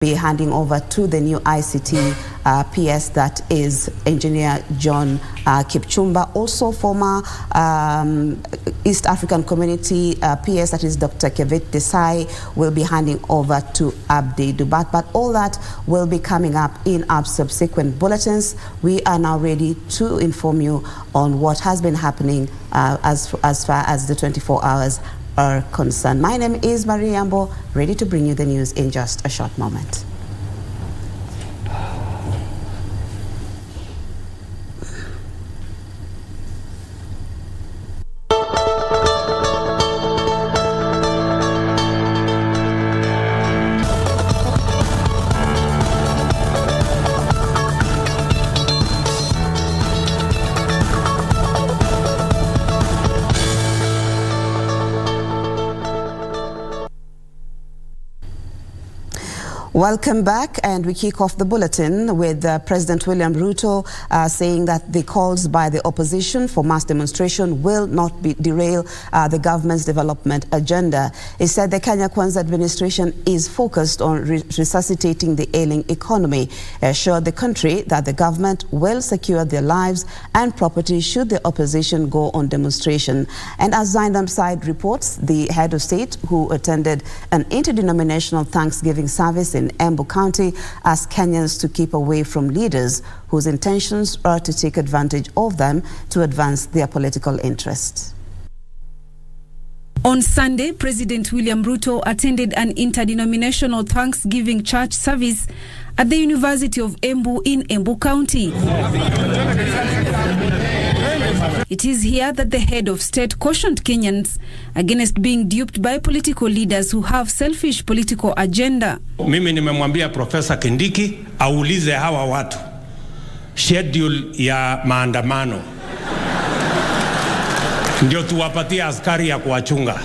Be handing over to the new ICT PS, that is Engineer John Kipchumba. Also former East African Community PS, that is Dr. Kevit Desai, will be handing over to Abdi Dubat. But all that will be coming up in our subsequent bulletins. We are now ready to inform you on what has been happening as far as the 24 hours are concerned. My name is Marie Yambo, ready to bring you the news in just a short moment. Welcome back, and we kick off the bulletin with President William Ruto saying that the calls by the opposition for mass demonstration will not derail the government's development agenda. He said the Kenya Kwanza administration is focused on resuscitating the ailing economy. He assured the country that the government will secure their lives and property should the opposition go on demonstration. And as Zainab Said reports, the head of state, who attended an interdenominational Thanksgiving service in Embu County, asked Kenyans to keep away from leaders whose intentions are to take advantage of them to advance their political interests. On Sunday, President William Ruto attended an interdenominational Thanksgiving church service at the University of Embu in Embu County. It is here that the head of state cautioned Kenyans against being duped by political leaders who have selfish political agenda. Mimi nimemwambia Profesa Kindiki aulize hawa watu schedule ya maandamano ndio tuwapatie askari ya kuwachunga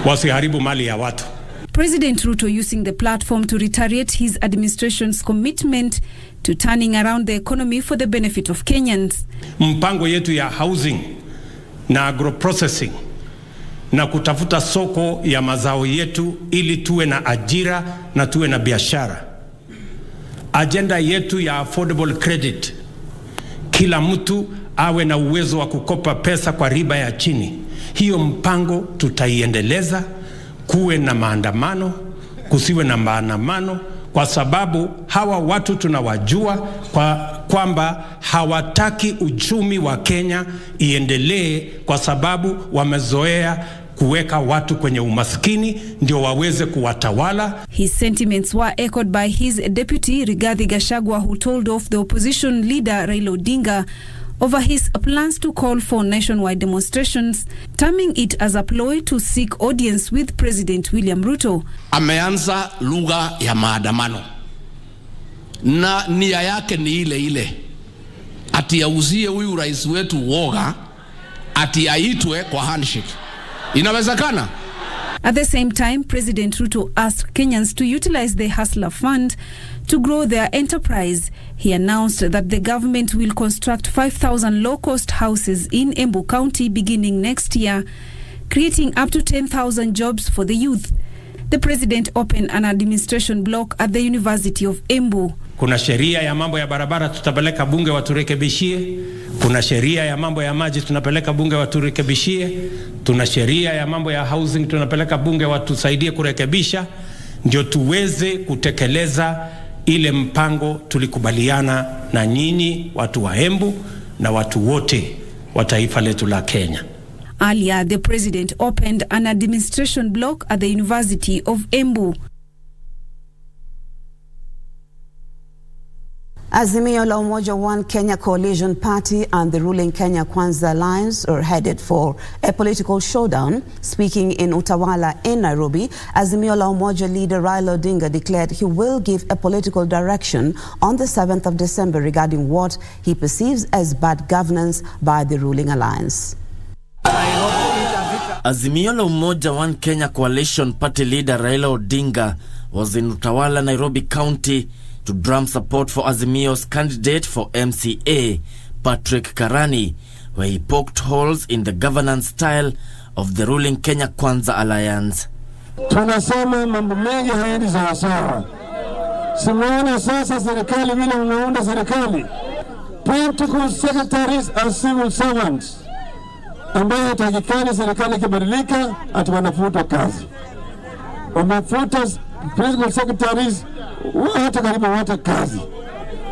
wasiharibu mali ya watu. President Ruto using the platform to reiterate his administration's commitment to turning around the economy for the benefit of Kenyans. Mpango yetu ya housing na agroprocessing na kutafuta soko ya mazao yetu ili tuwe na ajira na tuwe na biashara. Agenda yetu ya affordable credit, kila mtu awe na uwezo wa kukopa pesa kwa riba ya chini. Hiyo mpango tutaiendeleza. Kuwe na maandamano, kusiwe na maandamano, kwa sababu hawa watu tunawajua kwamba hawataki uchumi wa Kenya iendelee, kwa sababu wamezoea kuweka watu kwenye umaskini ndio waweze kuwatawala. His sentiments were echoed by his deputy Rigathi Gachagua, who told off the opposition leader Raila Odinga over his plans to call for nationwide demonstrations, terming it as a ploy to seek audience with President William Ruto. Ameanza lugha ya maandamano na nia yake ni ile ile, ati auzie huyu rais wetu woga, ati aitwe kwa handshake. Inawezekana? At the same time, President Ruto asked Kenyans to utilize the Hustler Fund to grow their enterprise. He announced that the government will construct 5,000 low-cost houses in Embu County beginning next year, creating up to 10,000 jobs for the youth. The president opened an administration block at the University of Embu. Kuna sheria ya mambo ya barabara tutapeleka bunge waturekebishie. Kuna sheria ya mambo ya maji tunapeleka bunge waturekebishie. Tuna sheria ya mambo ya housing tunapeleka bunge watusaidie kurekebisha, ndio tuweze kutekeleza ile mpango tulikubaliana na nyinyi watu wa Embu na watu wote wa taifa letu la Kenya. Earlier, the president opened an administration block at the University of Embu. Azimio la Umoja One Kenya Coalition Party and the ruling Kenya Kwanza Alliance are headed for a political showdown. Speaking in Utawala in Nairobi, Azimio la Umoja leader Raila Odinga declared he will give a political direction on the 7th of December regarding what he perceives as bad governance by the ruling alliance. Azimio la Umoja One Kenya Coalition Party leader Raila Odinga was in Utawala, Nairobi County to drum support for Azimio's candidate for MCA, Patrick Karani, where he poked holes in the governance style of the ruling Kenya Kwanza Alliance. Tunasema mambo mengi haendi sawa sawa. Simuona sasa serikali vile unaunda serikali. Political secretaries are civil servants. Ambayo hatakikani serikali ikibadilika ati wanafuta kazi. Wamefuta political secretaries hata karibu hata kazi.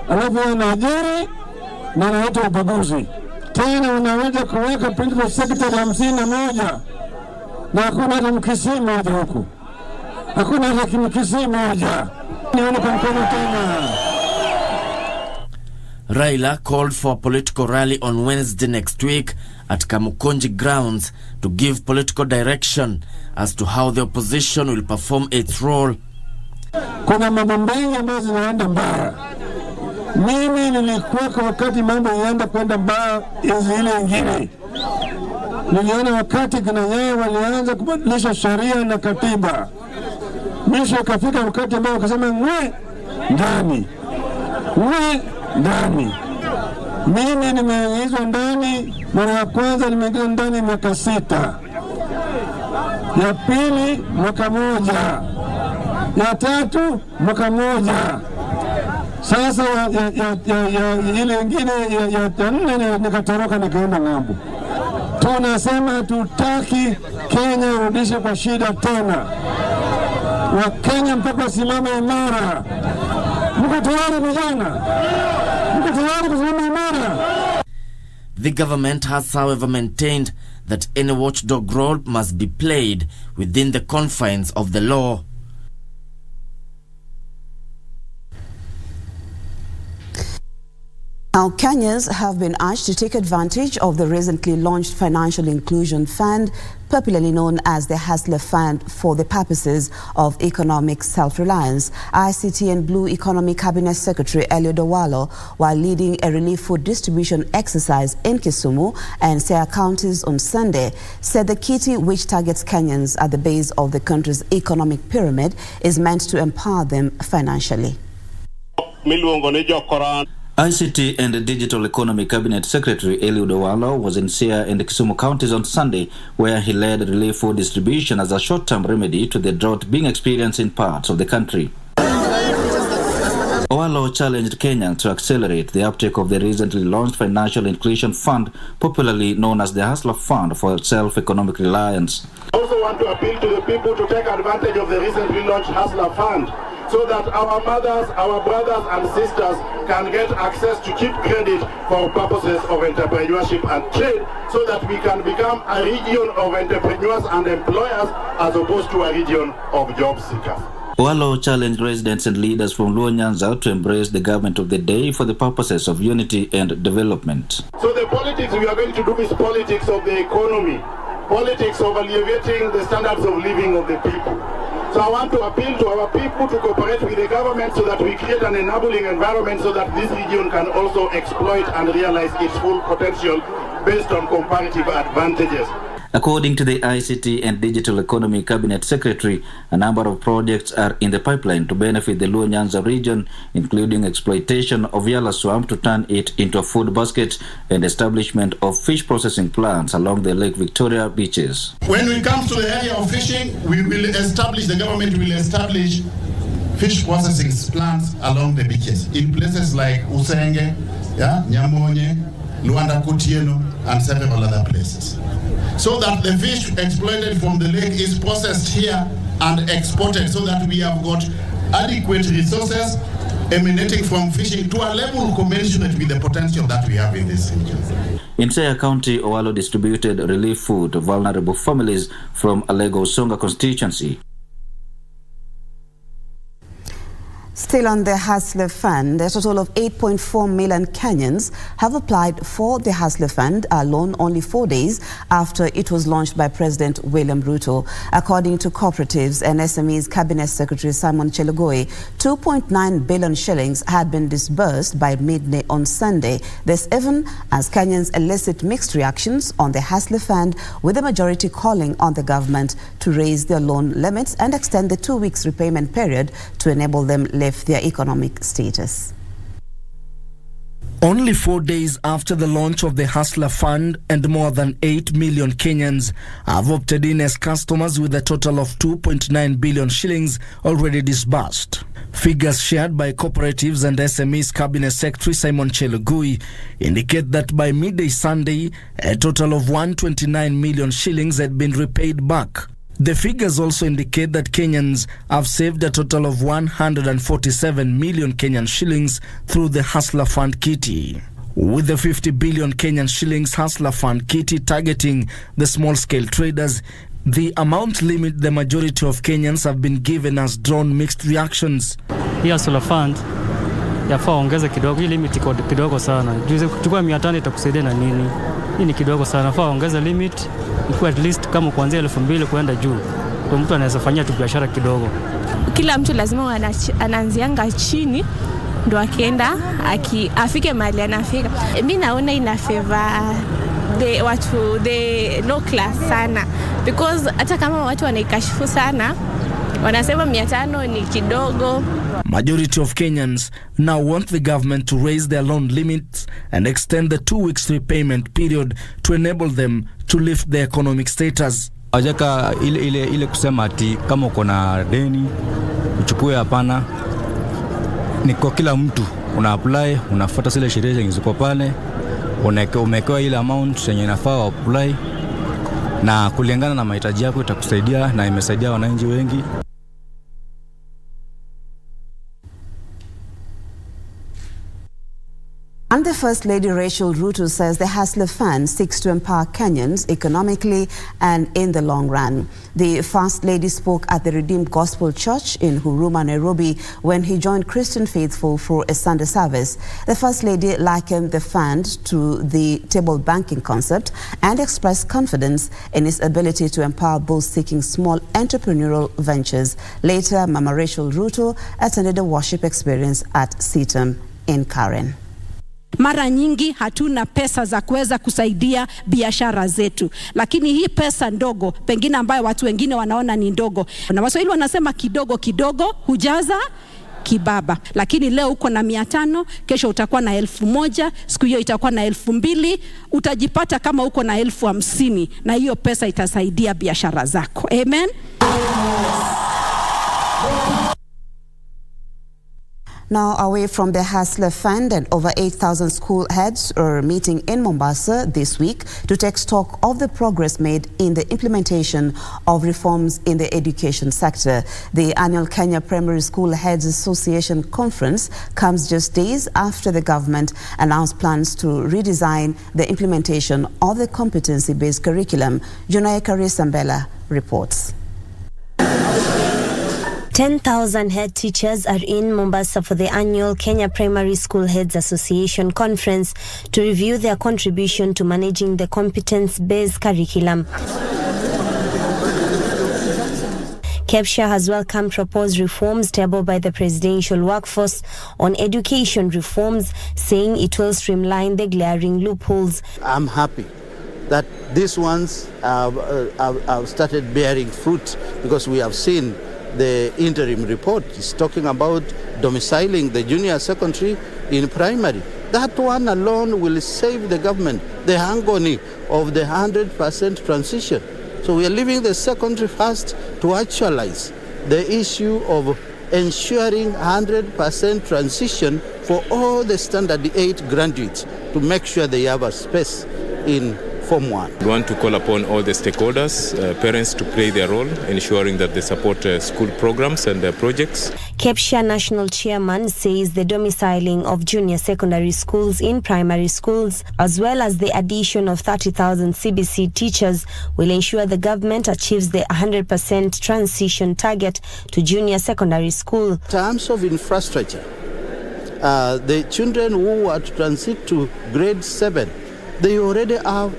Alafu wanaajiri na wanaleta ubaguzi. Tena wanaweza kuweka political secretary 51 na hakuna hata mkisi mmoja huku. Hakuna hata mkisi mmoja. Nione kwa mkono tena. Raila called for a political rally on Wednesday next week at Kamukonji grounds to give political direction as to how the opposition will perform its role. Kuna mambo mengi ambayo zinaenda mbaya. Mimi nilikuwa kwa wakati mambo yaenda kwenda mbaya ile ingine. Niliona wakati kuna yeye walianza kubadilisha sheria na katiba. Mwisho ikafika wakati ambao wakasema ngwe ndani. Mimi nimeingizwa ndani mara ya kwanza, nimeingizwa ndani miaka 6. Ya pili mwaka 1. Ya tatu mwaka 1. Sasa ile ingine ya 4 nikatoroka nikaenda ng'ambo. Tunasema tutaki Kenya urudishe kwa shida tena. Wakenya mpaka simama imara. Mko tayari vijana? Mko tayari kusimama imara? The government has however maintained that any watchdog role must be played within the confines of the law. Now, Kenyans have been urged to take advantage of the recently launched Financial Inclusion Fund, popularly known as the Hustler Fund, for the purposes of economic self-reliance. ICT and Blue Economy Cabinet Secretary Eliud Owalo, while leading a relief food distribution exercise in Kisumu and Siaya counties on Sunday, said the kitty, which targets Kenyans at the base of the country's economic pyramid, is meant to empower them financially. ICT and Digital Economy Cabinet Secretary Eliud Owalo was in Siaya and Kisumu counties on Sunday, where he led relief food distribution as a short-term remedy to the drought being experienced in parts of the country. Owalo challenged Kenyans to accelerate the uptake of the recently launched Financial Inclusion Fund, popularly known as the Hustler Fund, for self-economic reliance. I also want to appeal to the people to take advantage of the recently launched Hustler Fund, so that our mothers, our brothers and sisters can get access to cheap credit for purposes of entrepreneurship and trade, so that we can become a region of entrepreneurs and employers as opposed to a region of job seekers. Owalo challenged residents and leaders from Luo Nyanza to embrace the government of the day for the purposes of unity and development. So the politics we are going to do is politics of the economy, politics of alleviating the standards of living of the people. So I want to appeal to our people to cooperate with the government so that we create an enabling environment so that this region can also exploit and realize its full potential based on comparative advantages. According to the ICT and Digital Economy Cabinet Secretary, a number of projects are in the pipeline to benefit the Luo Nyanza region, including exploitation of Yala Swamp to turn it into a food basket and establishment of fish processing plants along the Lake Victoria beaches. When it comes to the area of fishing, the government will establish fish processing plants along the beaches in places like Usenge, Nyamonye, Luanda Kutieno, and several other places, so that the fish exploited from the lake is processed here and exported, so that we have got adequate resources emanating from fishing to a level commensurate with the potential that we have in this region. In Siaya County, Owalo distributed relief food to vulnerable families from Alego Songa constituency. Still on the Hustler Fund, a total of 8.4 million Kenyans have applied for the Hustler Fund, a loan only 4 days after it was launched by President William Ruto. According to Cooperatives and SMEs Cabinet Secretary Simon Chelugui, 2.9 billion shillings had been disbursed by midday on Sunday. This even as Kenyans elicit mixed reactions on the Hustler Fund, with the majority calling on the government to raise their loan limits and extend the 2 weeks repayment period to enable them lift their economic status. Only 4 days after the launch of the Hustler Fund, and more than 8 million Kenyans have opted in as customers with a total of 2.9 billion shillings already disbursed. Figures shared by Cooperatives and SMEs Cabinet Secretary Simon Chelugui indicate that by midday Sunday, a total of 129 million shillings had been repaid back. The figures also indicate that Kenyans have saved a total of 147 million Kenyan shillings through the Hustler Fund Kitty. With the 50 billion Kenyan shillings Hustler Fund Kitty targeting the small-scale traders, the amount limit the majority of Kenyans have been given has drawn mixed reactions. Hii Hustler Fund yafaa ongeze kidogo, hii limit iko kidogo sana. Kuchukua 500 itakusaidia na nini? Hii ni kidogo sana, yafaa ongeze limit ikuwe at least kama kuanzia 2,000 kwenda juu. Ndio mtu anaweza fanyia tu biashara kidogo. Kila mtu lazima anaanzianga chini ndo akienda afike mahali anafika. Mimi naona ina favor the low class sana, because hata kama watu wanaikashifu sana wanasema 500 ni kidogo. Majority of Kenyans now want the government to raise their loan limits and extend the 2 weeks repayment period to enable them to lift their economic status. Ajaka ile kusema ati kama uko na deni uchukue, hapana. Ni kwa kila mtu, una apply, unafuata zile sheria zilizo pale, umewekewa ile amount yenye inafaa apply, na kulingana na mahitaji yako itakusaidia, na imesaidia wananchi wengi. And the First Lady Rachel Ruto says the Hustler Fund seeks to empower Kenyans economically and in the long run. The First Lady spoke at the Redeemed Gospel Church in Huruma, Nairobi, when he joined Christian faithful for a Sunday service. The First Lady likened the fund to the table banking concept and expressed confidence in its ability to empower those seeking small entrepreneurial ventures. Later, Mama Rachel Ruto attended a worship experience at CITAM in Karen. Mara nyingi hatuna pesa za kuweza kusaidia biashara zetu, lakini hii pesa ndogo pengine ambayo watu wengine wanaona ni ndogo, na Waswahili wanasema kidogo kidogo hujaza kibaba. Lakini leo uko na 500, kesho utakuwa na 1,000, siku hiyo itakuwa na 2,000, utajipata kama uko na 50,000, na hiyo pesa itasaidia biashara zako. Amen. Now, away from the Hustler Fund, and over 8,000 school heads are meeting in Mombasa this week to take stock of the progress made in the implementation of reforms in the education sector. The annual Kenya Primary School Heads Association Conference comes just days after the government announced plans to redesign the implementation of the competency-based curriculum. Junai Karisambela reports. 10,000 head teachers are in Mombasa for the annual Kenya Primary School Heads Association Conference to review their contribution to managing the competence-based curriculum. KEPSHA has welcomed proposed reforms tabled by the Presidential Workforce on education reforms, saying it will streamline the glaring loopholes. I'm happy that these ones have started bearing fruit, because we have seen the interim report is talking about domiciling the junior secondary in primary. That one alone will save the government the agony of the 100% transition. So we are leaving the secondary first to actualize the issue of ensuring 100% transition for all the standard 8 graduates, to make sure they have a space in Form 1. We want to call upon all the stakeholders, parents, to play their role, ensuring that they support school programs and projects. KEPSHA National Chairman says the domiciling of junior secondary schools in primary schools, as well as the addition of 30,000 CBC teachers, will ensure the government achieves the 100% transition target to junior secondary school. In terms of infrastructure, the children who are to transit to grade 7, they already have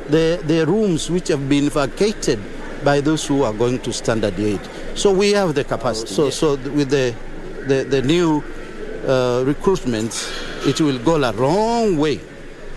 the rooms which have been vacated by those who are going to standard 8. So we have the capacity. So with the new recruitment, it will go a long way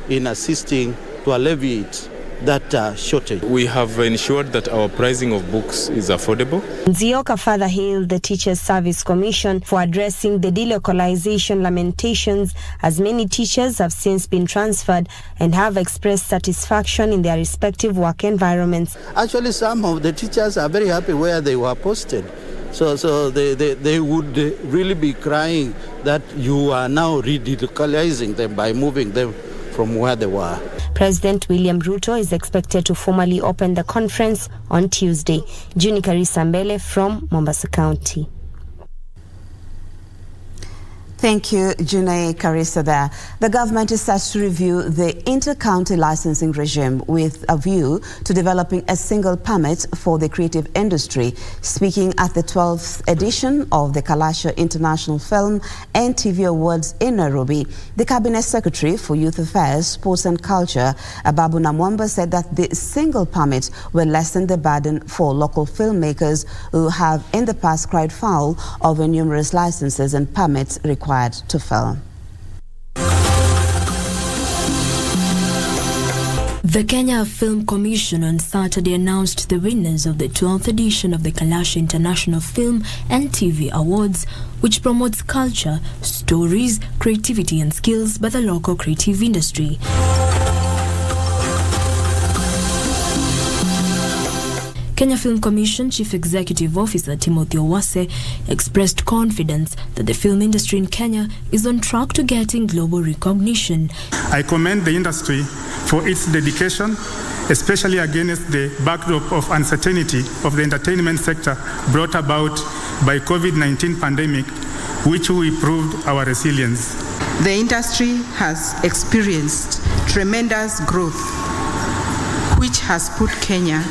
in assisting to alleviate that shortage. We have ensured that our pricing of books is affordable. Nzioka further hailed the Teachers Service Commission for addressing the delocalization lamentations, as many teachers have since been transferred and have expressed satisfaction in their respective work environments. Actually, some of the teachers are very happy where they were posted. So they would really be crying that you are now redecolorizing them by moving them from where they were. President William Ruto is expected to formally open the conference on Tuesday. Juni Karisa Mbele from Mombasa County. Thank you, June Karisa there. The government is set to review the inter-county licensing regime with a view to developing a single permit for the creative industry. Speaking at the 12th edition of the Kalasha International Film and TV Awards in Nairobi, the Cabinet Secretary for Youth Affairs, Sports and Culture, Babu Namwamba, said that the single permit will lessen the burden for local filmmakers who have in the past cried foul of numerous licenses and permits required to film. The Kenya Film Commission on Saturday announced the winners of the 12th edition of the Kalasha International Film and TV Awards, which promotes culture, stories, creativity and skills by the local creative industry. Kenya Film Commission Chief Executive Officer Timothy Owase expressed confidence that the film industry in Kenya is on track to getting global recognition. I commend the industry for its dedication, especially against the backdrop of uncertainty of the entertainment sector brought about by COVID-19 pandemic, which we proved our resilience. The industry has experienced tremendous growth, which has put Kenya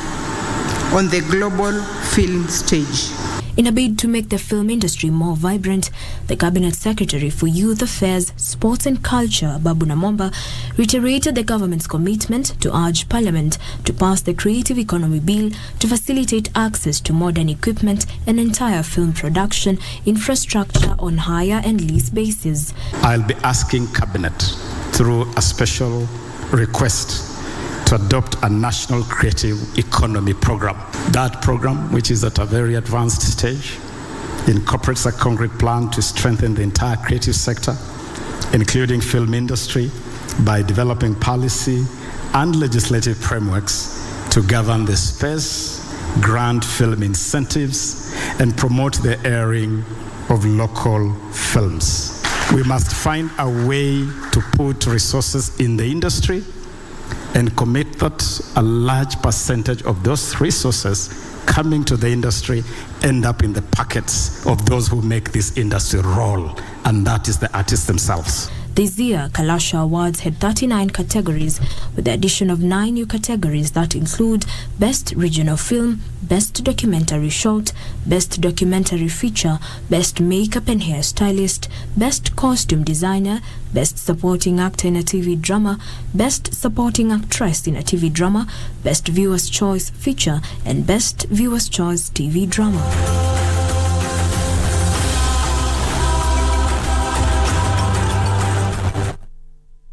on the global film stage. In a bid to make the film industry more vibrant, the Cabinet Secretary for Youth Affairs, Sports and Culture, Babu Namwamba, reiterated the government's commitment to urge Parliament to pass the Creative Economy Bill to facilitate access to modern equipment and entire film production infrastructure on hire and lease basis. I'll be asking Cabinet through a special request to adopt a national creative economy program. That program, which is at a very advanced stage, incorporates a concrete plan to strengthen the entire creative sector, including film industry, by developing policy and legislative frameworks to govern the space, grant film incentives, and promote the airing of local films. We must find a way to put resources in the industry and commit that a large percentage of those resources coming to the industry end up in the pockets of those who make this industry roll, and that is the artists themselves. This year, Kalasha Awards had 39 categories, with the addition of 9 new categories that include Best Regional Film, Best Documentary Short, Best Documentary Feature, Best Makeup and Hairstylist, Best Costume Designer, Best Supporting Actor in a TV Drama, Best Supporting Actress in a TV Drama, Best Viewer's Choice Feature, and Best Viewer's Choice TV Drama.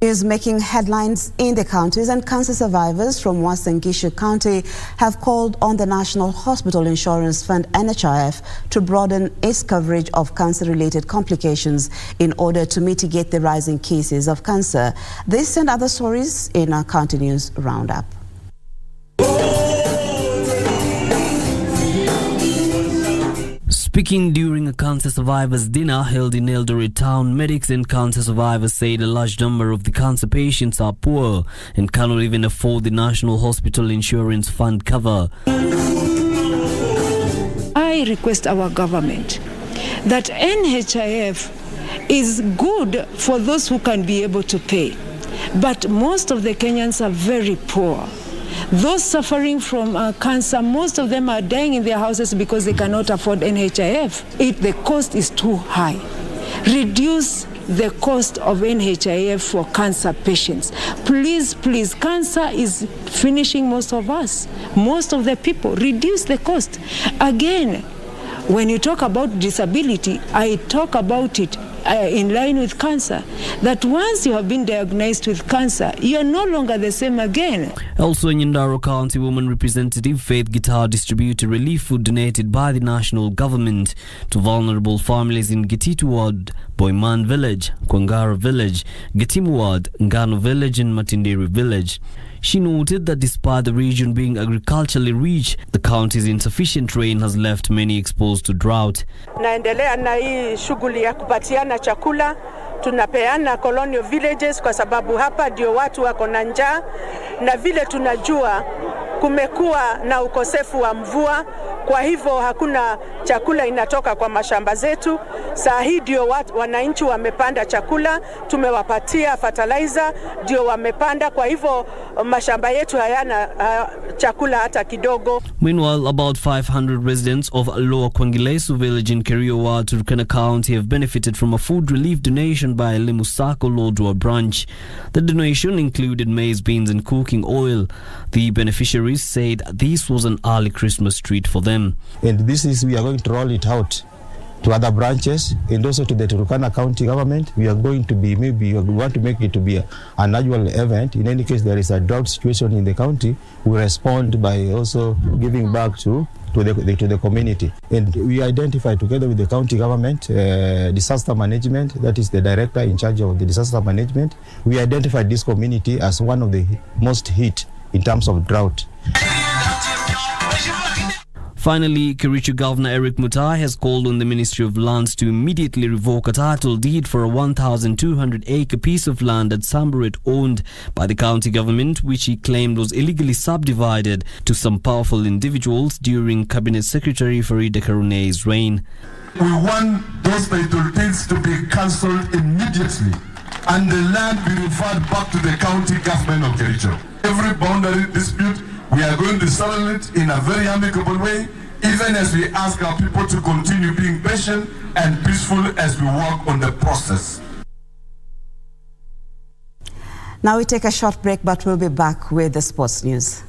Is making headlines in the counties, and cancer survivors from Uasin Gishu County have called on the National Hospital Insurance Fund NHIF to broaden its coverage of cancer-related complications in order to mitigate the rising cases of cancer. This and other stories in our County News Roundup. Speaking during a cancer survivors dinner held in Eldoret town, medics and cancer survivors said a large number of the cancer patients are poor and cannot even afford the National Hospital Insurance Fund cover. I request our government that NHIF is good for those who can be able to pay, but most of the Kenyans are very poor. Those suffering from cancer, most of them are dying in their houses because they cannot afford NHIF. The cost is too high. Reduce the cost of NHIF for cancer patients. Please, please, cancer is finishing most of us, most of the people. Reduce the cost. Again, when you talk about disability, I talk about it in line with cancer, that once you have been diagnosed with cancer, you are no longer the same again. Also in Nyandaro County, woman representative Faith Gitar distributed relief food donated by the national government to vulnerable families in Gititu Ward, Boyman Village, Kwangara Village, Gitimu Ward, Ngano Village and Matindiri Village. She noted that despite the region being agriculturally rich, the county's insufficient rain has left many exposed to drought. Naendelea na hii shughuli ya kupatiana chakula. Tunapeana colonial villages kwa sababu hapa ndio watu wako na njaa, na vile tunajua kumekuwa na ukosefu wa mvua, kwa hivyo hakuna chakula inatoka kwa mashamba zetu. Saa hii ndio wananchi wamepanda chakula, tumewapatia fertilizer, ndio wamepanda, kwa hivyo mashamba yetu hayana chakula hata kidogo. Meanwhile, about 500 residents of Lower Kwangilesu village in Kerio Ward, Turkana County have benefited from a food relief donation by Limusako Lodwar branch. The donation included maize, beans and cooking oil. The beneficiaries said this was an early Christmas treat for them. And we are going to roll it out to other branches and also to the Turkana County government. We are going to we want to make it to be an annual event. In any case, there is a drought situation in the county. We respond by also giving back to the community. And we identify together with the county government, disaster management, that is the director in charge of the disaster management. We identified this community as one of the most hit in terms of drought. Finally, Kericho Governor Eric Mutai has called on the Ministry of Lands to immediately revoke a title deed for a 1,200-acre piece of land at Samburet owned by the county government, which he claimed was illegally subdivided to some powerful individuals during Cabinet Secretary Farida Karune's reign. We want those title deeds to be cancelled immediately and the land be referred back to the county government of Kericho. Every boundary dispute, we are going to settle it in a very amicable way, even as we ask our people to continue being patient and peaceful as we work on the process. Now we take a short break, but we'll be back with the sports news.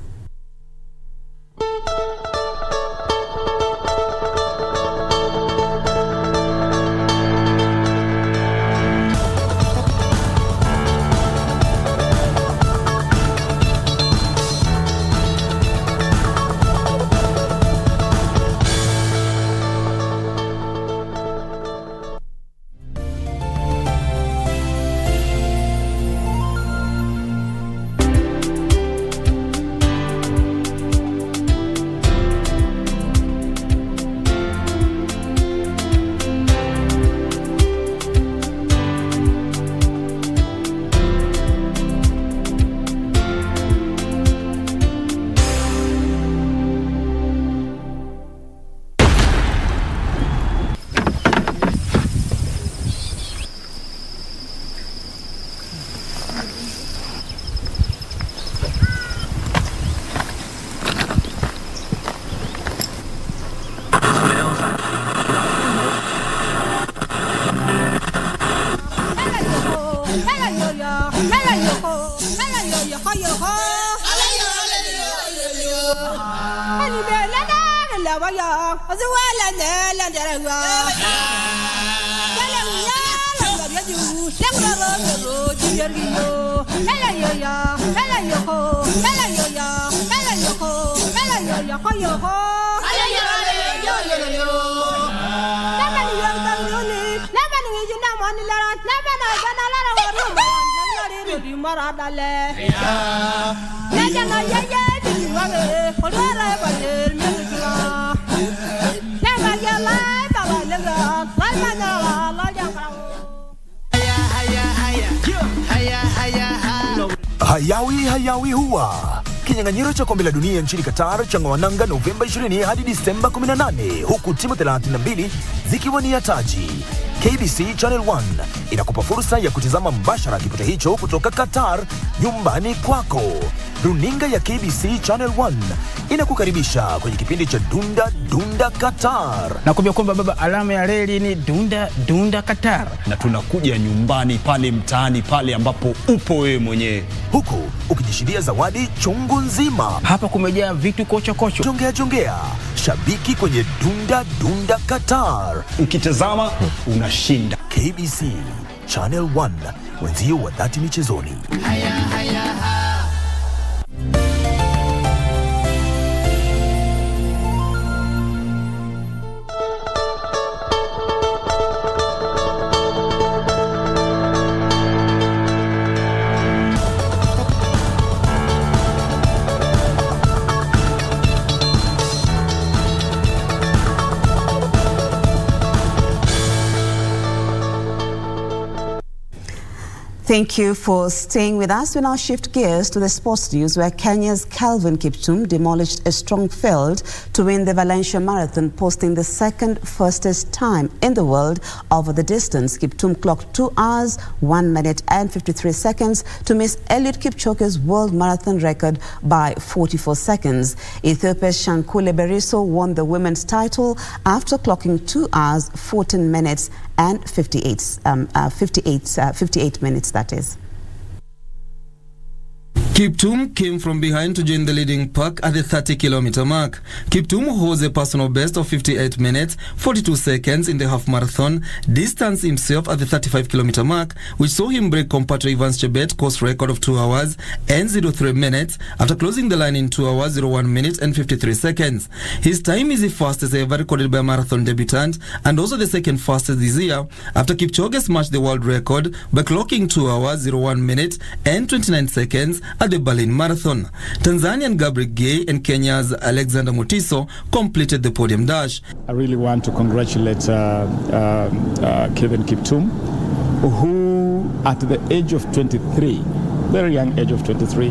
Hayawi huwa kinyang'anyiro cha kombe la dunia nchini Qatar cha Ngwananga Novemba 20 hadi Disemba 18, huku timu 32 zikiwania taji. KBC Channel 1 inakupa fursa ya kutizama mbashara kipute hicho kutoka Qatar nyumbani kwako. Runinga ya KBC Channel 1 inakukaribisha kwenye kipindi cha Dunda Dunda Qatar. Nakwambia kwamba baba, alama ya reli ni Dunda Dunda Qatar. Na tunakuja nyumbani pale mtaani pale ambapo upo wewe mwenyewe. Huku ukijishindia zawadi chungu nzima. Hapa kumejaa vitu kocho kocho. Jongea. Shabiki kwenye Dunda Dunda Qatar. Ukitazama una tunashinda. KBC Channel 1, wenzio wa 30 michezoni. Thank you for staying with us. We now shift gears to the sports news, where Kenya's Calvin Kiptum demolished a strong field to win the Valencia Marathon, posting the second fastest time in the world over the distance. Kiptum clocked 2 hours, 1 minute and 53 seconds to miss Eliud Kipchoge's world marathon record by 44 seconds. Ethiopia's Shankule Beriso won the women's title after clocking 2 hours, 14 minutes and 58 minutes, that is. Kiptum came from behind to join the leading pack at the 30-kilometer mark. Kiptum holds a personal best of 58 minutes, 42 seconds in the half marathon, distanced himself at the 35-kilometer mark, which saw him break compatriot Evans Chebet course record of 2 hours and 03 minutes after closing the line in 2 hours, 01 minutes and 53 seconds. His time is the fastest ever recorded by a marathon debutant and also the second fastest this year after Kipchoge smashed the world record by clocking 2 hours, 01 minutes and 29 seconds at the Berlin Marathon. Tanzanian Gabriel Gay and Kenya's Alexander Mutiso completed the podium dash. I really want to congratulate Kevin Kiptum, who at the age of 23, very young age of 23,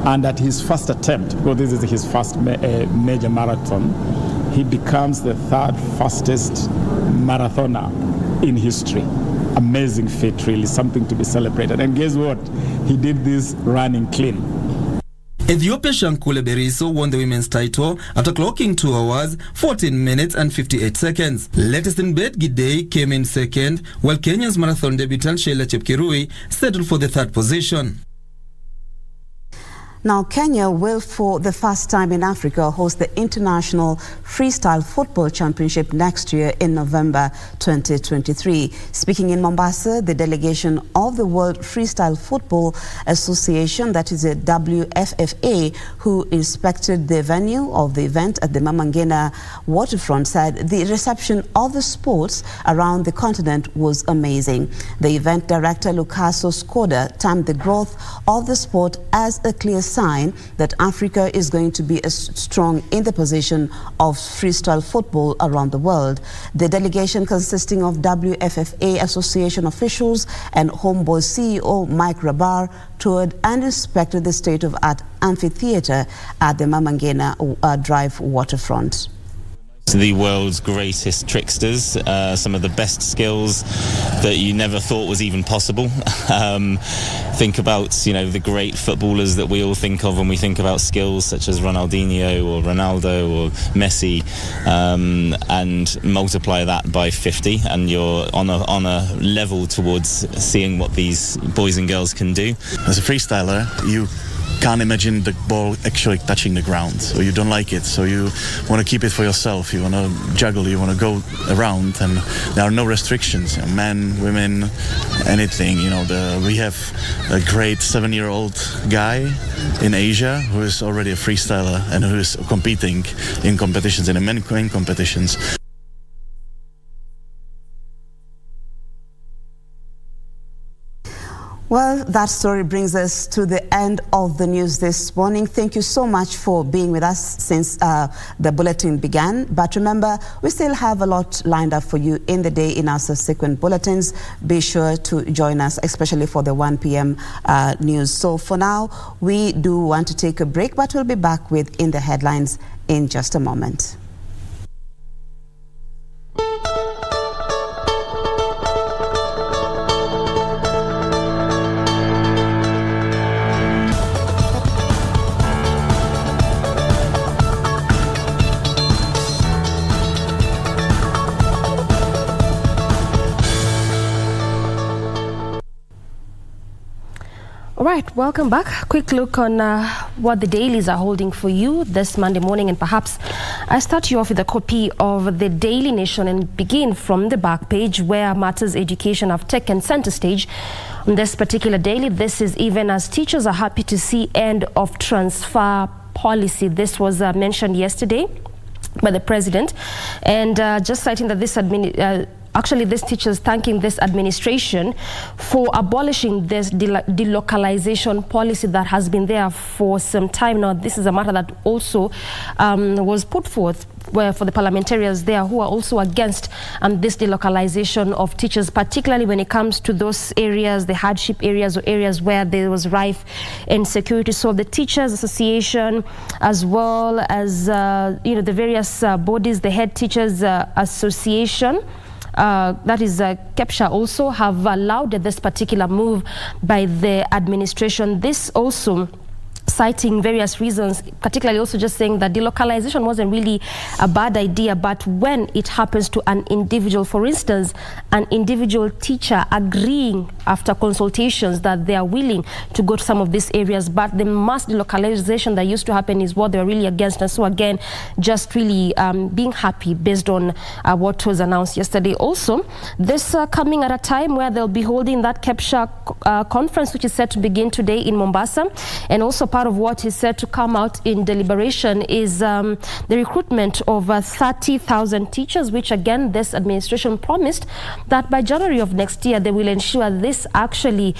and at his first attempt, because this is his first major marathon, he becomes the third fastest marathoner in history. Amazing feat, really, something to be celebrated. And guess what? He did this running clean. Ethiopia's Shankule Beriso won the women's title after clocking 2 hours, 14 minutes and 58 seconds. Latest in bed, Gidey came in second, while Kenya's marathon debutant Sheila Chepkirui settled for the third position. Now, Kenya will, for the first time in Africa, host the International Freestyle Football Championship next year in November 2023. Speaking in Mombasa, the delegation of the World Freestyle Football Association, that is a WFFA, who inspected the venue of the event at the Mama Ngina waterfront, said the reception of the sports around the continent was amazing. The event director, Lucaso Skoda, termed the growth of the sport as a clear sign that Africa is going to be strong in the position of freestyle football around the world. The delegation, consisting of WFFA association officials and Homeboy CEO Mike Rabar, toured and inspected the state-of-art amphitheater at the Mama Ngina Drive waterfront. The world's greatest tricksters, some of the best skills that you never thought was even possible. Think about, the great footballers that we all think of when we think about skills, such as Ronaldinho or Ronaldo or Messi, and multiply that by 50, and you're on a level towards seeing what these boys and girls can do. As a freestyler, you can't imagine the ball actually touching the ground, so you don't like it, so you want to keep it for yourself, you want to juggle, you want to go around, and there are no restrictions, men, women, anything. We have a great 7-year-old guy in Asia who is already a freestyler and who is competing in competitions, in main competitions. Well, that story brings us to the end of the news this morning. Thank you so much for being with us since the bulletin began. But remember, we still have a lot lined up for you in the day in our subsequent bulletins. Be sure to join us, especially for the 1 p.m. news. So for now, we do want to take a break, but we'll be back with In the Headlines in just a moment. All right, welcome back. Quick look on what the dailies are holding for you this Monday morning, and perhaps I start you off with a copy of the Daily Nation and begin from the back page where matters education have taken center stage. On this particular daily, this is even as teachers are happy to see end of transfer policy. This was mentioned yesterday by the president, and just citing that this actually, these teachers thanking this administration for abolishing this delocalization policy that has been there for some time now. This is a matter that also was put forth for the parliamentarians there who are also against this delocalization of teachers, particularly when it comes to those areas, the hardship areas or areas where there was rife insecurity. So the Teachers Association, as well as the various bodies, the Head Teachers Association, that is KEPSHA, also have allowed this particular move by the administration. This also citing various reasons, particularly also just saying that delocalization wasn't really a bad idea, but when it happens to an individual, for instance, an individual teacher agreeing after consultations that they are willing to go to some of these areas, but the mass delocalization that used to happen is what they're really against. And so again, just really being happy based on what was announced yesterday. Also, this coming at a time where they'll be holding that KEPSHA conference, which is set to begin today in Mombasa, and also part of what is set to come out in deliberation is the recruitment of 30,000 teachers, which again this administration promised that by January of next year they will ensure this actually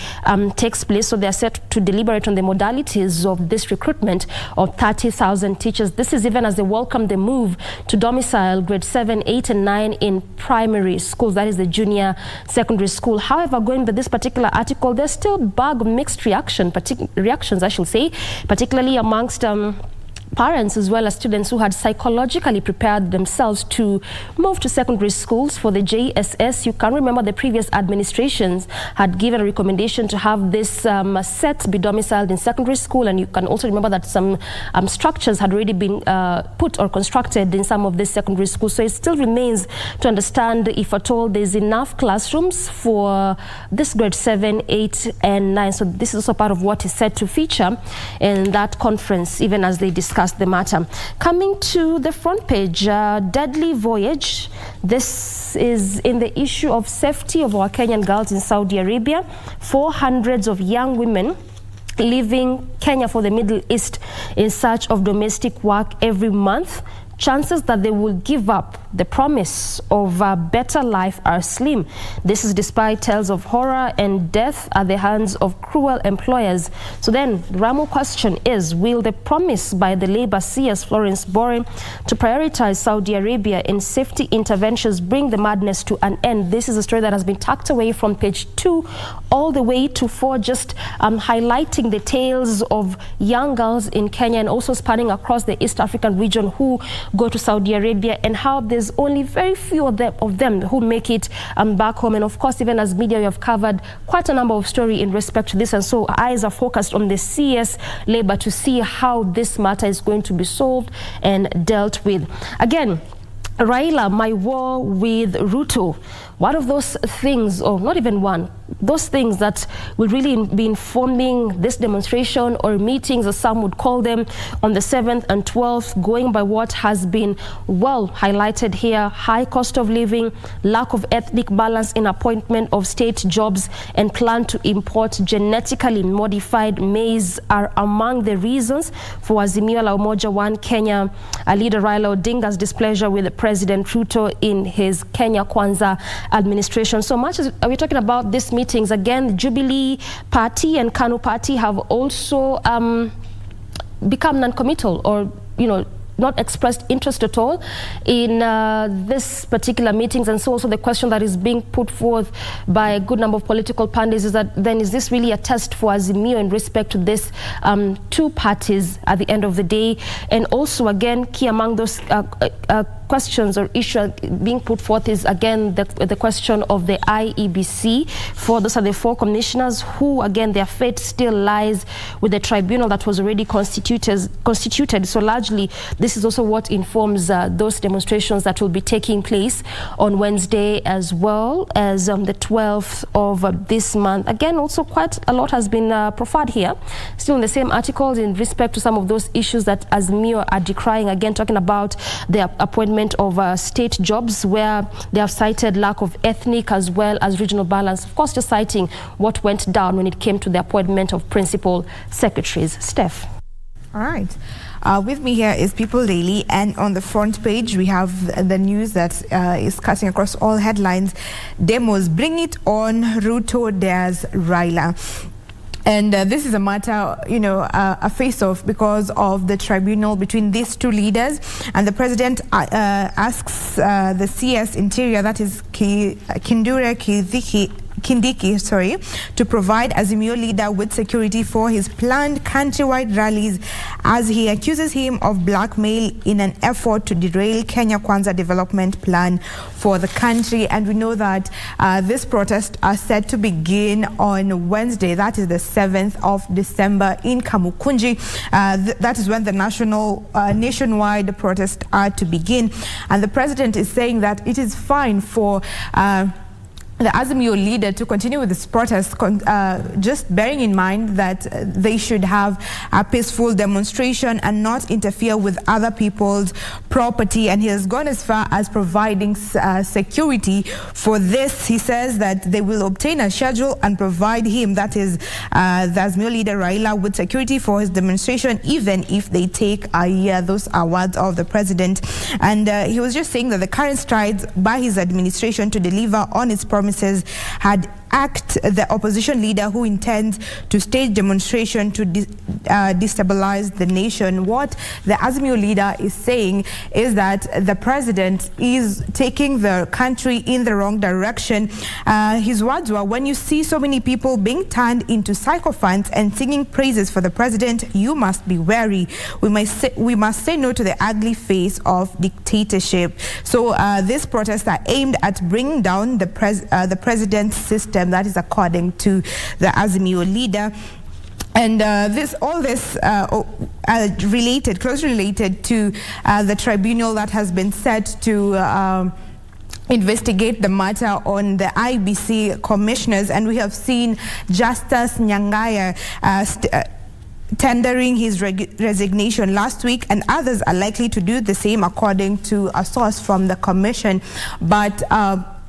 takes place. So they are set to deliberate on the modalities of this recruitment of 30,000 teachers. This is even as they welcome the move to domicile grade 7, 8 and 9 in primary schools, that is the junior secondary school. However, going by this particular article, there's still mixed reactions, I should say, particularly amongst parents as well as students who had psychologically prepared themselves to move to secondary schools for the JSS. You can remember the previous administrations had given a recommendation to have this set be domiciled in secondary school, and you can also remember that some structures had already been put or constructed in some of these secondary schools. So it still remains to understand if at all there's enough classrooms for this grade 7, 8 and 9. So this is also part of what is set to feature in that conference, even as they discuss the matter. Coming to the front page, deadly voyage. This is in the issue of safety of our Kenyan girls in Saudi Arabia. 400 of young women leaving Kenya for the Middle East in search of domestic work every month. Chances that they will give up the promise of a better life are slim. This is despite tales of horror and death at the hands of cruel employers. So then, the Ramu question is, will the promise by the Labour CS Florence Boring to prioritize Saudi Arabia in safety interventions bring the madness to an end? This is a story that has been tucked away from page 2 all the way to 4, just highlighting the tales of young girls in Kenya and also spanning across the East African region who go to Saudi Arabia, and how there's only very few of them who make it back home. And of course, even as media, we have covered quite a number of stories in respect to this, and so eyes are focused on the CS Labour to see how this matter is going to be solved and dealt with. Again, Raila, my war with Ruto. One of those things, or not even one, those things that will really be informing this demonstration or meetings, as some would call them, on the 7th and 12th, going by what has been well highlighted here: high cost of living, lack of ethnic balance in appointment of state jobs, and plan to import genetically modified maize are among the reasons for Azimio la Umoja One Kenya leader Raila Odinga's displeasure with President Ruto in his Kenya Kwanza administration. So much as we're talking about these meetings, again, the Jubilee Party and KANU Party have also become non-committal, or, not expressed interest at all in this particular meetings. And so also the question that is being put forth by a good number of political pundits is that then is this really a test for Azimio in respect to this two parties at the end of the day? And also again, key among those questions or issue being put forth is again the question of the IEBC. For those are the 4 commissioners who, again, their fate still lies with the tribunal that was already constituted. So largely, this is also what informs those demonstrations that will be taking place on Wednesday as well as on the 12th of this month. Again, also quite a lot has been proffered here. Still in the same articles in respect to some of those issues that Azimio are decrying, again talking about the appointment of state jobs where they have cited lack of ethnic as well as regional balance. Of course, just citing what went down when it came to the appointment of principal secretaries. Steph. All right. With me here is People Daily, and on the front page we have the news that is cutting across all headlines. Demos, bring it on, Ruto dares Raila. And this is a matter, a face-off because of the tribunal between these 2 leaders. And the president asks the CS Interior, that is Kindiki, to provide Azimio leader with security for his planned countrywide rallies as he accuses him of blackmail in an effort to derail Kenya Kwanza development plan for the country. And we know that this protest are set to begin on Wednesday, that is the 7th of December in Kamukunji. That is when the nationwide protests are to begin. And the president is saying that it is fine for the Azimio leader to continue with this protest, just bearing in mind that they should have a peaceful demonstration and not interfere with other people's property. And he has gone as far as providing security for this. He says that they will obtain a schedule and provide him, that is the Azimio leader Raila, with security for his demonstration, even if they take those awards of the president. And he was just saying that the current strides by his administration to deliver on its promises had act the opposition leader who intends to stage demonstration to destabilize the nation. What the Azimio leader is saying is that the president is taking the country in the wrong direction. His words were, when you see so many people being turned into sycophants and singing praises for the president, you must be wary. We must say no to the ugly face of dictatorship. So these protests are aimed at bringing down the president's system. That is according to the Azimio leader. And closely related to the tribunal that has been set to investigate the matter on the IBC commissioners. And we have seen Justice Nyangaya tendering his resignation last week, and others are likely to do the same according to a source from the commission. But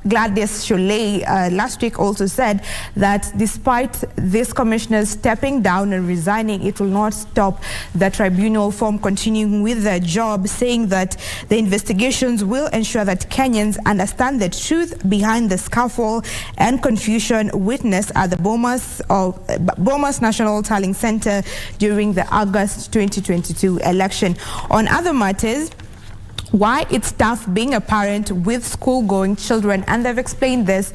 Gladys Sholay last week also said that despite this commissioner stepping down and resigning, it will not stop the tribunal from continuing with their job, saying that the investigations will ensure that Kenyans understand the truth behind the scuffle and confusion witnessed at the Bomas National Tallying Center during the August 2022 election. On other matters, why it's tough being a parent with school-going children, and they've explained this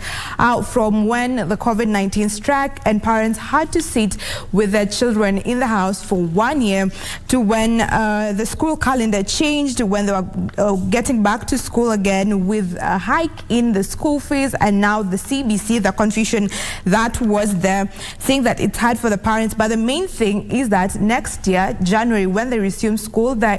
from when the COVID-19 struck and parents had to sit with their children in the house for 1 year, to when the school calendar changed, when they were getting back to school again with a hike in the school fees, and now the CBC, the confusion that was there, saying that it's hard for the parents. But the main thing is that next year, January, when they resume school, the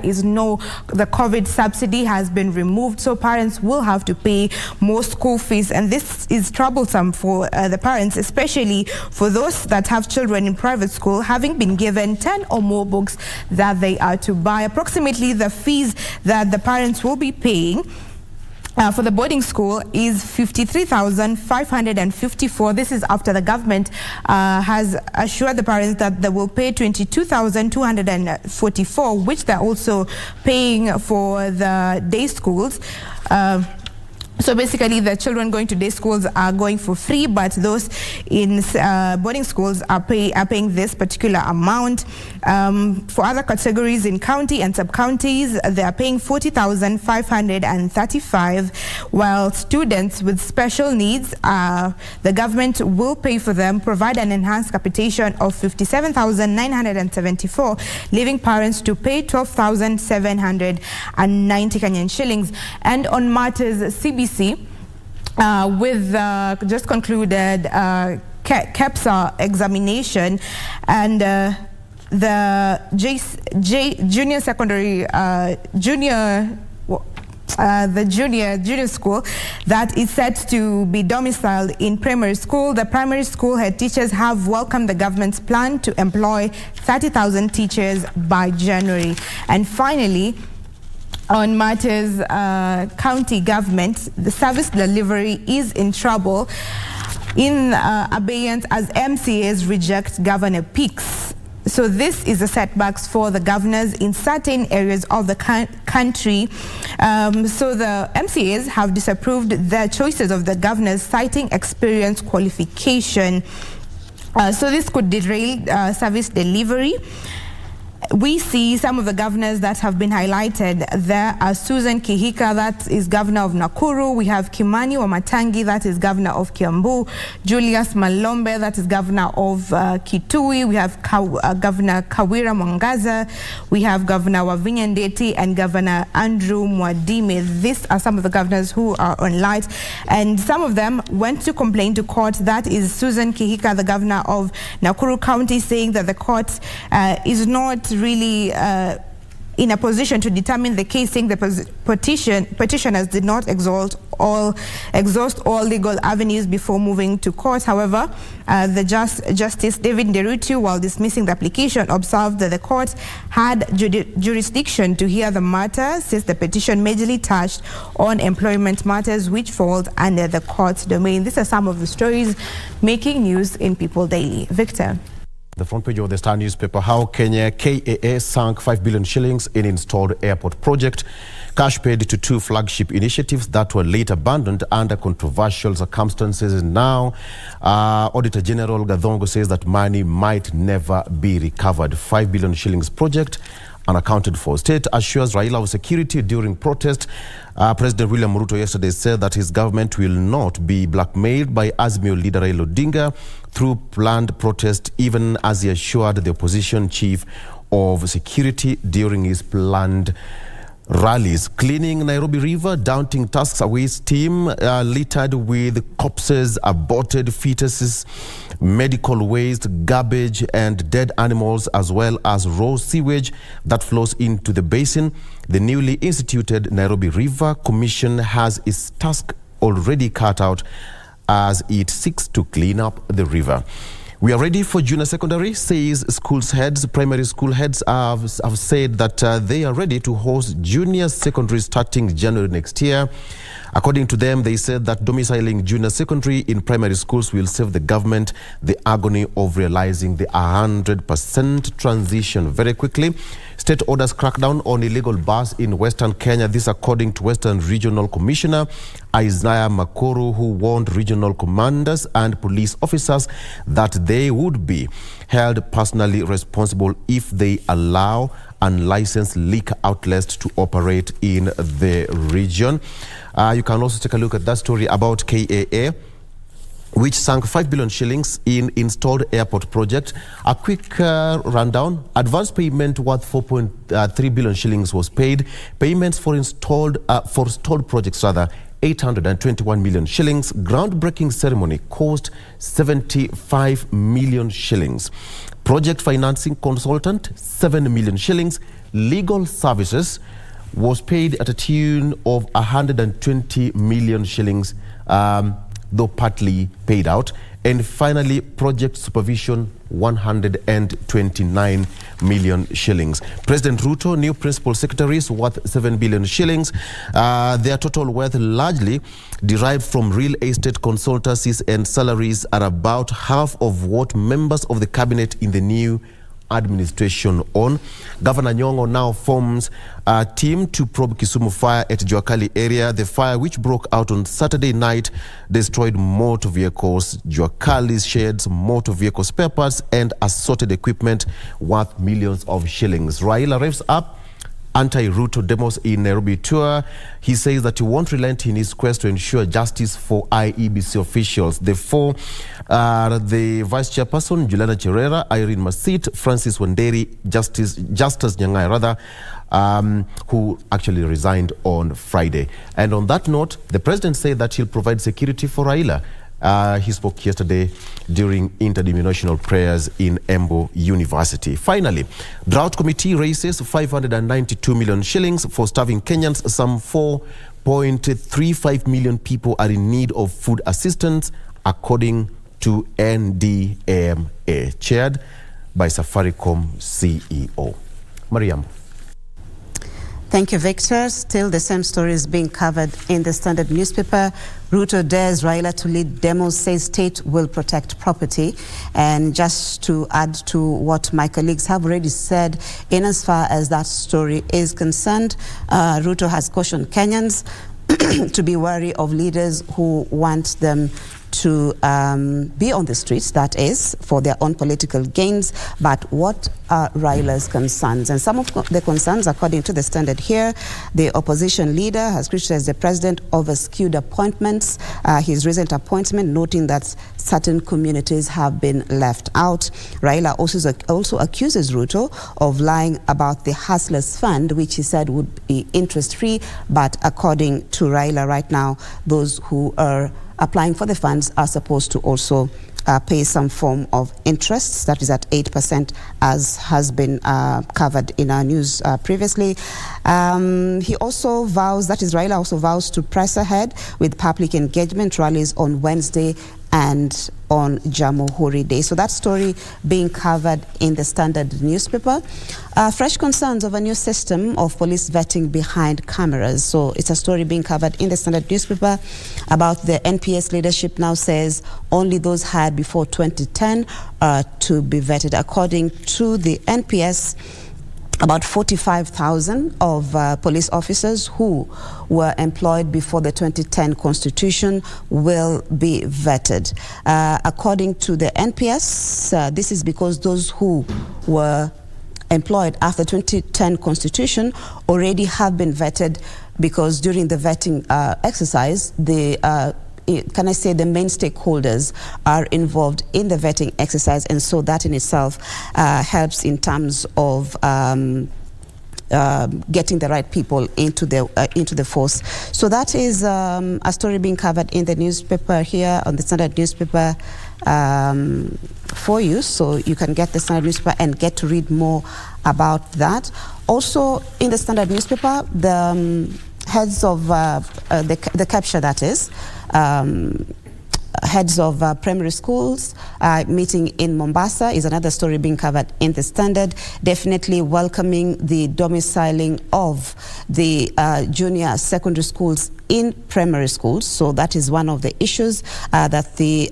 COVID subsidy has been removed, so parents will have to pay more school fees, and this is troublesome for the parents, especially for those that have children in private school, having been given 10 or more books that they are to buy. Approximately the fees that the parents will be paying for the boarding school is 53,554. This is after the government has assured the parents that they will pay 22,244, which they're also paying for the day schools. So basically, the children going to day schools are going for free, but those in boarding schools are paying this particular amount. For other categories in county and sub-counties, they are paying 40,535, while students with special needs, the government will pay for them, provide an enhanced capitation of 57,974, leaving parents to pay 12,790 Kenyan shillings. And on matters CBC, with just concluded KEPSA examination, and the junior secondary the junior school that is set to be domiciled in primary school. The primary school head teachers have welcomed the government's plan to employ 30,000 teachers by January. And finally, on matters county government, the service delivery is in trouble in abeyance as MCAs reject governor picks. So this is a setbacks for the governors in certain areas of the country. So the MCAs have disapproved the choices of the governors, citing experience qualification. So this could derail service delivery. We see some of the governors that have been highlighted. There are Susan Kihika, that is governor of Nakuru. We have Kimani Wamatangi, that is governor of Kiambu. Julius Malombe, that is governor of Kitui. We have Governor Kawira Mwangaza. We have Governor Wavinya Ndeti and Governor Andrew Mwadime. These are some of the governors who are on light. And some of them went to complain to court. That is Susan Kihika, the governor of Nakuru County, saying that the court is not really in a position to determine the case, saying the petitioners did not exhaust all legal avenues before moving to court. However, the Justice David Nderutu, while dismissing the application, observed that the court had jurisdiction to hear the matter, since the petition majorly touched on employment matters which fall under the court's domain. These are some of the stories making news in People Daily. Victor. The front page of the Star newspaper, how Kenya KAA sank 5 billion shillings in installed airport project. Cash paid to 2 flagship initiatives that were later abandoned under controversial circumstances. And now, Auditor General Gathongo says that money might never be recovered. 5 billion shillings project unaccounted for. State assures Raila of security during protest. President William Ruto yesterday said that his government will not be blackmailed by Azimio leader Raila Odinga through planned protest, even as he assured the opposition chief of security during his planned rallies. Cleaning Nairobi River, daunting tasks awaits team littered with corpses, aborted fetuses, medical waste, garbage and dead animals, as well as raw sewage that flows into the basin. The newly instituted Nairobi River Commission has its task already cut out as it seeks to clean up the river. We are ready for junior secondary, says schools heads. Primary school heads have said that they are ready to host junior secondary starting January next year. According to them, they said that domiciling junior secondary in primary schools will save the government the agony of realizing the 100% transition very quickly. State orders crackdown on illegal bars in Western Kenya. This according to Western Regional Commissioner Isaiah Makoro, who warned regional commanders and police officers that they would be held personally responsible if they allow unlicensed liquor outlets to operate in the region. You can also take a look at that story about KAA, which sank 5 billion shillings in installed airport project. A quick rundown. Advance payment worth 4.3 billion shillings was paid. Payments for stalled projects, 821 million shillings. Groundbreaking ceremony cost 75 million shillings. Project financing consultant, 7 million shillings. Legal services was paid at a tune of 120 million shillings, though partly paid out. And finally, project supervision, 129 million shillings. President Ruto, new principal secretaries worth 7 billion shillings. Their total worth largely derived from real estate consultancies, and salaries are about half of what members of the cabinet in the new administration on. Governor Nyong'o now forms a team to probe Kisumu fire at Juakali area. The fire, which broke out on Saturday night, destroyed motor vehicles, Juakali's sheds, motor vehicle spare parts, and assorted equipment worth millions of shillings. Raila revs up anti-Ruto demos in Nairobi tour. He says that he won't relent in his quest to ensure justice for IEBC officials. The four are the Vice Chairperson, Juliana Cherera, Irene Masit, Francis Wanderi, Justus Nyangai, who actually resigned on Friday. And on that note, the president said that he'll provide security for Raila. He spoke yesterday during interdenominational prayers in Embu University. Finally, Drought Committee raises 592 million shillings for starving Kenyans. Some 4.35 million people are in need of food assistance, according to NDMA, chaired by Safaricom CEO. Mariam. Thank you, Victor. Still, the same story is being covered in the Standard newspaper. Ruto dares Raila to lead demos, says state will protect property. And just to add to what my colleagues have already said, in as far as that story is concerned, Ruto has cautioned Kenyans to be wary of leaders who want them to be on the streets, that is, for their own political gains. But what are Raila's concerns? And some of the concerns, according to the Standard here, the opposition leader has criticized the president over skewed appointments, his recent appointment, noting that certain communities have been left out. Raila also accuses Ruto of lying about the Hustlers Fund, which he said would be interest-free. But according to Raila right now, those who are applying for the funds are supposed to also pay some form of interest, that is at 8%, as has been covered in our news previously. He also vows, that is Raila also vows to press ahead with public engagement rallies on Wednesday and on Jamhuri Day. So that story being covered in the Standard newspaper. Fresh concerns of a new system of police vetting behind cameras. So it's a story being covered in the Standard newspaper about the NPS leadership now says only those hired before 2010 are to be vetted. According to the NPS, about 45,000 of police officers who were employed before the 2010 Constitution will be vetted. According to the NPS, this is because those who were employed after 2010 Constitution already have been vetted, because during the vetting exercise, the the main stakeholders are involved in the vetting exercise, and so that in itself helps in terms of getting the right people into the force. So that is a story being covered in the newspaper here on the Standard newspaper for you, so you can get the Standard newspaper and get to read more about that. Also in the Standard newspaper, the heads of the capture, that is, heads of primary schools meeting in Mombasa is another story being covered in the Standard, definitely welcoming the domiciling of the junior secondary schools in primary schools. So that is one of the issues that the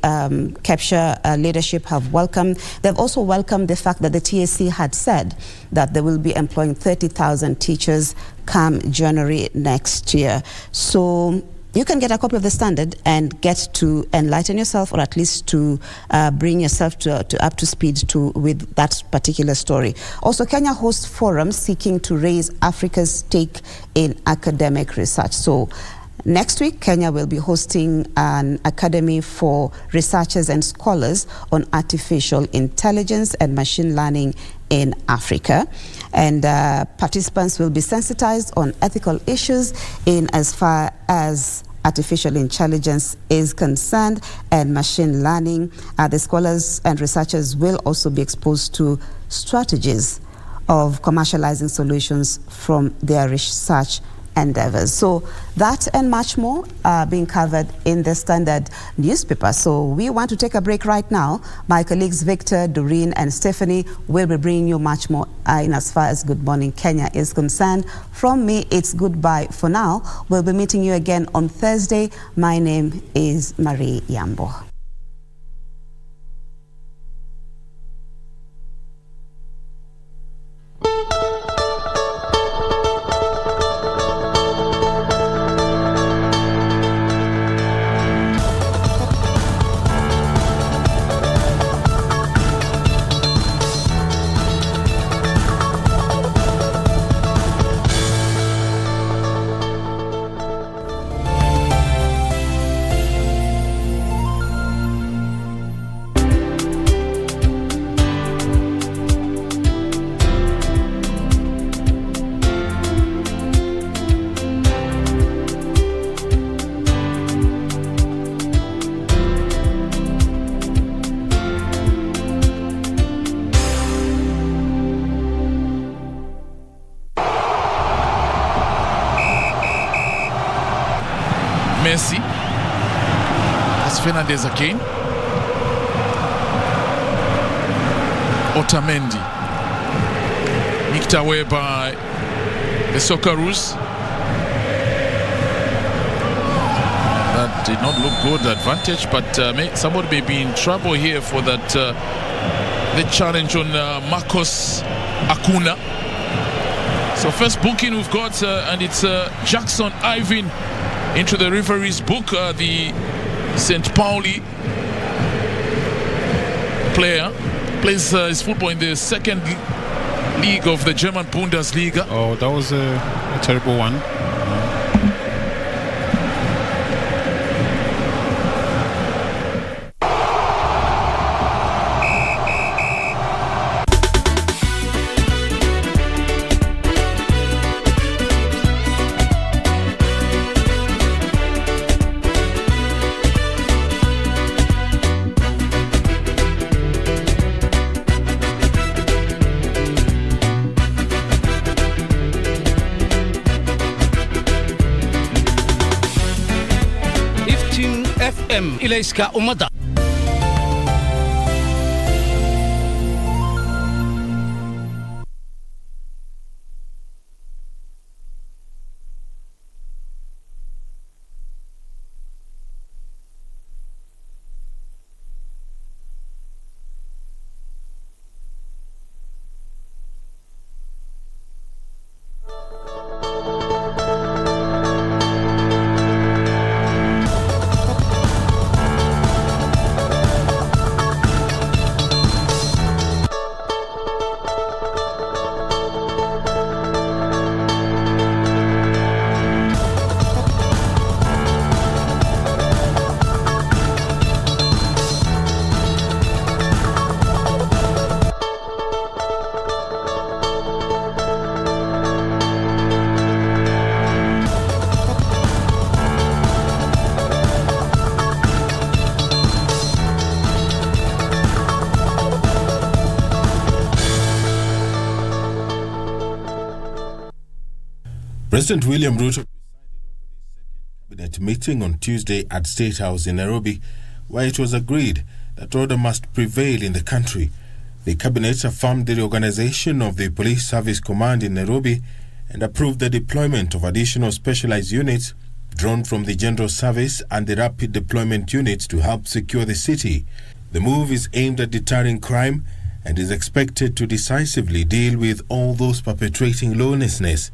capture leadership have welcomed. They've also welcomed the fact that the TSC had said that they will be employing 30,000 teachers come January next year. So you can get a copy of the Standard and get to enlighten yourself, or at least to bring yourself to up to speed with that particular story. Also, Kenya hosts forums seeking to raise Africa's stake in academic research. So next week, Kenya will be hosting an academy for researchers and scholars on artificial intelligence and machine learning in Africa. And participants will be sensitized on ethical issues in as far as artificial intelligence is concerned and machine learning. The scholars and researchers will also be exposed to strategies of commercializing solutions from their research endeavors. So that and much more are being covered in the Standard newspaper. So we want to take a break right now. My colleagues Victor, Doreen and Stephanie will be bringing you much more in as far as Good Morning Kenya is concerned. From me, it's goodbye for now. We'll be meeting you again on Thursday. My name is Marie Yambo. Fernandez again. Otamendi. Nicked away by the Socceroos. That did not look good advantage, but somebody may be in trouble here for that. The challenge on Marcos Acuna. So first booking we've got, and it's Jackson Ivan into the referee's book, the St. Pauli player. Plays his football in the second league of the German Bundesliga. Oh, that was a terrible one. ilayska ummadda. President William Ruto presided over the second cabinet meeting on Tuesday at State House in Nairobi, where it was agreed that order must prevail in the country. The cabinet affirmed the reorganization of the Police Service Command in Nairobi and approved the deployment of additional specialized units drawn from the General Service and the Rapid Deployment Units to help secure the city. The move is aimed at deterring crime and is expected to decisively deal with all those perpetrating lawlessness.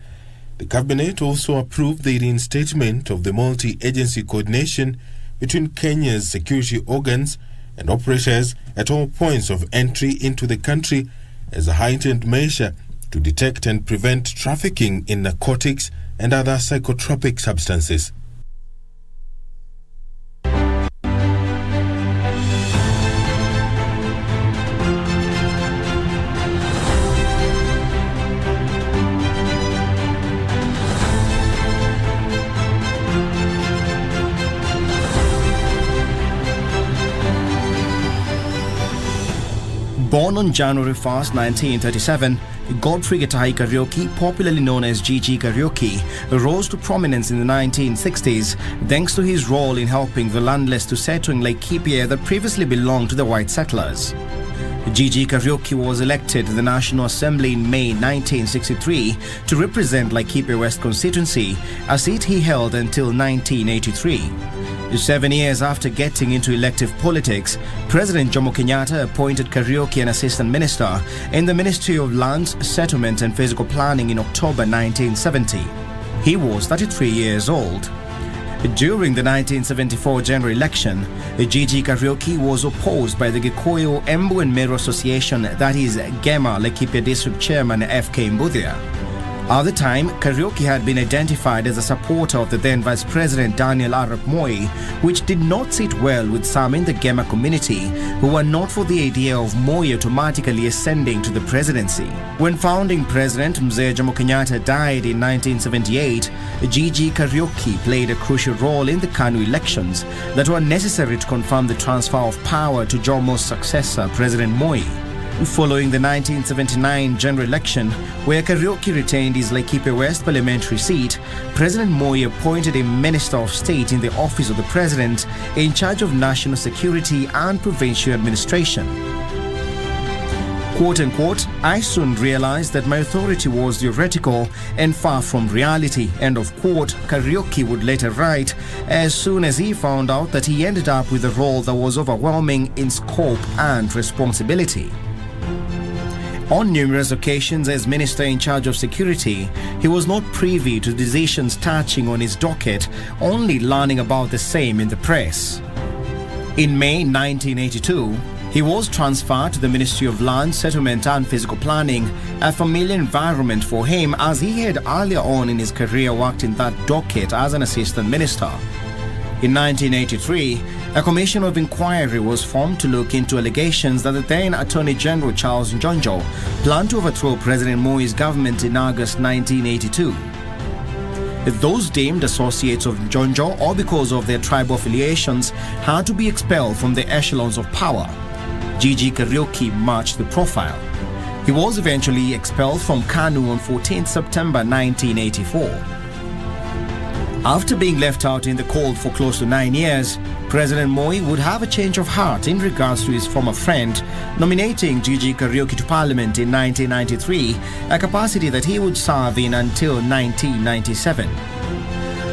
The cabinet also approved the reinstatement of the multi-agency coordination between Kenya's security organs and operators at all points of entry into the country as a heightened measure to detect and prevent trafficking in narcotics and other psychotropic substances. Born on January 1st, 1937, Godfrey Gitahi Kariuki, popularly known as Gigi Kariuki, rose to prominence in the 1960s thanks to his role in helping the landless to settle in Laikipia that previously belonged to the white settlers. Gigi Kariuki was elected to the National Assembly in May 1963 to represent Laikipia West constituency, a seat he held until 1983. 7 years after getting into elective politics, President Jomo Kenyatta appointed Kariuki an assistant minister in the Ministry of Lands, Settlement and Physical Planning in October 1970. He was 33 years old. During the 1974 general election, Gigi Kariuki was opposed by the Gikuyu Embu and Meru Association, that is Gema Laikipia District Chairman F.K. Mbuthia. At the time, Kariuki had been identified as a supporter of the then Vice President Daniel Arap Moi, which did not sit well with some in the Gema community who were not for the idea of Moi automatically ascending to the presidency. When founding President Mzee Jomo Kenyatta died in 1978, Gigi Kariuki played a crucial role in the KANU elections that were necessary to confirm the transfer of power to Jomo's successor, President Moi. Following the 1979 general election, where Kariuki retained his Laikipia West parliamentary seat, President Moi appointed a Minister of State in the office of the President in charge of national security and provincial administration. Quote unquote, I soon realized that my authority was theoretical and far from reality, end of quote, Kariuki would later write, as soon as he found out that he ended up with a role that was overwhelming in scope and responsibility. On numerous occasions as Minister in charge of security, he was not privy to decisions touching on his docket, only learning about the same in the press. In May 1982, he was transferred to the Ministry of Land, Settlement and Physical Planning, a familiar environment for him as he had earlier on in his career worked in that docket as an assistant minister. In 1983, a commission of inquiry was formed to look into allegations that the then Attorney General Charles Njonjo planned to overthrow President Moi's government in August 1982. Those deemed associates of Njonjo or because of their tribal affiliations had to be expelled from the echelons of power. Gigi Kariuki matched the profile. He was eventually expelled from KANU on 14 September 1984. After being left out in the cold for close to 9 years, President Moi would have a change of heart in regards to his former friend, nominating Gigi Kariuki to Parliament in 1993, a capacity that he would serve in until 1997.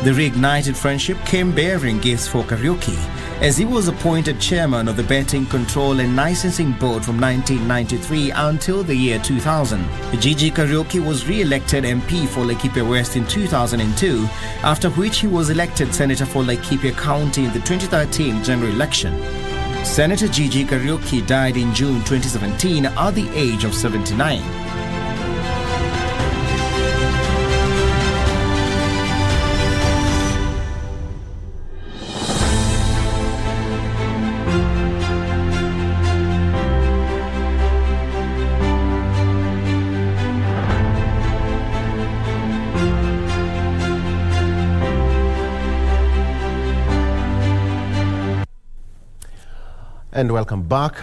The reignited friendship came bearing gifts for Kariuki, as he was appointed chairman of the Betting Control and Licensing Board from 1993 until the year 2000. Gigi Kariuki was re-elected MP for Laikipia West in 2002, after which he was elected Senator for Laikipia County in the 2013 general election. Senator Gigi Kariuki died in June 2017 at the age of 79. And welcome back.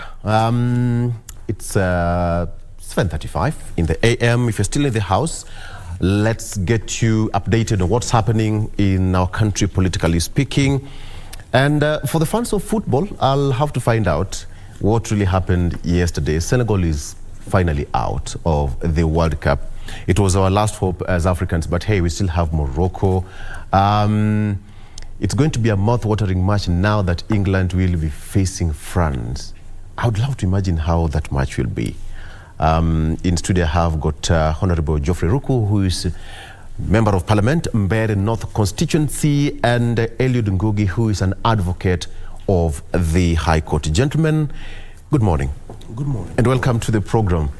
It's 7:35 in the AM. If you're still in the house, let's get you updated on what's happening in our country, politically speaking. And for the fans of football, I'll have to find out what really happened yesterday. Senegal is finally out of the World Cup. It was our last hope as Africans, but hey, we still have Morocco. It's going to be a mouth-watering match now that England will be facing France. I would love to imagine how that match will be. In studio I have got Honorable Geoffrey Ruku, who is Member of Parliament, Mbeere North Constituency, and Eliud Ngugi, who is an advocate of the High Court. Gentlemen, good morning. Good morning. And welcome to the program.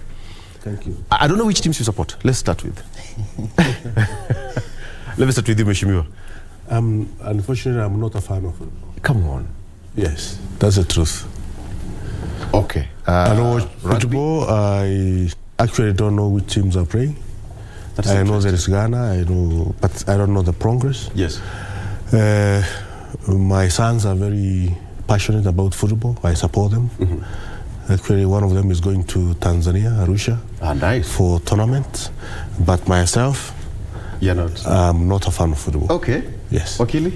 Thank you. I don't know which teams you support. Let's start with. Let me start with you, Mheshimiwa. Unfortunately, I'm not a fan of football. Come on. Yes, that's the truth. Okay. I don't watch football. I actually don't know which teams are playing. I know there is Ghana, I know, but I don't know the progress. Yes. My sons are very passionate about football. I support them. Mm-hmm. Actually, one of them is going to Tanzania, Arusha, nice, for tournament. But myself, you're not. I'm not a fan of football. Okay. Yes. Wakili?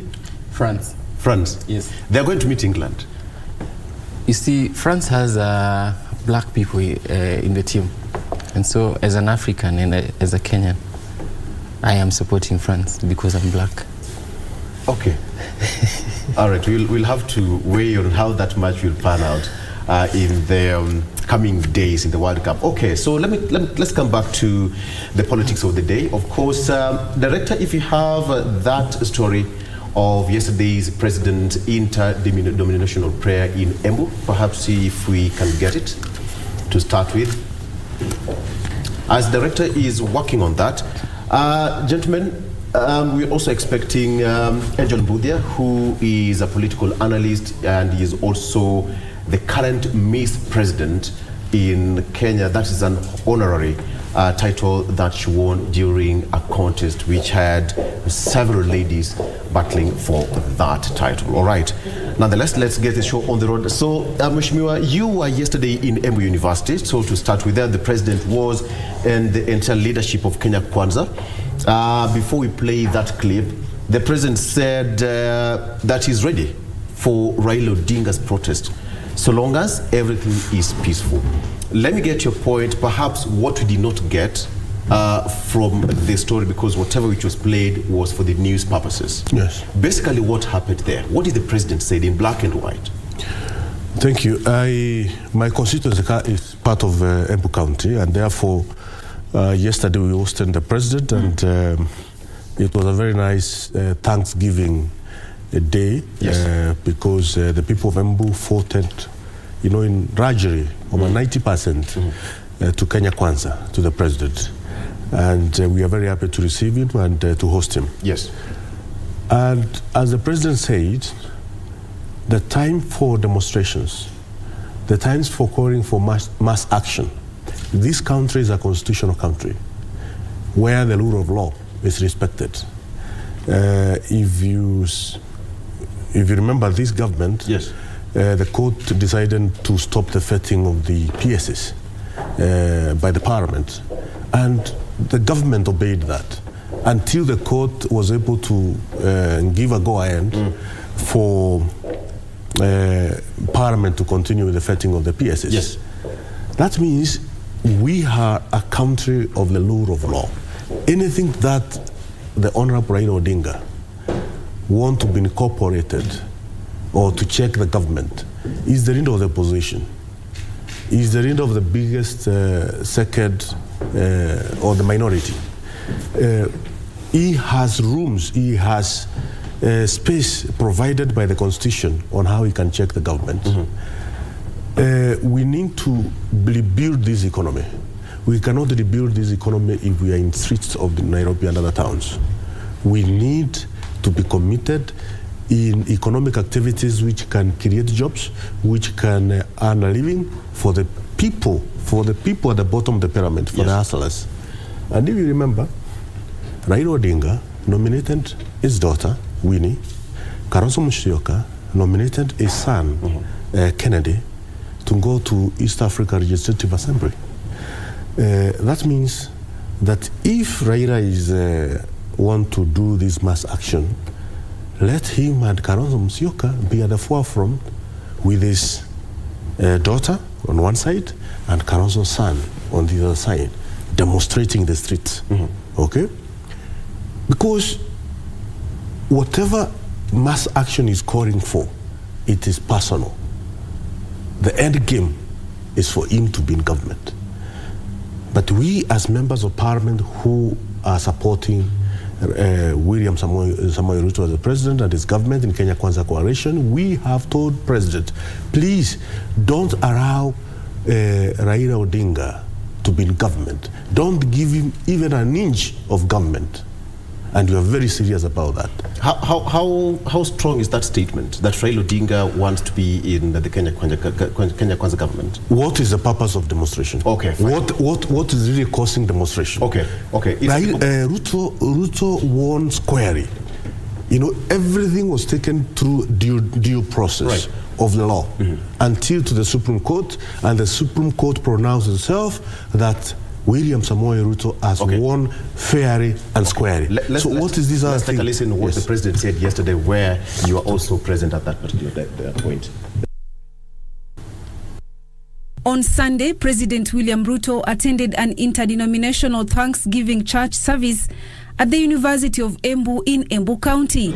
France. France. Yes. They're going to meet England. You see, France has black people in the team. And so, as an African and as a Kenyan, I am supporting France because I'm black. Okay. All right. We'll have to weigh on how that match will pan out in the coming days in the World Cup. Okay, so let's come back to the politics of the day. Of course, Director, if you have that story of yesterday's President interdenominational prayer in Embu, perhaps see if we can get it to start with. As Director is working on that, gentlemen, we're also expecting Angel Mbudia, who is a political analyst and is also the current Miss President in Kenya. That is an honorary title that she won during a contest which had several ladies battling for that title. All right. Nonetheless, let's get the show on the road. So, Mheshimiwa, you were yesterday in Embu University. So, to start with that, the president was and the entire leadership of Kenya Kwanza. Before we play that clip, the president said that he's ready for Raila Odinga's protest, so long as everything is peaceful. Let me get your point, perhaps what we did not get from the story, because whatever which was played was for the news purposes. Yes. Basically, what happened there? What did the president say in black and white? Thank you. My constituency is part of Embu County, and therefore, yesterday we hosted the president, and it was a very nice Thanksgiving day, yes. Because the people of Embu voted, in Rajari, over 90% to Kenya Kwanza, to the president. And we are very happy to receive him and to host him. Yes. And as the president said, the time for demonstrations, the times for calling for mass action. This country is a constitutional country where the rule of law is respected. If you remember this government, yes. The court decided to stop the vetting of the PSs by the parliament, and the government obeyed that until the court was able to give a go-ahead for parliament to continue with the vetting of the PSs. Yes. That means we are a country of the rule of law. Anything that the Honorable Raila Odinga want to be incorporated or to check the government is the end of the opposition, is the end of the biggest second or the minority. He has rooms, he has space provided by the Constitution on how he can check the government. We need to rebuild this economy. We cannot rebuild this economy if we are in streets of Nairobi and other towns. We need to be committed in economic activities which can create jobs, which can earn a living for the people at the bottom of the pyramid, for the hustlers. And if you remember, Raila Odinga nominated his daughter, Winnie. Kalonzo Musyoka nominated his son, Kennedy, to go to East Africa Legislative Assembly. That means that if Raila is want to do this mass action, let him and Kalonzo Musyoka be at the forefront with his daughter on one side and Kalonzo's son on the other side, demonstrating the streets. Okay? Because whatever mass action is calling for, it is personal. The end game is for him to be in government. But we as members of parliament who are supporting William Samoei Ruto as the president and his government in Kenya Kwanza Coalition, we have told President, please don't allow Raila Odinga to be in government. Don't give him even an inch of government. And we are very serious about that. How strong is that statement, that Raila Odinga wants to be in the Kenya Kwanza government? What is the purpose of demonstration? Okay. What is really causing demonstration? Okay. Ruto won squarely. Everything was taken through due process of the law until to the Supreme Court, and the Supreme Court pronounced itself that William Samoei Ruto has won fairly and squarely. What is this other thing? Let's take a listen to what the president said yesterday, where you are also present at that particular point. On Sunday, President William Ruto attended an interdenominational Thanksgiving church service at the University of Embu in Embu County.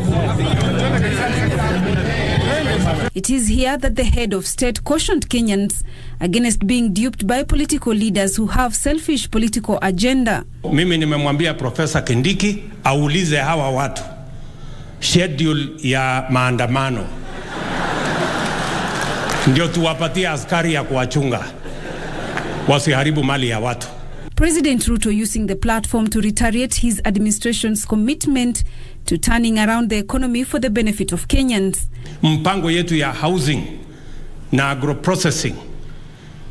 It is here that the head of state cautioned Kenyans against being duped by political leaders who have selfish political agenda. Mimi nimemwambia Profesa Kindiki aulize hawa watu schedule ya maandamano ndio tuwapatie askari ya kuwachunga wasiharibu mali ya watu. President Ruto using the platform to reiterate his administration's commitment to turning around the economy for the benefit of Kenyans. Mpango yetu ya housing na agroprocessing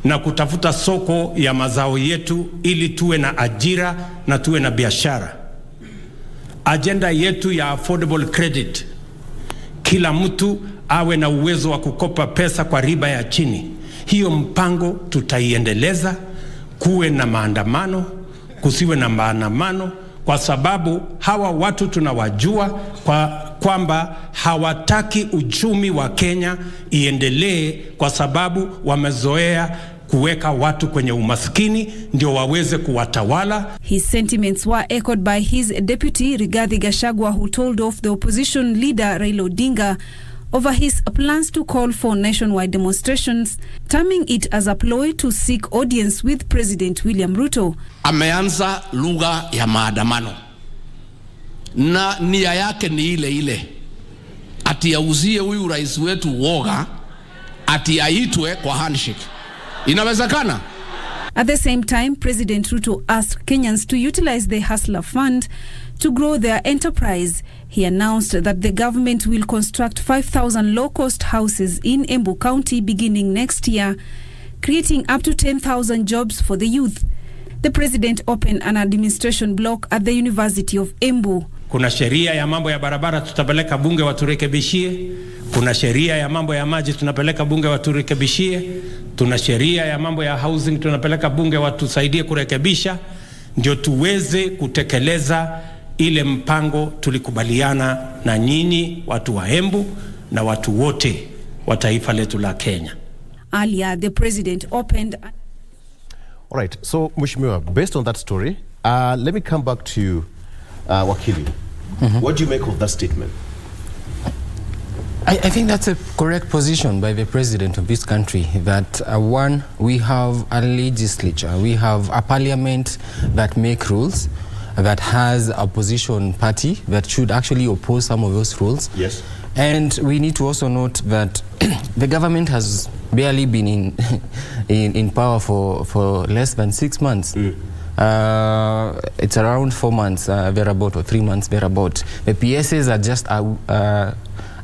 na kutafuta soko ya mazao yetu ili tuwe na ajira na tuwe na biashara. Agenda yetu ya affordable credit, kila mtu awe na uwezo wa kukopa pesa kwa riba ya chini. Hiyo mpango tutaiendeleza, kuwe na maandamano, kusiwe na maandamano, kwa sababu hawa watu tunawajua kwamba hawataki uchumi wa Kenya iendelee, kwa sababu wamezoea kuweka watu kwenye umaskini ndio waweze kuwatawala. His sentiments were echoed by his deputy Rigathi Gachagua, who told off the opposition leader Raila Odinga over his plans to call for nationwide demonstrations, terming it as a ploy to seek audience with President William Ruto. Ameanza lugha ya maandamano na nia yake ni ile ile, ati auzie huyu rais wetu woga, ati aitwe kwa handshake. Inawezekana? At the same time, President Ruto asked Kenyans to utilize the Hustler Fund to grow their enterprise. He announced that the government will construct 5,000 low-cost houses in Embu County beginning next year, creating up to 10,000 jobs for the youth. The president opened an administration block at the University of Embu. Kuna sheria ya mambo ya barabara tutapeleka bunge waturekebishie. Kuna sheria ya mambo ya maji tunapeleka bunge waturekebishie. Tuna sheria ya mambo ya housing tunapeleka bunge watusaidie kurekebisha, ndio tuweze kutekeleza ile mpango tulikubaliana na nyinyi watu wa Embu na watu wote wa taifa letu la Kenya. Earlier, the president opened. All right, so Mheshimiwa, based on that story, let me come back to you, Wakili. What do you make of that statement? I think that's a correct position by the president of this country, that one, we have a legislature, we have a parliament that make rules, that has a opposition party that should actually oppose some of those rules. Yes. And we need to also note that the government has barely been in power for less than 6 months. It's around 4 months thereabout, or 3 months thereabout. The PSAs are just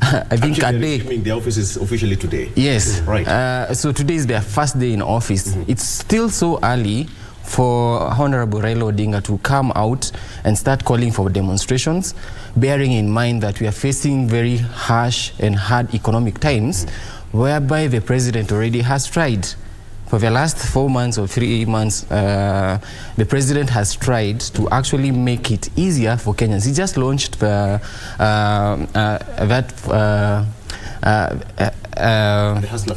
I think a day. The office is officially today. Yes. Right. So today is their first day in office. It's still so early for Honorable Raila Odinga to come out and start calling for demonstrations, bearing in mind that we are facing very harsh and hard economic times, whereby the president already has tried. For the last 4 months or 3 months, the president has tried to actually make it easier for Kenyans. He just launched the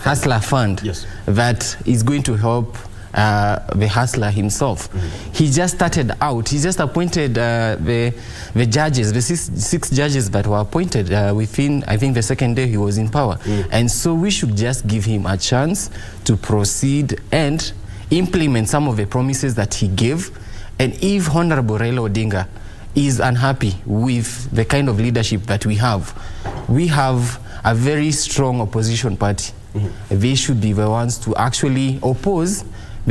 Hustler Fund, yes, that is going to help the hustler himself. He just started out. He just appointed the judges, the six judges that were appointed within, I think, the second day he was in power. And so we should just give him a chance to proceed and implement some of the promises that he gave. And if Honorable Raila Odinga is unhappy with the kind of leadership that we have a very strong opposition party. They should be the ones to actually oppose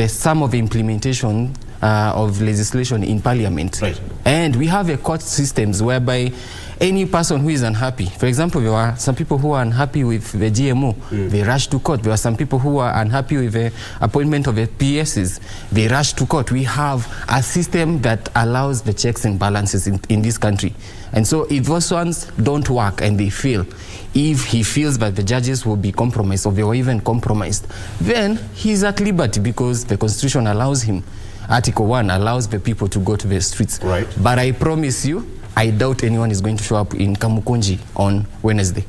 some of the implementation of legislation in parliament. Right. And we have a court systems whereby any person who is unhappy, for example, there are some people who are unhappy with the GMO, they rush to court. There are some people who are unhappy with the appointment of the PSs, they rush to court. We have a system that allows the checks and balances in this country. And so if those ones don't work and they fail, if he feels that the judges will be compromised or they were even compromised, then he's at liberty because the Constitution allows him. Article 1 allows the people to go to the streets. Right. But I promise you, I doubt anyone is going to show up in Kamukunji on Wednesday.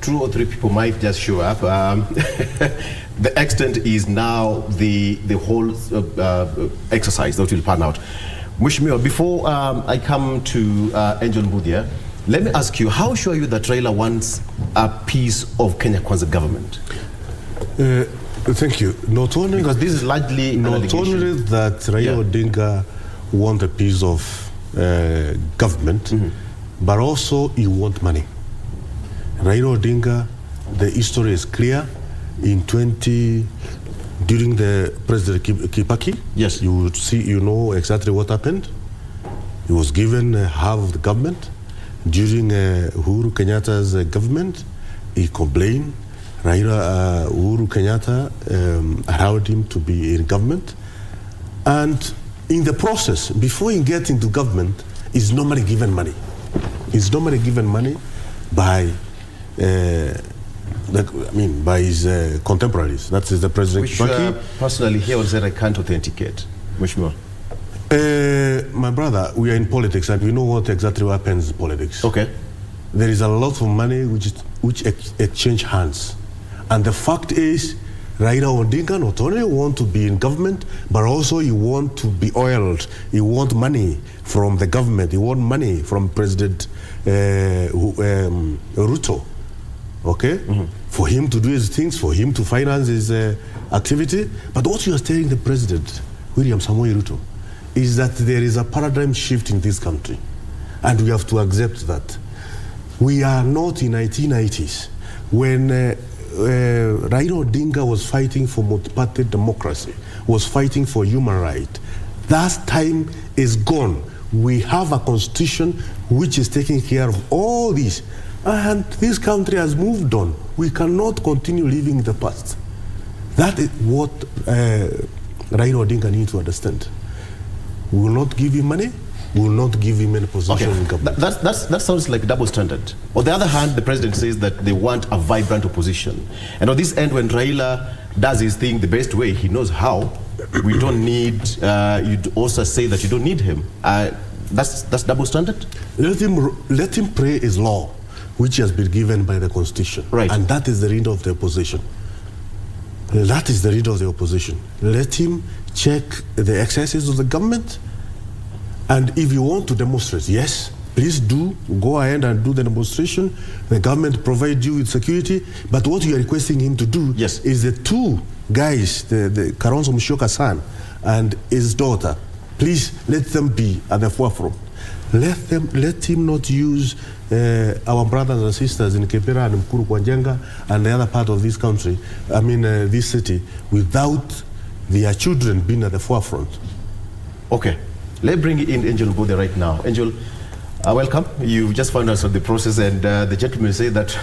2 or 3 people might just show up. The extent is now the whole exercise that will pan out. Mheshimiwa, before I come to Angel Mbudia, let me ask you, how sure are you that Raila wants a piece of Kenya Kwanza government? Thank you. Not only because this is largely not only that Raila Odinga want a piece of government, but also he want money. Raila Odinga, the history is clear. During the President Kibaki, yes, you would see, you know exactly what happened. He was given half of the government. During Uhuru Kenyatta's government, he complained. Uhuru Kenyatta allowed him to be in government. And in the process, before he gets into government, he's normally given money. He's normally given money by by his contemporaries. That is the President. Which personally he will say I can't authenticate. Which more? My brother, we are in politics and we know what exactly happens in politics. Okay. There is a lot of money which exchange hands. And the fact is, Raila Odinga not only want to be in government, but also he want to be oiled. He want money from the government. He want money from President Ruto. Okay? For him to do his things, for him to finance his activity. But what you are telling the President, William Samoei Ruto, is that there is a paradigm shift in this country. And we have to accept that. We are not in 1990s when Raila Odinga was fighting for multi-party democracy, was fighting for human rights. That time is gone. We have a constitution which is taking care of all this. And this country has moved on. We cannot continue living in the past. That is what Raila Odinga needs to understand. We will not give him money. We will not give him any position in government. That sounds like double standard. On the other hand, the president says that they want a vibrant opposition. And on this end, when Raila does his thing the best way, he knows how. We don't need, you also say that you don't need him. That's double standard? Let him pray his law, which has been given by the Constitution. Right. And that is the read of the opposition. That is the read of the opposition. Let him check the excesses of the government. And if you want to demonstrate, yes, please do go ahead and do the demonstration. The government provides you with security. But what you are requesting him to do is the two guys, the Kalonzo Musyoka's son and his daughter, please let them be at the forefront. Let him not use our brothers and sisters in Kepera and Mkuru Kwanjenga and the other part of this country, this city, without their children being at the forefront. Okay. Let's bring in Angel Mbode right now. Angel, welcome. You just found out of the process, and the gentleman say that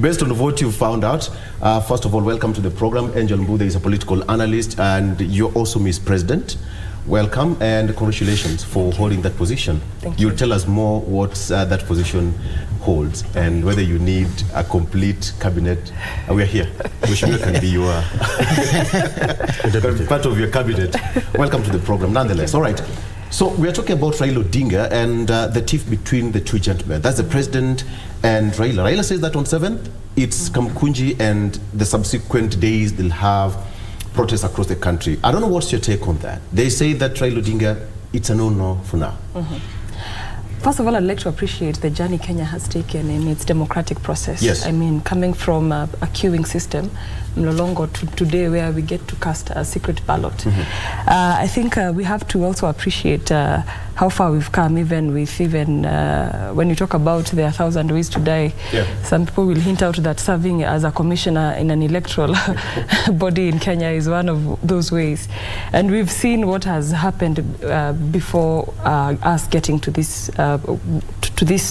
based on what you found out, first of all, welcome to the program. Angel Mbode is a political analyst, and you're also Miss President. Welcome, and congratulations for holding that position. Thank you. You'll tell us more what that position holds, and whether you need a complete cabinet. We're here. Wishmia can be your part of your cabinet. Welcome to the program, nonetheless. All right. So we are talking about Raila Odinga and the tiff between the two gentlemen. That's the president and Raila. Raila says that on 7th, it's Kamkunji, and the subsequent days they'll have protests across the country. I don't know what's your take on that. They say that Raila Odinga, it's a no-no for now. First of all, I'd like to appreciate the journey Kenya has taken in its democratic process. Yes. I mean, coming from a queuing system, no longer to today where we get to cast a secret ballot. I think we have to also appreciate how far we've come, even when you talk about there are 1,000 ways to die. Yeah. Some people will hint out that serving as a commissioner in an electoral body in Kenya is one of those ways. And we've seen what has happened before us getting to this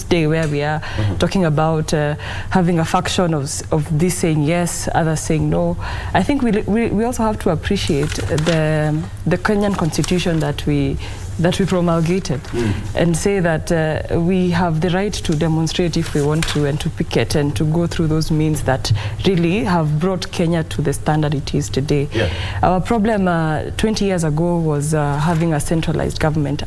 day where we are talking about having a faction of this saying yes, others saying no. I think we also have to appreciate the Kenyan constitution that we promulgated and say that we have the right to demonstrate if we want to, and to picket and to go through those means that really have brought Kenya to the standard it is today. Yeah. Our problem 20 years ago was having a centralized government.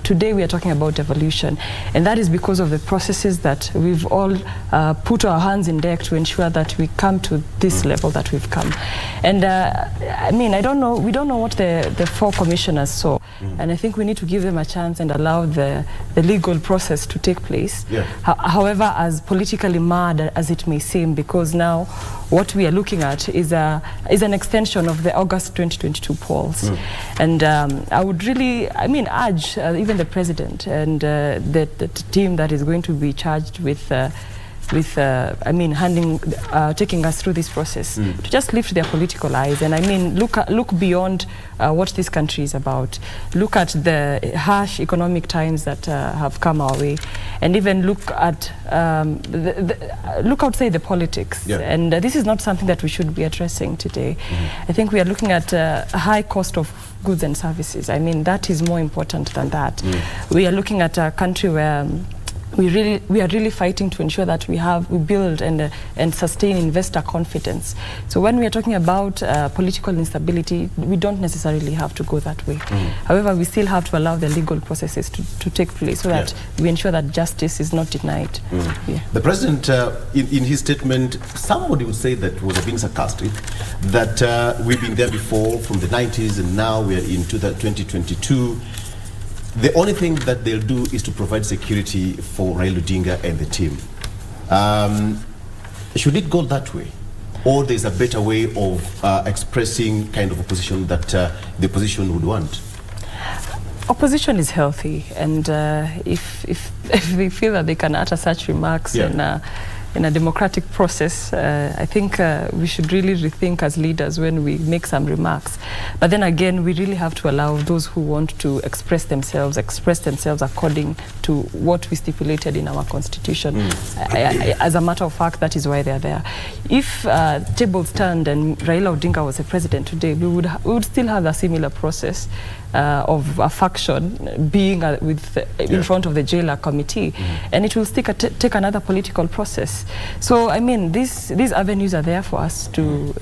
Today we are talking about evolution, and that is because of the processes that we've all put our hands in deck to ensure that we come to this level that we've come. And I mean, we don't know what the 4 commissioners saw, and I think we need to give them a chance and allow the legal process to take place. Yeah. However, as politically mad as it may seem, because now what we are looking at is an extension of the August 2022 polls. And I would really, urge even the president and the team that is going to be charged with taking us through this process, to just lift their political eyes and look beyond what this country is about. Look at the harsh economic times that have come our way, and even look at look outside the politics. Yeah. And this is not something that we should be addressing today. I think we are looking at a high cost of goods and services. That is more important than that. We are looking at a country where we are really fighting to ensure that we build and sustain investor confidence. So when we are talking about political instability, we don't necessarily have to go that way. However, we still have to allow the legal processes to take place so that we ensure that justice is not denied. The president, in his statement, somebody would say that was being sarcastic, that we've been there before from the 90s and now we are into 2022. The only thing that they'll do is to provide security for Raila Odinga and the team. Should it go that way? Or there's a better way of expressing kind of opposition that the opposition would want? Opposition is healthy, and if they feel that they can utter such remarks in a democratic process, I think we should really rethink as leaders when we make some remarks. But then again, we really have to allow those who want to express themselves according to what we stipulated in our constitution. As a matter of fact, that is why they are there. If tables turned and Raila Odinga was a president today, we would still have a similar process of a faction being in front of the jailer committee, and it will take another political process. So I mean, these avenues are there for us to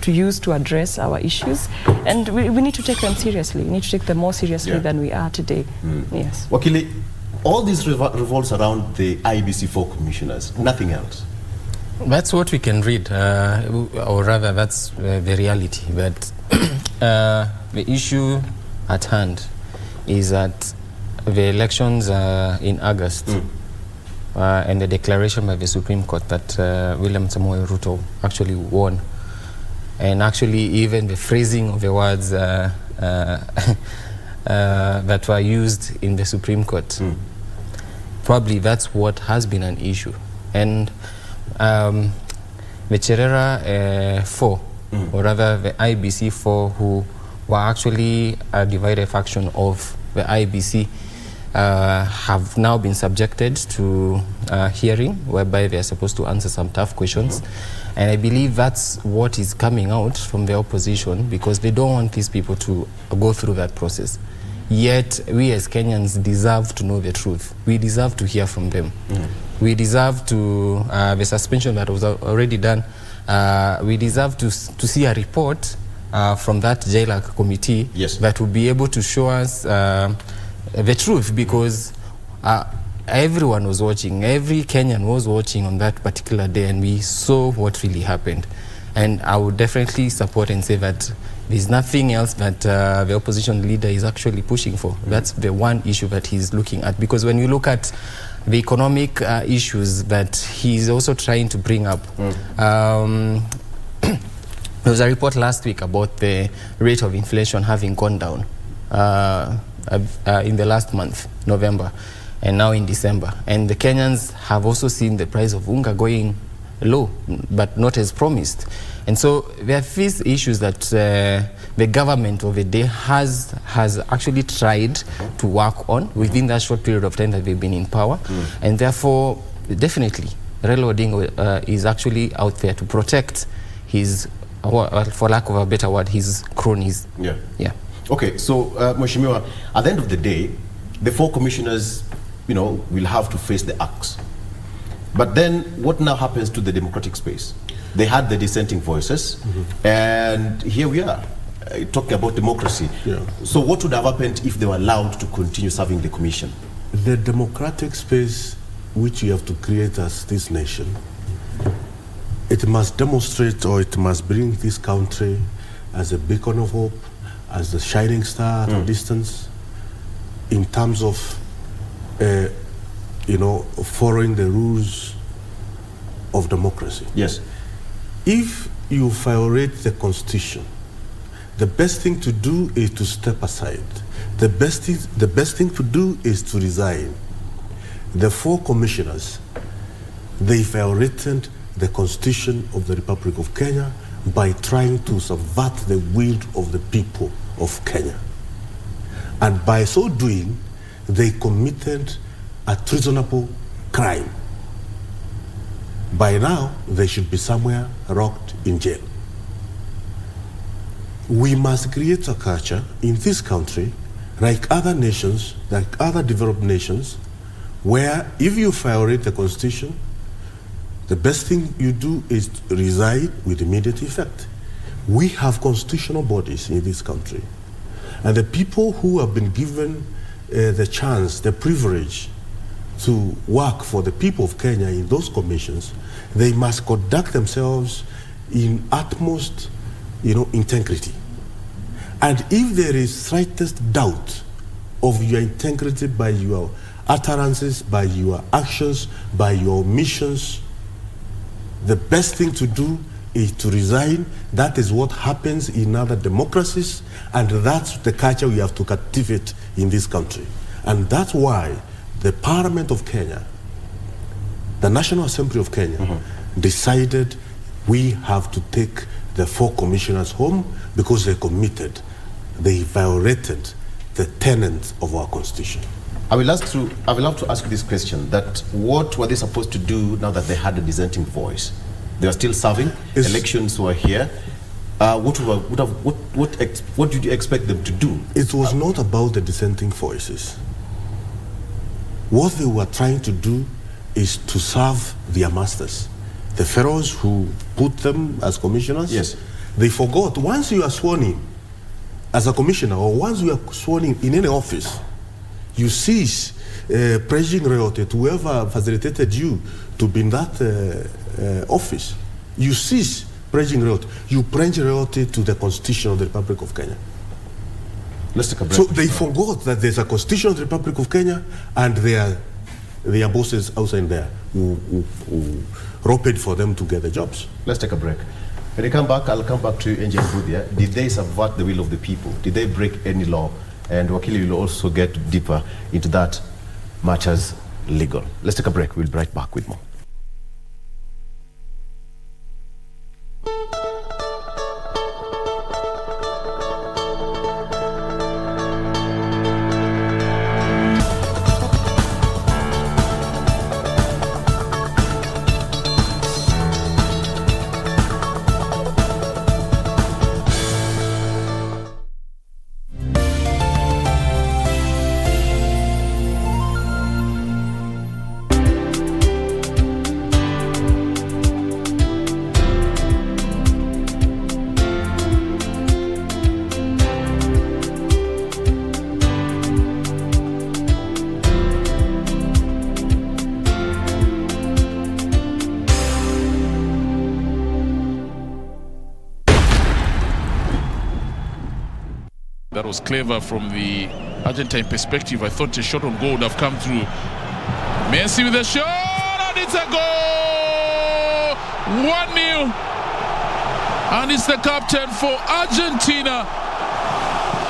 use to address our issues, and we need to take them seriously. We need to take them more seriously than we are today. Yes. Wakili, all this revolves around the IBC 4 commissioners, nothing else. That's what we can read, or rather that's the reality. But the issue at hand is that the elections in August and the declaration by the Supreme Court that William Samoei Ruto actually won, and actually even the phrasing of the words that were used in the Supreme Court, probably that's what has been an issue. And the Cherera 4, or rather the IBC 4, who were actually a divided faction of the IBC, have now been subjected to hearing, whereby they are supposed to answer some tough questions. And I believe that's what is coming out from the opposition, because they don't want these people to go through that process. Yet we as Kenyans deserve to know the truth. We deserve to hear from them. We deserve to, the suspension that was already done, we deserve to see a report from that jailer committee that will be able to show us the truth, because everyone was watching, every Kenyan was watching on that particular day, and we saw what really happened. And I would definitely support and say that there's nothing else that the opposition leader is actually pushing for. That's the one issue that he's looking at, because when you look at the economic issues that he's also trying to bring up, there was a report last week about the rate of inflation having gone down in the last month, November, and now in December. And the Kenyans have also seen the price of unga going low, but not as promised. And so there are these issues that the government of the day has actually tried to work on within that short period of time that they've been in power. And therefore, definitely, Raila Odinga is actually out there to protect his, for lack of a better word, his cronies. Yeah. Okay, so Mheshimiwa, at the end of the day, the 4 commissioners, will have to face the axe. But then what now happens to the democratic space? They had the dissenting voices, and here we are talking about democracy. So what would have happened if they were allowed to continue serving the commission? The democratic space which you have to create as this nation, it must demonstrate, or it must bring this country as a beacon of hope, as the shining star at a distance, in terms of following the rules of democracy. Yes. If you violate the constitution, the best thing to do is to step aside. The best thing to do is to resign. The 4 commissioners, they violated the constitution of the Republic of Kenya by trying to subvert the will of the people of Kenya. And by so doing, they committed a treasonable crime. By now, they should be somewhere locked in jail. We must create a culture in this country, like other nations, like other developed nations, where if you violate the constitution, the best thing you do is resign with immediate effect. We have constitutional bodies in this country, and the people who have been given the chance, the privilege to work for the people of Kenya in those commissions, they must conduct themselves in utmost, integrity. And if there is slightest doubt of your integrity by your utterances, by your actions, by your omissions, the best thing to do is to resign. That is what happens in other democracies, and that's the culture we have to cultivate in this country. And that's why the Parliament of Kenya, the National Assembly of Kenya, decided we have to take the 4 commissioners home because they committed, they violated the tenets of our constitution. I will love to ask you this question, that what were they supposed to do now that they had a dissenting voice? They are still serving, elections were here. What did you expect them to do? It was not about the dissenting voices. What they were trying to do is to serve their masters. The pharaohs who put them as commissioners, yes, they forgot, once you are sworn in as a commissioner, or once you are sworn in any office, you cease pledging loyalty to whoever facilitated you to be in that office. You cease pledging loyalty. You pledge loyalty to the Constitution of the Republic of Kenya. Let's take a break. So they forgot that there's a Constitution of the Republic of Kenya, and their bosses outside there who roped for them to get the jobs. Let's take a break. When you come back, I'll come back to Angel Budia. Did they subvert the will of the people? Did they break any law? And Wakili will also get deeper into that much as legal. Let's take a break. We'll be right back with more. That was clever from the Argentine perspective. I thought a shot on goal would have come through. Messi with a shot, and it's a goal! 1-0. And it's the captain for Argentina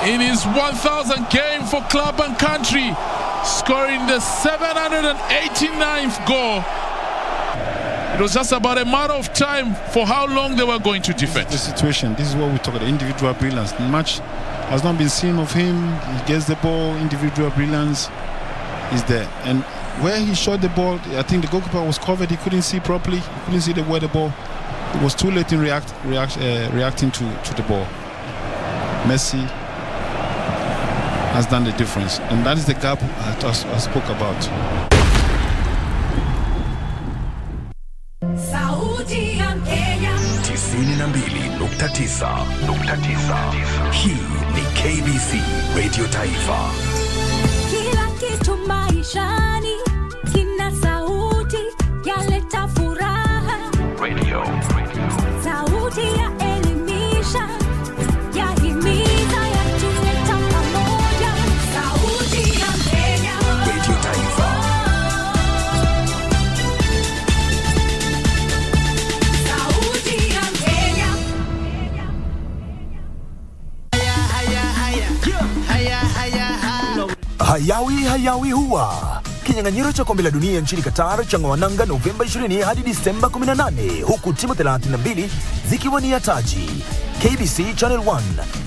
in his 1,000th game for club and country, scoring the 789th goal. It was just about a matter of time for how long they were going to defend. The situation, this is what we talk about, individual brilliance. Much has not been seen of him. He gets the ball, individual brilliance is there. And where he shot the ball, I think the goalkeeper was covered. He couldn't see properly. He couldn't see where the ball. It was too late in reacting to the ball. Messi has done the difference, and that is the gap I spoke about. Sauti ya Kenya 92.9. Hii ni KBC Radio Taifa. Kila kitu maishani kina sauti yaleta furaha. Radio. Sauti ya elimisha, yahimiza, yatuleta pamoja. Sauti ya Kenya. Radio Taifa. Hayawi huwa kinyang'anyiro cha kombe la dunia nchini Qatar cha Ngwananga Novemba 20 hadi Disemba 18, huku timu 32 zikiwania taji. KBC Channel 1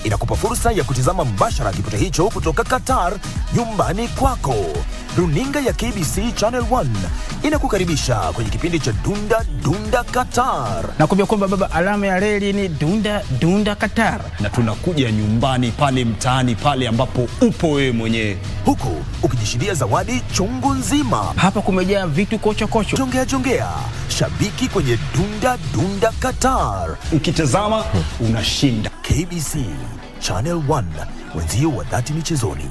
inakupa fursa ya kutizama mbashara kipute hicho kutoka Qatar nyumbani kwako. runinga ya KBC Channel 1 inakukaribisha kwenye kipindi cha Dunda Dunda Qatar. Na kuambia kwamba baba, alama ya reli ni Dunda Dunda Qatar, na tunakuja nyumbani pale mtaani pale ambapo upo wewe mwenyewe, huku ukijishindia zawadi chungu nzima. Hapa kumejaa vitu kocho kocho. Jongea, shabiki kwenye Dunda Dunda Qatar. Ukitazama unashinda. KBC Channel 1, wenzio wa dhati michezoni.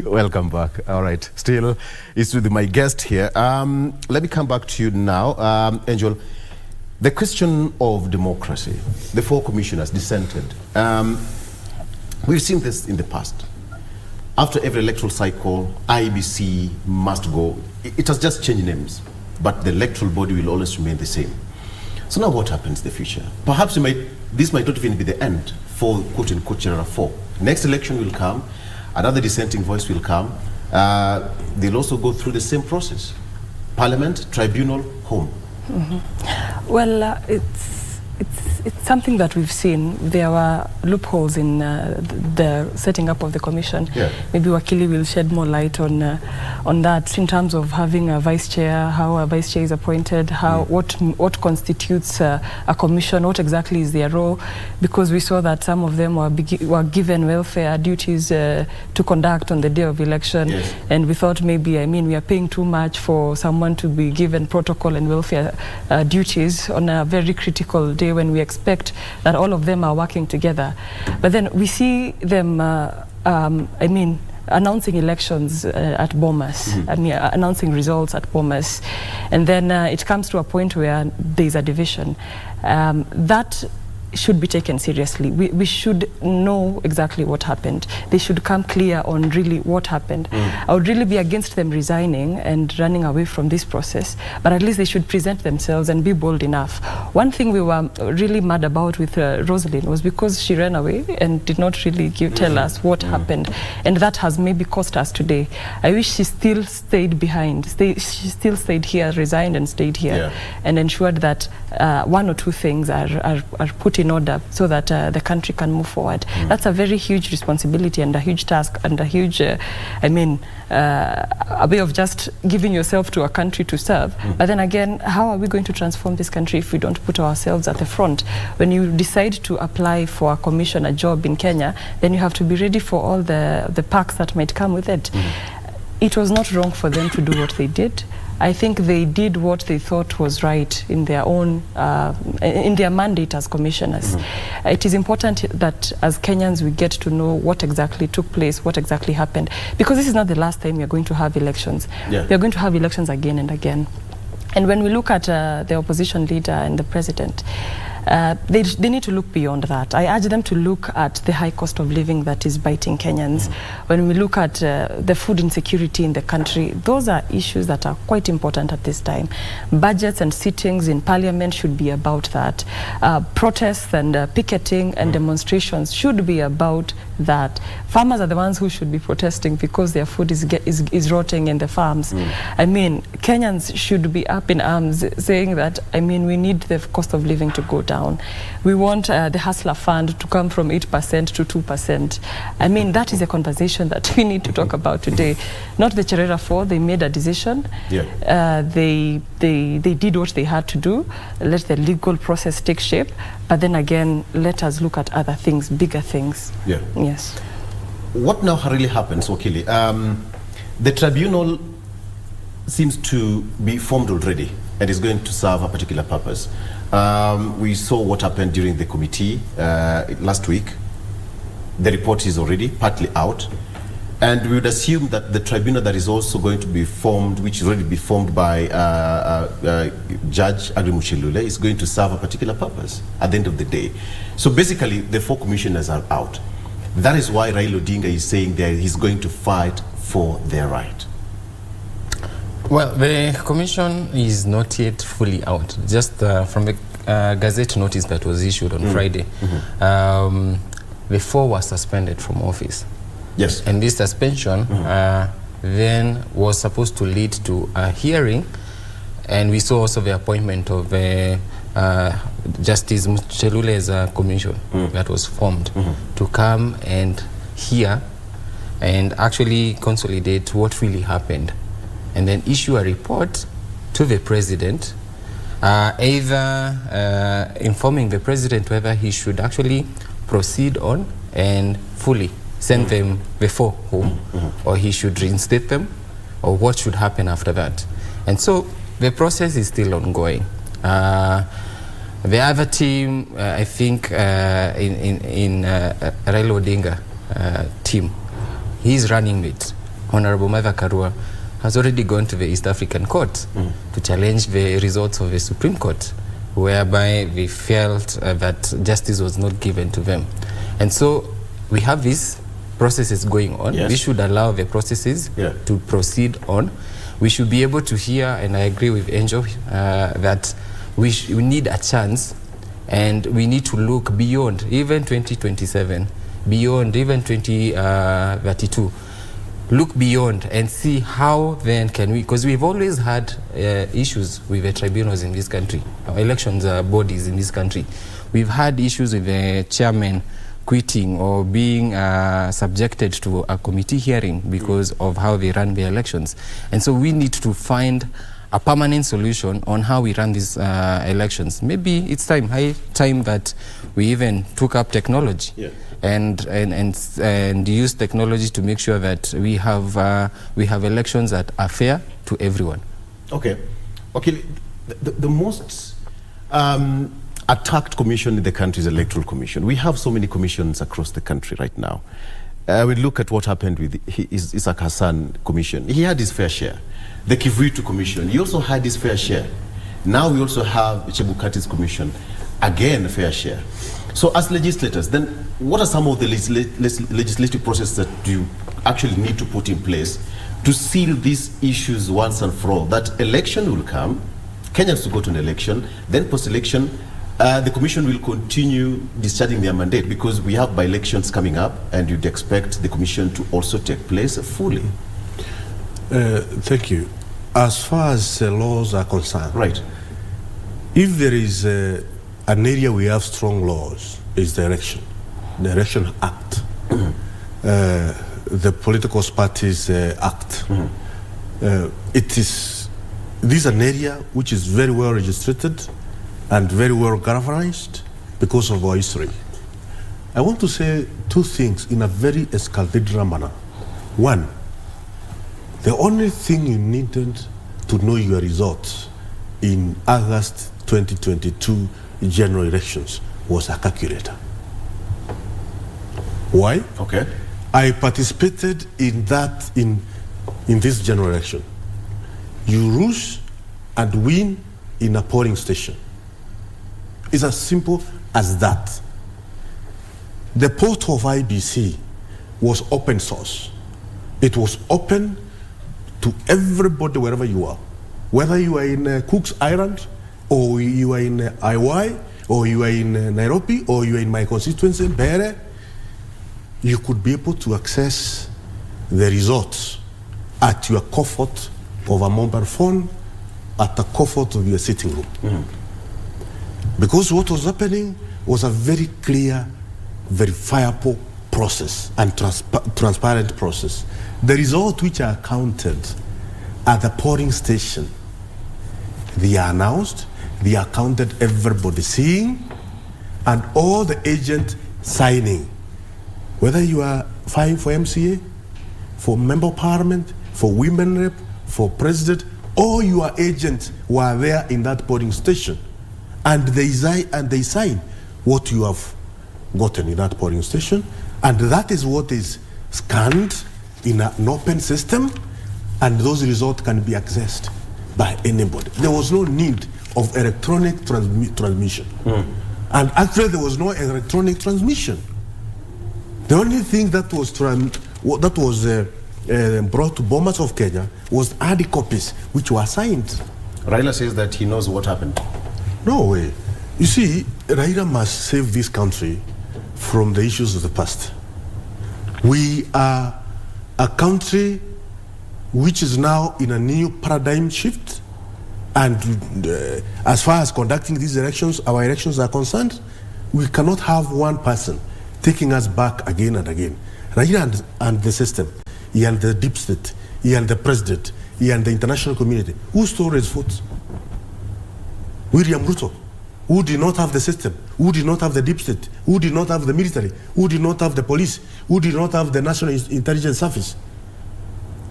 Welcome back. All right. Still, it's with my guest here. Let me come back to you now. Angel, the question of democracy, the 4 commissioners dissented. We've seen this in the past. After every electoral cycle, IBC must go. It has just changed names, but the electoral body will always remain the same. So now what happens in the future? Perhaps this might not even be the end for quote-unquote General 4. Next election will come. Another dissenting voice will come. They'll also go through the same process. Parliament, tribunal, home. Well, it's something that we've seen. There were loopholes in the setting up of the commission. Yeah. Maybe Wakili will shed more light on that in terms of having a vice chair, how a vice chair is appointed, how what constitutes a commission, what exactly is their role, because we saw that some of them were given welfare duties to conduct on the day of election. Yes. And we thought maybe, we are paying too much for someone to be given protocol and welfare duties on a very critical day when we expect that all of them are working together. But then we see them, announcing elections at Bomas, announcing results at Bomas. And then it comes to a point where there's a division. That should be taken seriously. We should know exactly what happened. They should come clear on really what happened. I would really be against them resigning and running away from this process, but at least they should present themselves and be bold enough. One thing we were really mad about with Rosalind was because she ran away and did not really tell us what happened, and that has maybe cost us today. I wish she still stayed behind. She still stayed here, resigned and stayed here, and ensured that 1 or 2 things are put in order so that the country can move forward. That's a very huge responsibility and a huge task and a huge, a way of just giving yourself to a country to serve. But then again, how are we going to transform this country if we don't put ourselves at the front? When you decide to apply for a commission, a job in Kenya, then you have to be ready for all the perks that might come with it. It was not wrong for them to do what they did. I think they did what they thought was right in their own, in their mandate as commissioners. It is important that as Kenyans we get to know what exactly took place, what exactly happened, because this is not the last time we are going to have elections. We are going to have elections again and again. And when we look at the opposition leader and the president, they need to look beyond that. I urge them to look at the high cost of living that is biting Kenyans. When we look at the food insecurity in the country, those are issues that are quite important at this time. Budgets and sittings in parliament should be about that. Protests and picketing and demonstrations should be about that. Farmers are the ones who should be protesting because their food is rotting in the farms. Kenyans should be up in arms saying that, we need the cost of living to go down. We want the hustler fund to come from 8% to 2%. That is a conversation that we need to talk about today. Not the Cherera 4, they made a decision. They did what they had to do. Let the legal process take shape. But then again, let us look at other things, bigger things. Yes. What now really happens, Wakili? The tribunal seems to be formed already and is going to serve a particular purpose. We saw what happened during the committee last week. The report is already partly out. And we would assume that the tribunal that is also going to be formed, which is already be formed by Judge Agrimushilule, is going to serve a particular purpose at the end of the day. So basically, the 4 commissioners are out. That is why Raila Odinga is saying that he's going to fight for their right. Well, the commission is not yet fully out. Just from the Gazette notice that was issued on Friday, the 4 were suspended from office. Yes. And this suspension then was supposed to lead to a hearing, and we saw also the appointment of Justice Mchelule's commission that was formed to come and hear and actually consolidate what really happened, and then issue a report to the president, either informing the president whether he should actually proceed on and fully send them before home, or he should reinstate them, or what should happen after that. And so the process is still ongoing. The other team, I think, in Raila Odinga team, he's running it. Honorable Martha Karua has already gone to the East African Court to challenge the results of the Supreme Court, whereby they felt that justice was not given to them. And so we have these processes going on. Yes. We should allow the processes to proceed on. We should be able to hear, and I agree with Angel, that we need a chance, and we need to look beyond even 2027, beyond even 2032. Look beyond and see how then can we, because we've always had issues with the tribunals in this country, elections bodies in this country. We've had issues with the chairman quitting or being subjected to a committee hearing because of how they run the elections. And so we need to find a permanent solution on how we run these elections. Maybe it's high time that we even took up technology and use technology to make sure that we have elections that are fair to everyone. Okay. The most attacked commission in the country is the Electoral Commission. We have so many commissions across the country right now. We look at what happened with Isaac Hassan Commission. He had his fair share. The Kivuitu Commission, he also had his fair share. Now we also have Chebukati's Commission, again fair share. So as legislators, then what are some of the legislative processes that you actually need to put in place to seal these issues once and for all? That election will come, Kenyans will go to an election, then post-election, the commission will continue discharging their mandate, because we have by-elections coming up, and you'd expect the commission to also take place fully. Thank you. As far as laws are concerned, right? If there is an area we have strong laws, is the Election Act, the Political Parties Act. It is an area which is very well registered and very well governed because of our history. I want to say two things in a very escalated manner. One, the only thing you needed to know your results in August 2022 general elections was a calculator. Why? Okay. I participated in that in this general election. You lose and win in a polling station. It's as simple as that. The portal of IBC was open source. It was open to everybody wherever you are. Whether you are in Cook's Island, or you are in IY, or you are in Nairobi, or you are in my constituency, Bere, you could be able to access the results at your comfort of a mobile phone, at the comfort of your sitting room. Because what was happening was a very clear, verifiable process and transparent process. The results which are counted at the polling station, they are announced, they are counted, everybody seeing, and all the agents signing. Whether you are vying for MCA, for member of parliament, for women rep, for president, all your agents were there in that polling station, and they sign what you have gotten in that polling station, and that is what is scanned in an open system, and those results can be accessed by anybody. There was no need of electronic transmission. And actually there was no electronic transmission. The only thing that was brought to Bomas of Kenya was ID copies, which were signed. Raila says that he knows what happened. No way. You see, Raila must save this country from the issues of the past. We are a country which is now in a new paradigm shift, and as far as conducting these elections, our elections are concerned, we cannot have one person taking us back again and again. Raila and the system, he and the deep state, he and the president, he and the international community, who stole his votes? William Ruto, who did not have the system, who did not have the deep state, who did not have the military, who did not have the police, who did not have the National Intelligence Service.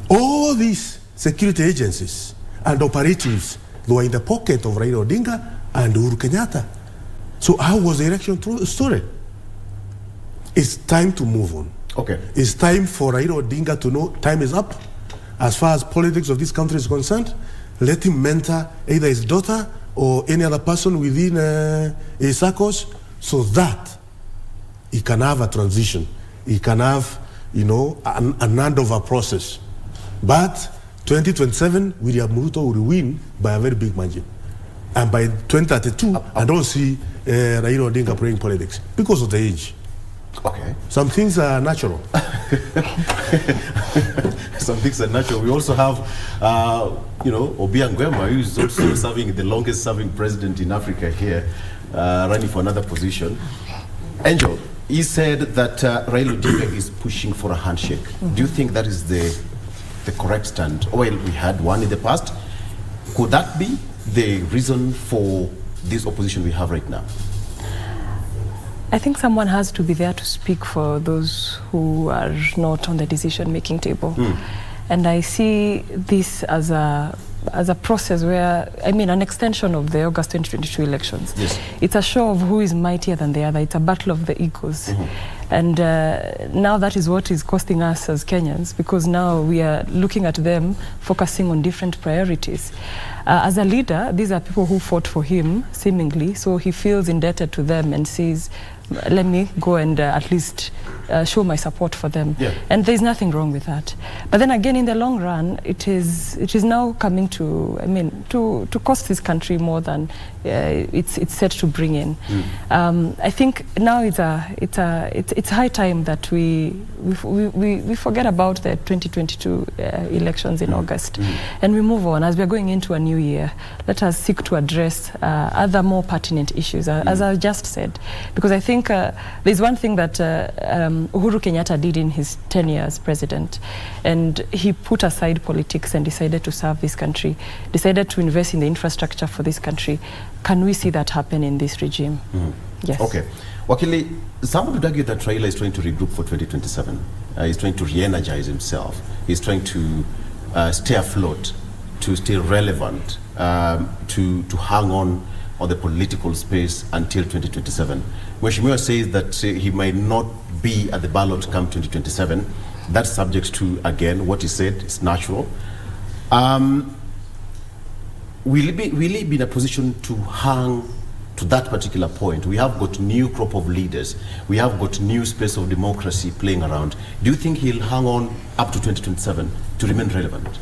All these security agencies and operatives, they were in the pocket of Raila Odinga and Uhuru Kenyatta. So how was the election story? It's time to move on. Okay. It's time for Raila Odinga to know time is up. As far as politics of this country is concerned, let him mentor either his daughter or any other person within his circles, so that he can have a transition. He can have, an handover process. But 2027, William Ruto will win by a very big margin. And by 2032, I don't see Raila Odinga playing politics because of the age. Okay. Some things are natural. Some things are natural. We also have, Obiang Gwema, who is also serving the longest serving president in Africa here, running for another position. Angel, he said that Raila Odinga is pushing for a handshake. Mm-hmm. Do you think that is the correct stand? Well, we had one in the past. Could that be the reason for this opposition we have right now? I think someone has to be there to speak for those who are not on the decision-making table. And I see this as a process where, an extension of the August 2022 elections. Yes. It's a show of who is mightier than the other. It's a battle of the egos. And now that is what is costing us as Kenyans, because now we are looking at them focusing on different priorities. As a leader, these are people who fought for him, seemingly, so he feels indebted to them and says, let me go and at least show my support for them. Yeah. And there's nothing wrong with that. But then again, in the long run, it is now coming to cost this country more than it's set to bring in. I think now it's high time that we forget about the 2022 elections in August, and we move on. As we are going into a new year, let us seek to address other more pertinent issues, as I just said, because I think there's one thing that Uhuru Kenyatta did in his 10 years as president, and he put aside politics and decided to serve this country, decided to invest in the infrastructure for this country. Can we see that happen in this regime? Yes. Okay. Wakili, some would argue that Raila is trying to regroup for 2027. He's trying to re-energize himself. He's trying to stay afloat, to stay relevant, to hang on the political space until 2027. Mheshimiwa says that he might not be at the ballot come 2027. That's subject to, again, what he said is natural. Will he be in a position to hang to that particular point? We have got new crop of leaders. We have got new space of democracy playing around. Do you think he'll hang on up to 2027 to remain relevant?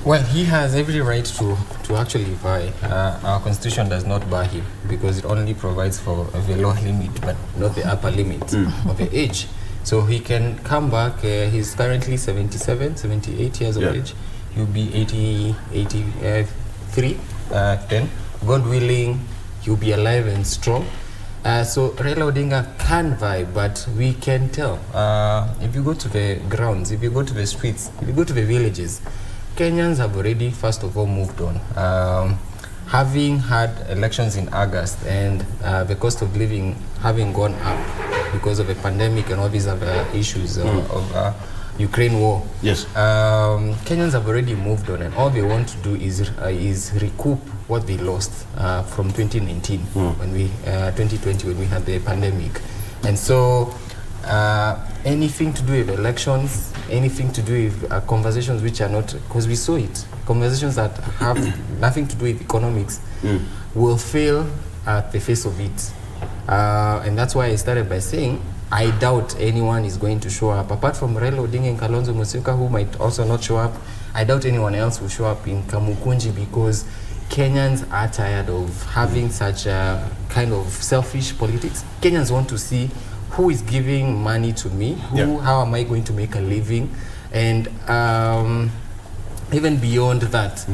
Well, he has every right to actually vie. Our constitution does not bar him because it only provides for the lower limit, but not the upper limit of the age. So he can come back. He's currently 78 years of age. He'll be 83 then. God willing, he'll be alive and strong. So Raila Odinga can vie, but we can tell. If you go to the grounds, if you go to the streets, if you go to the villages, Kenyans have already, first of all, moved on. Having had elections in August and the cost of living having gone up because of a pandemic and all these other issues of Ukraine war. Yes. Kenyans have already moved on, and all they want to do is recoup what they lost from 2019 when 2020 when we had the pandemic. And so anything to do with elections, anything to do with conversations which are not, because we saw it, conversations that have nothing to do with economics will fail at the face of it. And that's why I started by saying I doubt anyone is going to show up. Apart from Raila Odinga and Kalonzo Musyoka, who might also not show up, I doubt anyone else will show up in Kamukunji, because Kenyans are tired of having such a kind of selfish politics. Kenyans want to see who is giving money to me, how am I going to make a living, and even beyond that,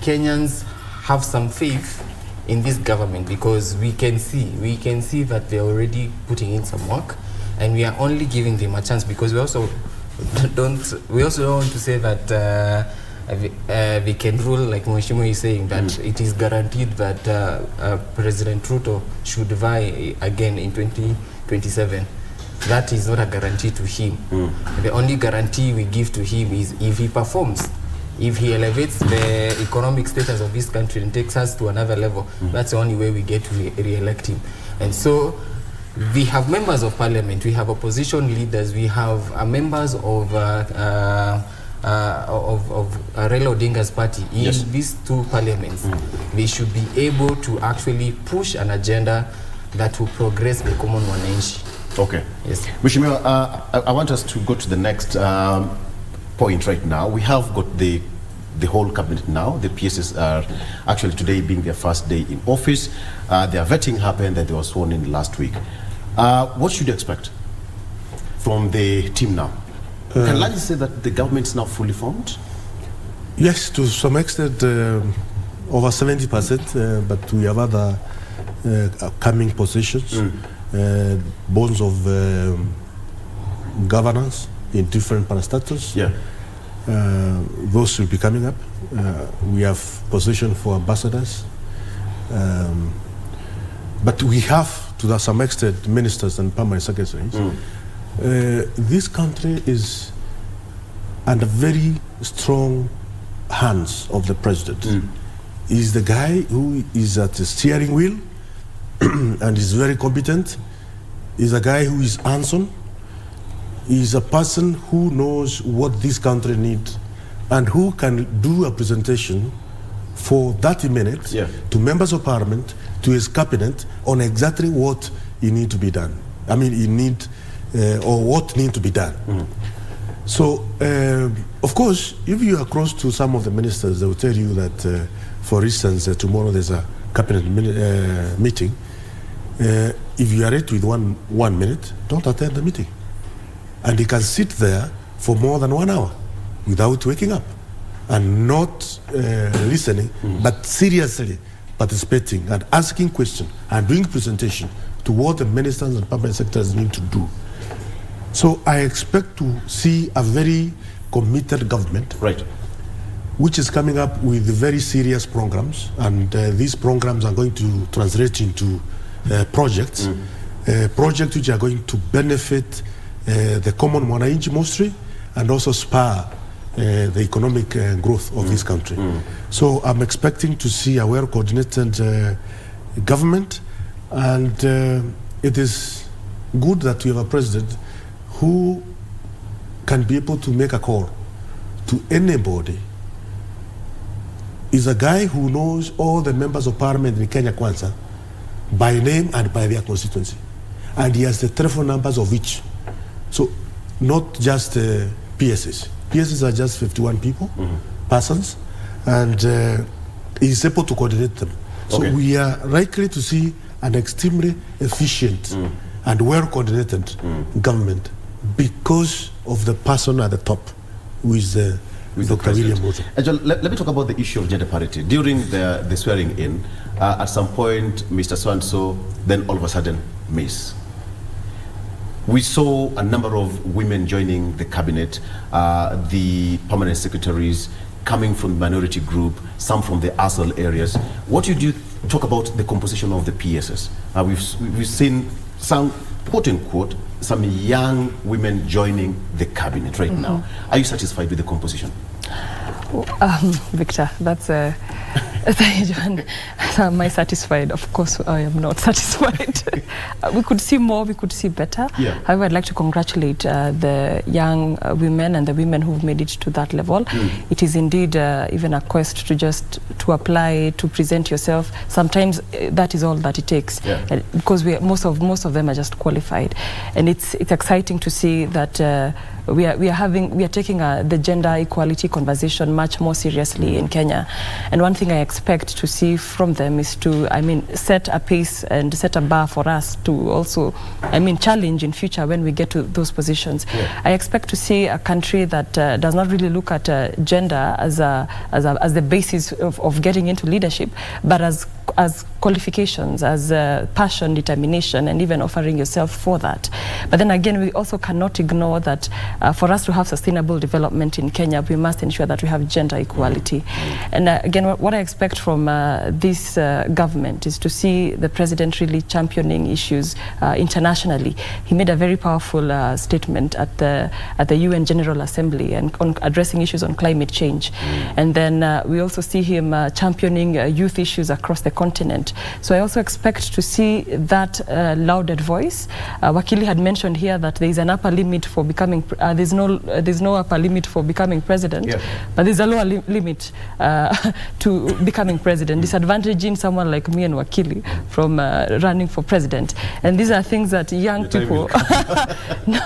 Kenyans have some faith in this government, because we can see that they're already putting in some work, and we are only giving them a chance, because we also don't want to say that we can rule, like Mheshimiwa is saying, that it is guaranteed that President Ruto should vie again in 2027. That is not a guarantee to him. The only guarantee we give to him is if he performs, if he elevates the economic status of this country and takes us to another level. That's the only way we get to re-elect him. And so we have members of parliament, we have opposition leaders, we have members of Raila Odinga's party in these two parliaments. They should be able to actually push an agenda that will progress the common wananchi. Okay. Yes. Mheshimiwa, I want us to go to the next point right now. We have got the whole cabinet now. The PSs are actually today being their first day in office. Their vetting happened and they were sworn in last week. What should you expect from the team now? Can I say that the government is now fully formed? Yes, to some extent, over 70%, but we have other coming positions, boards of governance in different parastatals. Those will be coming up. We have position for ambassadors, but we have, to some extent, ministers and permanent secretaries. This country is under very strong hands of the president. He's the guy who is at the steering wheel and is very competent. He's a guy who is hands-on. He's a person who knows what this country needs and who can do a presentation for 30 minutes to members of parliament, to his cabinet, on exactly what he need to be done. I mean, he need or what need to be done. So, of course, if you are close to some of the ministers, they will tell you that, for instance, tomorrow there's a cabinet meeting. If you are late with one minute, don't attend the meeting. And he can sit there for more than 1 hour without waking up and not listening, but seriously participating and asking questions and doing presentation to what the ministers and permanent secretaries need to do. So I expect to see a very committed government, which is coming up with very serious programs, and these programs are going to translate into projects, projects which are going to benefit the common wananchi mostly, and also spur the economic growth of this country. So I'm expecting to see a well-coordinated government, and it is good that we have a president who can be able to make a call to anybody. Is a guy who knows all the members of parliament in Kenya Kwanza by name and by their constituency. And he has the telephone numbers of each. So not just PSs. PSs are just 51 people, persons, and he's able to coordinate them. So we are likely to see an extremely efficient and well-coordinated government because of the person at the top, who is Dr. William Ruto. Let me talk about the issue of gender parity. During the swearing in, at some point, Mr. So-and-so, then all of a sudden, Miss. We saw a number of women joining the cabinet, the permanent secretaries coming from the minority group, some from the ASL areas. What did you talk about the composition of the PSS? We've seen some, quote unquote, some young women joining the cabinet right now. Are you satisfied with the composition? Victor, that's a huge one. Am I satisfied? Of course, I am not satisfied. We could see more, we could see better. Yeah. However, I'd like to congratulate the young women and the women who've made it to that level. It is indeed even a quest to apply, to present yourself. Sometimes that is all that it takes, because most of them are just qualified, and it's exciting to see that we are taking the gender equality conversation much more seriously in Kenya. And one thing I expect to see from them is to, set a pace and set a bar for us to also, challenge in future when we get to those positions. I expect to see a country that does not really look at gender as the basis of getting into leadership, but as qualifications, as passion, determination, and even offering yourself for that. But then again, we also cannot ignore that for us to have sustainable development in Kenya, we must ensure that we have gender equality. And again, what I expect from this government is to see the president really championing issues internationally. He made a very powerful statement at the UN General Assembly and on addressing issues on climate change. And then we also see him championing youth issues across the continent. So I also expect to see that lauded voice. Wakili had mentioned here that there is an upper limit for becoming, there's no upper limit for becoming president, but there's a lower limit to becoming president, disadvantaging someone like me and Wakili from running for president. And these are things that young people, no,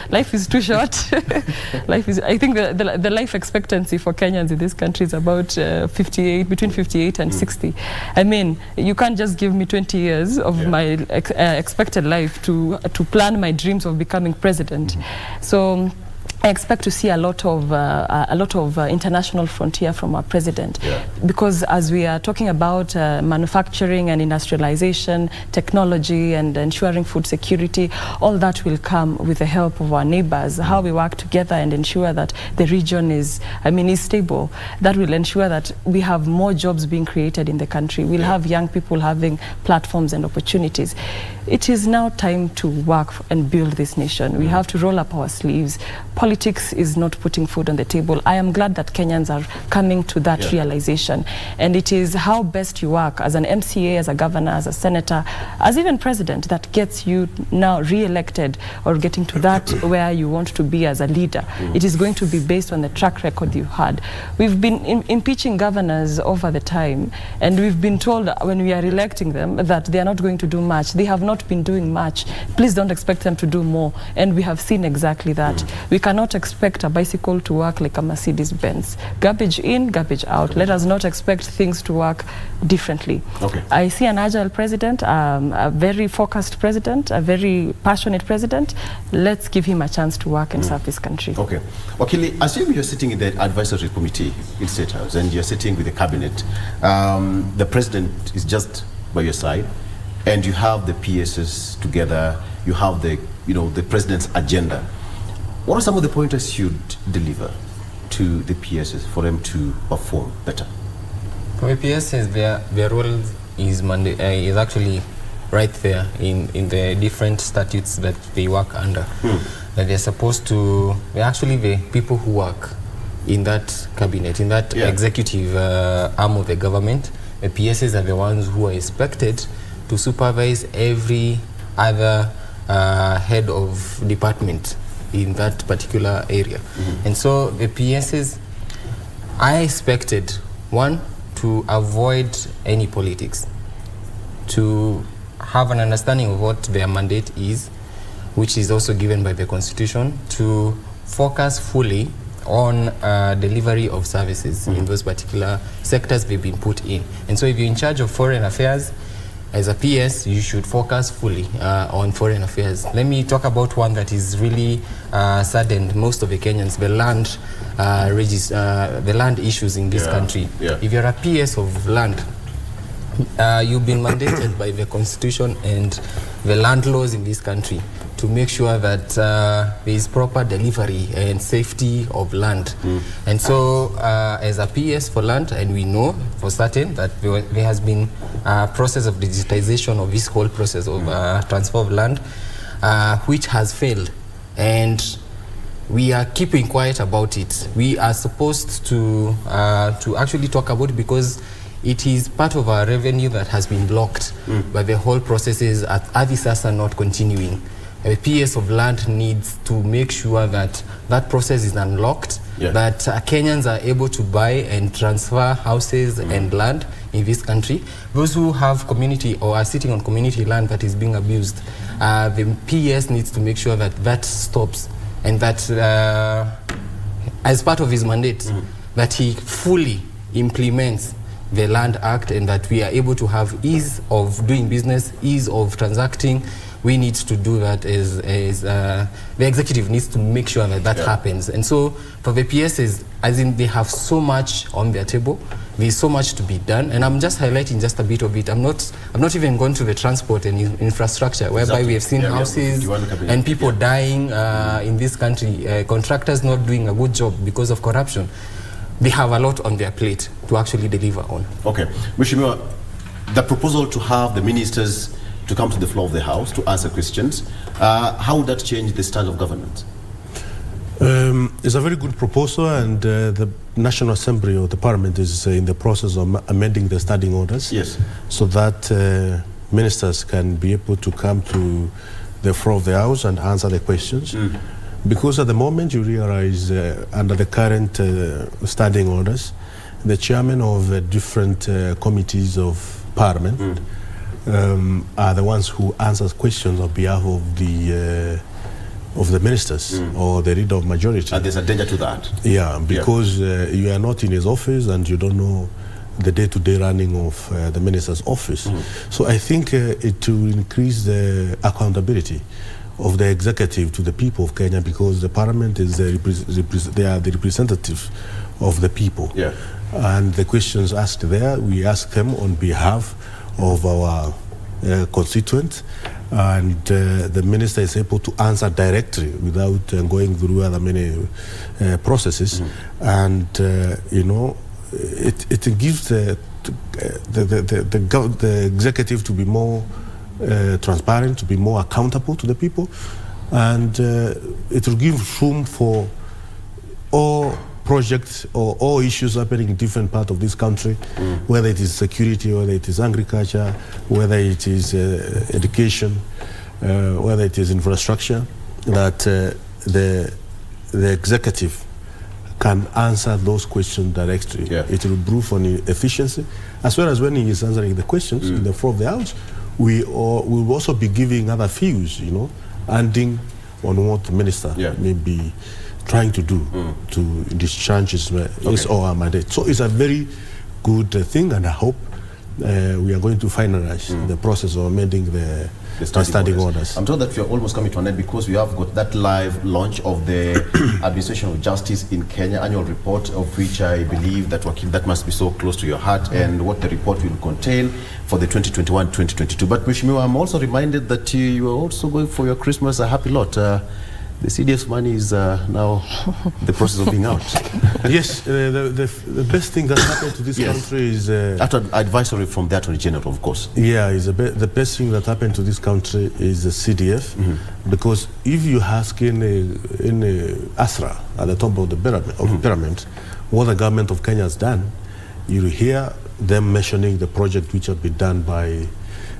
life is too short. I think the life expectancy for Kenyans in this country is about between 58 and 60. You can't just give me 20 years of my expected life to plan my dreams of becoming president. So I expect to see a lot of international frontier from our president, because as we are talking about manufacturing and industrialization, technology, and ensuring food security, all that will come with the help of our neighbors. How we work together and ensure that the region is stable. That will ensure that we have more jobs being created in the country. We'll have young people having platforms and opportunities. It is now time to work and build this nation. We have to roll up our sleeves. Politics is not putting food on the table. I am glad that Kenyans are coming to that realization. And it is how best you work as an MCA, as a governor, as a senator, as even president, that gets you now re-elected or getting to that where you want to be as a leader. It is going to be based on the track record you had. We've been impeaching governors over the time, and we've been told when we are electing them that they are not going to do much. They have not been doing much. Please don't expect them to do more. And we have seen exactly that. We cannot expect a bicycle to work like a Mercedes Benz. Garbage in, garbage out. Let us not expect things to work differently. I see an agile president, a very focused president, a very passionate president. Let's give him a chance to work and serve this country. Wakili, assume you're sitting in the advisory committee in State House and you're sitting with the cabinet. The president is just by your side, and you have the PSs together, you have the president's agenda. What are some of the pointers you'd deliver to the PSs for them to perform better? For the PSs, their role is actually right there in the different statutes that they work under. That they're supposed to, they're actually the people who work in that cabinet, in that executive arm of the government. The PSs are the ones who are expected to supervise every other head of department in that particular area. And so the PSs, I expected, one, to avoid any politics, to have an understanding of what their mandate is, which is also given by the Constitution, to focus fully on delivery of services in those particular sectors they've been put in. And so if you're in charge of foreign affairs, as a PS, you should focus fully on foreign affairs. Let me talk about one that is really saddened most of the Kenyans, the land issues in this country. If you're a PS of land, you've been mandated by the Constitution and the land laws in this country to make sure that there is proper delivery and safety of land. And so as a PS for land, and we know for certain that there has been a process of digitization of this whole process of transfer of land, which has failed. And we are keeping quiet about it. We are supposed to actually talk about it, because it is part of our revenue that has been blocked, but the whole processes at Avisas are not continuing. The PS of land needs to make sure that that process is unlocked, that Kenyans are able to buy and transfer houses and land in this country. Those who have community or are sitting on community land that is being abused, the PS needs to make sure that that stops, and that as part of his mandate, that he fully implements the Land Act, and that we are able to have ease of doing business, ease of transacting. We need to do that the executive needs to make sure that that happens. And so for the PSs, as in they have so much on their table, there's so much to be done. And I'm just highlighting just a bit of it. I'm not even going to the transport and infrastructure, whereby we have seen houses and people dying in this country, contractors not doing a good job because of corruption. They have a lot on their plate to actually deliver on. Okay. Mheshimiwa, the proposal to have the ministers to come to the floor of the House to answer questions, how would that change the style of government? It's a very good proposal, and the National Assembly or the Parliament is in the process of amending the standing orders. Yes. So that ministers can be able to come to the floor of the House and answer the questions. Because at the moment you realize under the current standing orders, the chairman of different committees of Parliament are the ones who answer questions on behalf of the ministers or the leader of majority. And there's a danger to that. Yeah, because you are not in his office and you don't know the day-to-day running of the minister's office. So I think it will increase the accountability of the executive to the people of Kenya, because the Parliament is they are the representatives of the people. Yeah. And the questions asked there, we ask them on behalf of our constituents, and the minister is able to answer directly without going through other many processes. And you know, it gives the executive to be more transparent, to be more accountable to the people, and it will give room for all projects or all issues happening in different parts of this country, whether it is security, whether it is agriculture, whether it is education, whether it is infrastructure, that the executive can answer those questions directly. It will improve on efficiency, as well as when he is answering the questions in the floor of the House. We will also be giving other views, you know, ending on what the minister may be trying to do to discharge his or her mandate. So it's a very good thing, and I hope we are going to finalize the process of amending the standing orders. I'm told that we are almost coming to an end, because we have got that live launch of the Administration of Justice in Kenya annual report, of which I believe that must be so close to your heart, and what the report will contain for the 2021-2022. But Mheshimiwa, I'm also reminded that you are also going for your Christmas a happy lot. The CDF money is now the process of being out. Yes, the best thing that happened to this country is... after advisory from the Attorney General, of course. Yeah, the best thing that happened to this country is the CDF, because if you ask in ASRA, at the top of the pyramid, what the government of Kenya has done, you hear them mentioning the project which have been done by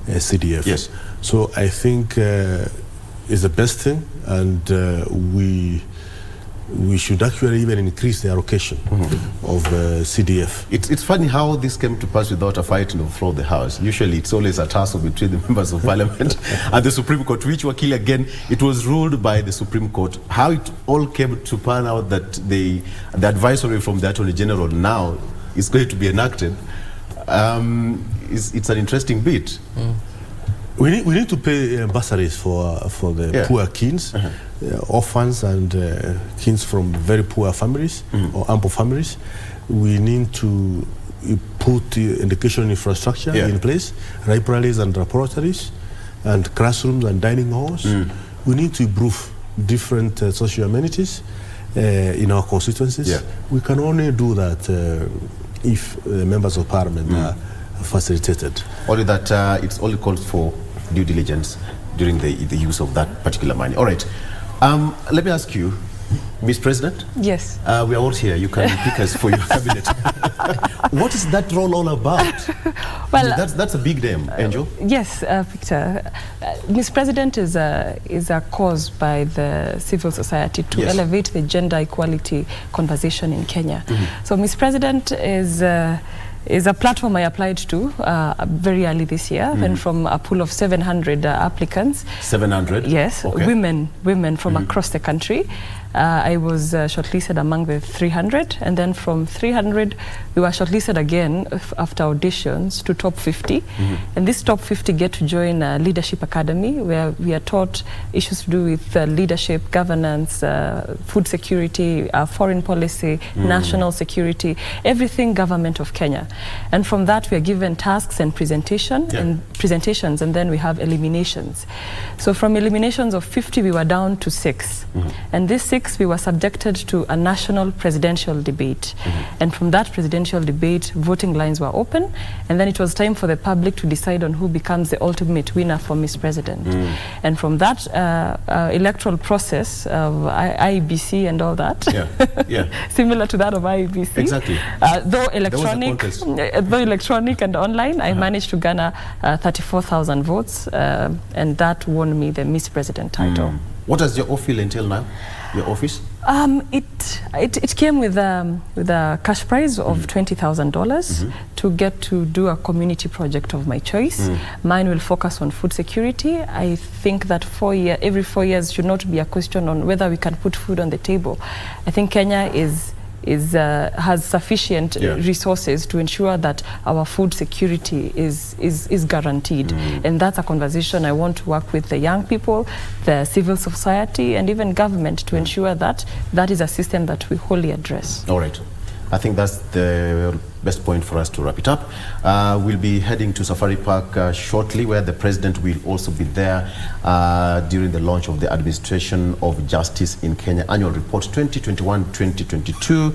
CDF. Yes. So I think is the best thing, and we should actually even increase the allocation of CDF. It's funny how this came to pass without a fight on the floor of the House. Usually it's always a tussle between the members of Parliament and the Supreme Court, which Wakili, again, it was ruled by the Supreme Court. How it all came to pan out that the advisory from the Attorney General now is going to be enacted, it's an interesting bit. We need to pay bursaries for the poor kids, orphans and kids from very poor families or ample families. We need to put the education infrastructure in place, libraries and laboratories, and classrooms and dining halls. We need to improve different social amenities in our constituencies. We can only do that if members of Parliament are facilitated. Only that it's only called for due diligence during the use of that particular money. All right. Let me ask you, Miss President? Yes. We are all here. You can pick us for your cabinet. What is that role all about? Well, that's a big name, Angel. Yes, Victor. Miss President is a cause by the civil society to elevate the gender equality conversation in Kenya. So Miss President is a platform I applied to very early this year, and from a pool of 700 applicants. 700? Yes, okay. women from across the country. I was shortlisted among the 300, and then from 300 we were shortlisted again after auditions to top 50. And this top 50 get to join a leadership academy where we are taught issues to do with leadership, governance, food security, foreign policy, national security, everything government of Kenya. And from that we are given tasks and presentations, and then we have eliminations. So from eliminations of 50 we were down to 6. And this 6 we were subjected to a national presidential debate. And from that presidential debate, voting lines were open, and then it was time for the public to decide on who becomes the ultimate winner for Miss President. And from that electoral process of IEBC and all that, similar to that of IEBC, exactly. Though electronic and online, I managed to garner 34,000 votes, and that won me the Miss President title. What does your office entail now? Your office? It came with a cash prize of $20,000 to get to do a community project of my choice. Mine will focus on food security. I think that every 4 years should not be a question on whether we can put food on the table. I think Kenya has sufficient resources to ensure that our food security is guaranteed. And that's a conversation I want to work with the young people, the civil society, and even government to ensure that that is a system that we wholly address. All right. I think that's the best point for us to wrap it up. We'll be heading to Safari Park shortly, where the President will also be there during the launch of the Administration of Justice in Kenya Annual Report 2021-2022.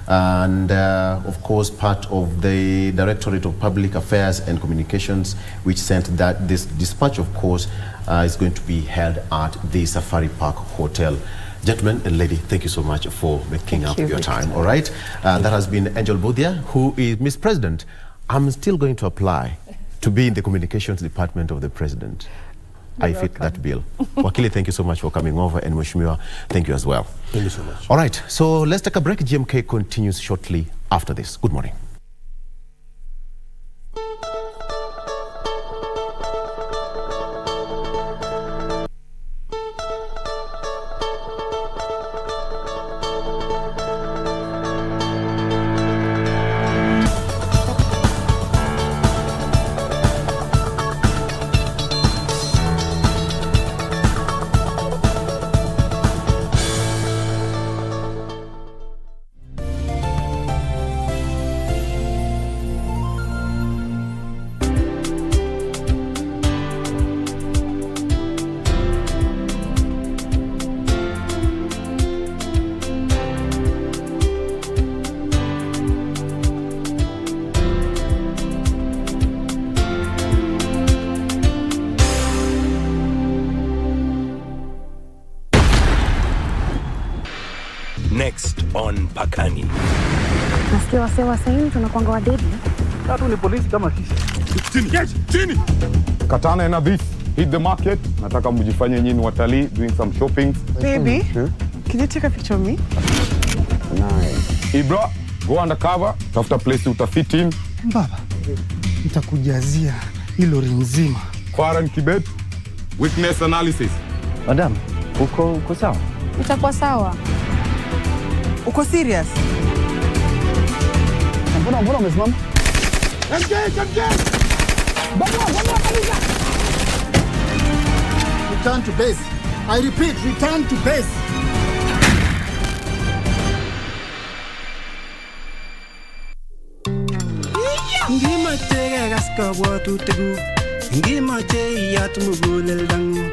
And of course, part of the Directorate of Public Affairs and Communications, which sent that this dispatch, of course, is going to be held at the Safari Park Hotel. Gentlemen and lady, thank you so much for making up your time. All right. That has been Angel Bodia, who is Miss President. I'm still going to apply to be in the communications department of the President. I fit that bill. Wakili, thank you so much for coming over, and Mheshimiwa, thank you as well. Thank you so much. All right. So let's take a break. GMK continues shortly after this. Good morning. Next on Pakani. Nasikia wase hivi tunakuanga wadedi. Tatu ni polisi kama sisi. Chini. Katana na this. Hit the market. Nataka mjifanye nyinyi watalii doing some shopping. Baby, can you take a picture of me? Nice. Ibra, go undercover. Tafuta place utafit in. Baba, nitakujazia hilo nzima. Foreign Kibet. Weakness analysis. Madam, uko sawa? Utakuwa sawa. Uko serious? Mbona umesimama? Return to base. I repeat, return to base. Ngimache gaska watu tegu. Ngimache yat mugulel dangu.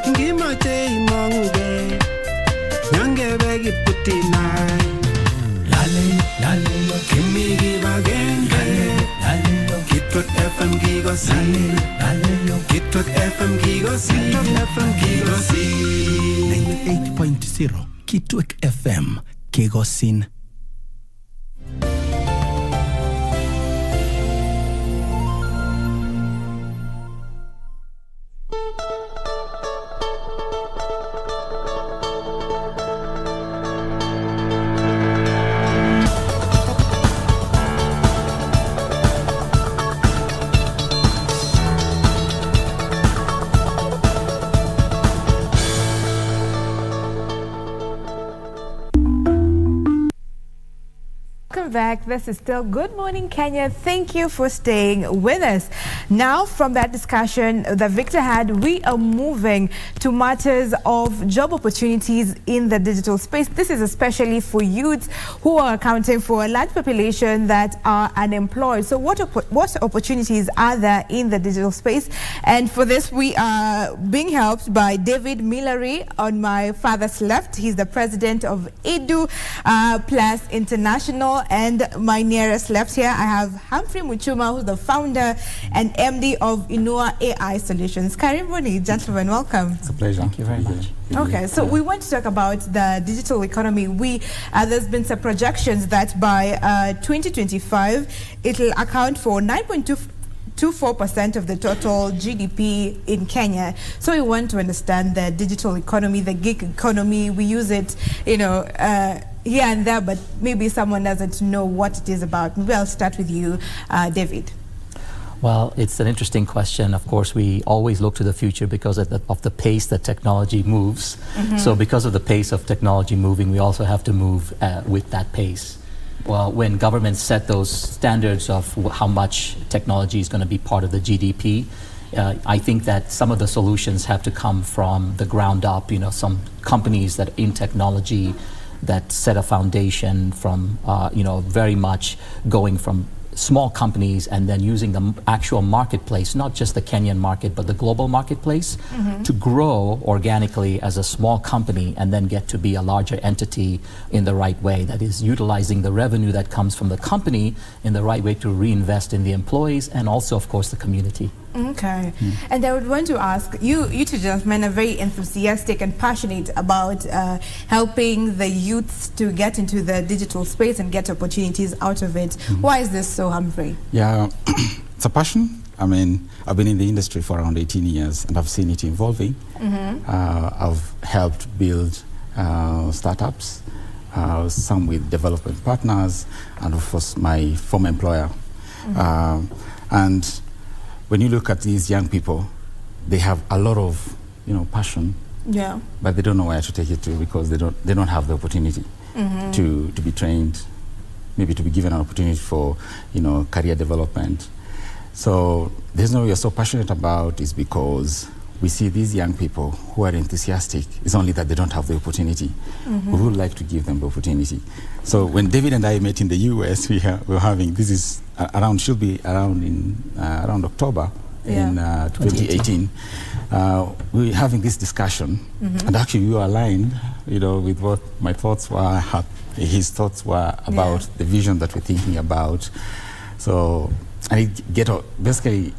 Ngimache imanguge. Nyange begi putinai. Lale yo kimi give again. Lale yo Kitwood FM gigo si. Lale yo Kitwood FM gigo si. Kitwood FM gigo si. 98.0 Kitwek FM, Kegosin. Back. This is still Good Morning Kenya. Thank you for staying with us. Now, from that discussion that Victor had, we are moving to matters of job opportunities in the digital space. This is especially for youths who are accounting for a large population that are unemployed. So what opportunities are there in the digital space? And for this, we are being helped by David Millery on my father's left. He's the president of Edu Plus International. And my nearest left here, I have Humphrey Muchuma, who's the founder and MD of Inua AI Solutions. Karibuni, gentlemen, welcome. It's a pleasure. Thank you very much. Okay, so we want to talk about the digital economy. There's been some projections that by 2025, it'll account for 9.24% of the total GDP in Kenya. So we want to understand the digital economy, the gig economy. We use it, here and there, but maybe someone doesn't know what it is about. Maybe I'll start with you, David. Well, it's an interesting question. Of course, we always look to the future because of the pace that technology moves. So because of the pace of technology moving, we also have to move with that pace. Well, when governments set those standards of how much technology is going to be part of the GDP, I think that some of the solutions have to come from the ground up. Some companies that in technology that set a foundation from, very much going from small companies and then using the actual marketplace, not just the Kenyan market, but the global marketplace, to grow organically as a small company and then get to be a larger entity in the right way. That is utilizing the revenue that comes from the company in the right way to reinvest in the employees and also, of course, the community. Okay. And I would want to ask, you two gentlemen are very enthusiastic and passionate about helping the youths to get into the digital space and get opportunities out of it. Why is this so, Humphrey? Yeah, it's a passion. I mean, I've been in the industry for around 18 years and I've seen it evolving. I've helped build startups, some with development partners, and of course my former employer. And when you look at these young people, they have a lot of, passion. Yeah. But they don't know where to take it to because they don't have the opportunity to be trained, maybe to be given an opportunity for, career development. So the reason we are so passionate about is because we see these young people who are enthusiastic. It's only that they don't have the opportunity. We would like to give them the opportunity. So when David and I met in the US, we're having, this is should be around in around October in 2018. We're having this discussion, and actually we were aligned, with what my thoughts were, his thoughts were about the vision that we're thinking about. So, and basically,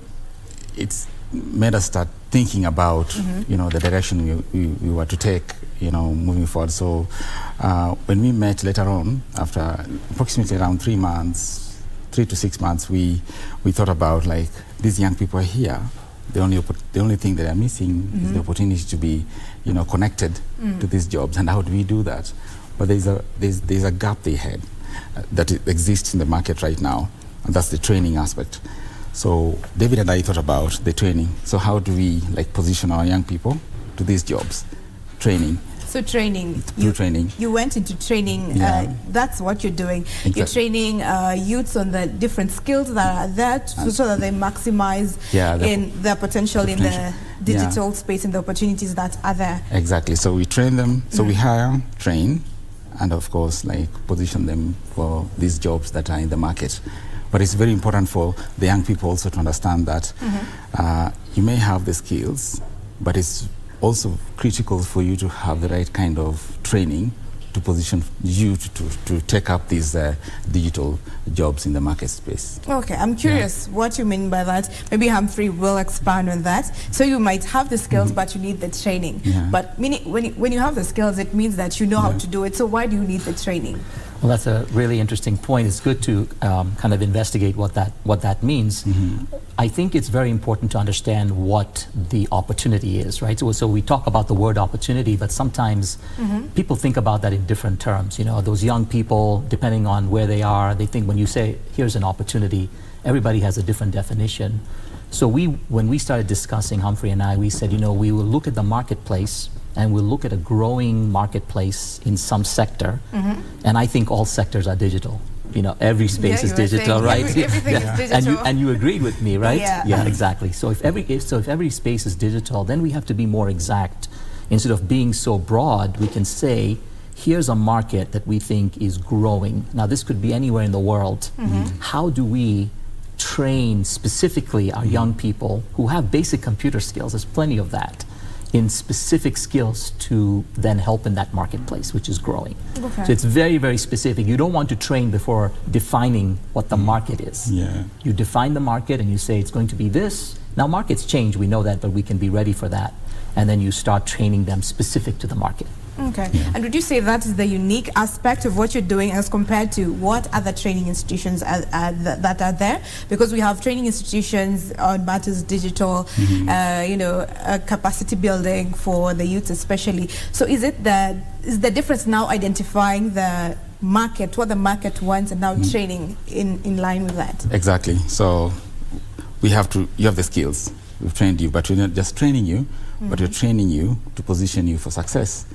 it's made us start thinking about, the direction we were to take, moving forward. So when we met later on, after approximately around 3 to 6 months, we thought about these young people are here. The only thing that they're missing is the opportunity to be, connected to these jobs. And how do we do that? But there's a gap they had that exists in the market right now, and that's the training aspect. So David and I thought about the training. So how do we position our young people to these jobs? Training. So training. Training. You went into training. That's what you're doing. Exactly. You're training youths on the different skills that are there so that they maximize in their potential in the digital space and the opportunities that are there. Exactly. So we train them. So we hire, train, and of course position them for these jobs that are in the market. But it's very important for the young people also to understand that you may have the skills, but it's also critical for you to have the right kind of training to position you to take up these digital jobs in the market space. Okay, I'm curious what you mean by that. Maybe Humphrey will expand on that. So you might have the skills, but you need the training. But meaning when you have the skills, it means that you know how to do it. So why do you need the training? Well, that's a really interesting point. It's good to kind of investigate what that means. I think it's very important to understand what the opportunity is, right? So we talk about the word opportunity, but sometimes people think about that in different terms. You know, those young people, depending on where they are, they think when you say, here's an opportunity, everybody has a different definition. So when we started discussing, Humphrey and I, we said, you know, we will look at the marketplace and we'll look at a growing marketplace in some sector. And I think all sectors are digital. You know, every space is digital, right? Everything is digital. And you agreed with me, right? Yeah. Exactly. So if every space is digital, then we have to be more exact. Instead of being so broad, we can say, here's a market that we think is growing. Now, this could be anywhere in the world. How do we train specifically our young people who have basic computer skills? There's plenty of that, in specific skills to then help in that marketplace, which is growing. Okay. So it's very, very specific. You don't want to train before defining what the market is. You define the market and you say it's going to be this. Now markets change, we know that, but we can be ready for that. And then you start training them specific to the market. Okay. And would you say that is the unique aspect of what you're doing as compared to what other training institutions that are there? Because we have training institutions on matters digital, you know, capacity building for the youth especially. So is the difference now identifying the market, what the market wants, and now training in line with that? Exactly. So you have the skills. We've trained you, but we're not just training you, but we're training you to position you for success.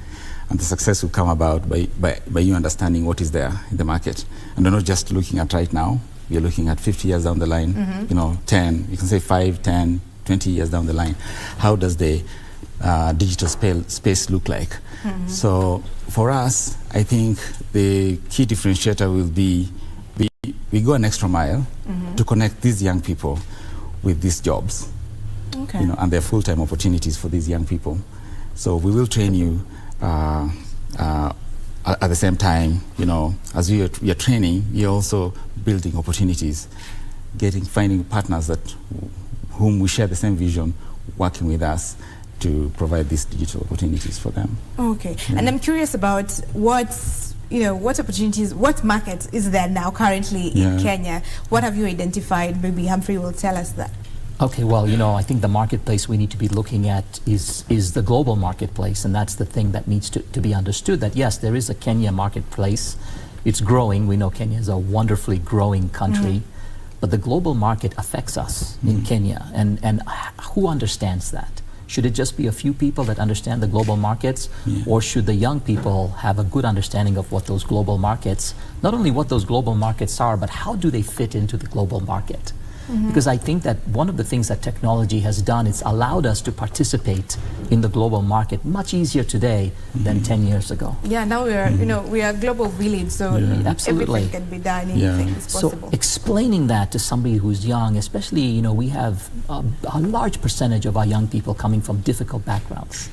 And the success will come about by you understanding what is there in the market. And we're not just looking at right now, we're looking at 50 years down the line, you know, 10, you can say 5, 10, 20 years down the line. How does the digital space look like? So for us, I think the key differentiator will be we go an extra mile to connect these young people with these jobs. You know, and there are full-time opportunities for these young people. So we will train you at the same time, you know, as we are training, you're also building opportunities, finding partners whom we share the same vision, working with us to provide these digital opportunities for them. Okay. And I'm curious about what opportunities, what market is there now currently in Kenya? What have you identified? Maybe Humphrey will tell us that. Okay, well, you know, I think the marketplace we need to be looking at is the global marketplace, and that's the thing that needs to be understood, that yes, there is a Kenya marketplace. It's growing. We know Kenya is a wonderfully growing country, but the global market affects us in Kenya, and who understands that? Should it just be a few people that understand the global markets, or should the young people have a good understanding of what those global markets, not only what those global markets are, but how do they fit into the global market? Because I think that one of the things that technology has done is allowed us to participate in the global market much easier today than 10 years ago. Yeah, now we are, you know, we are a global village, so everything can be done, anything is possible. So explaining that to somebody who's young, especially, you know, we have a large percentage of our young people coming from difficult backgrounds.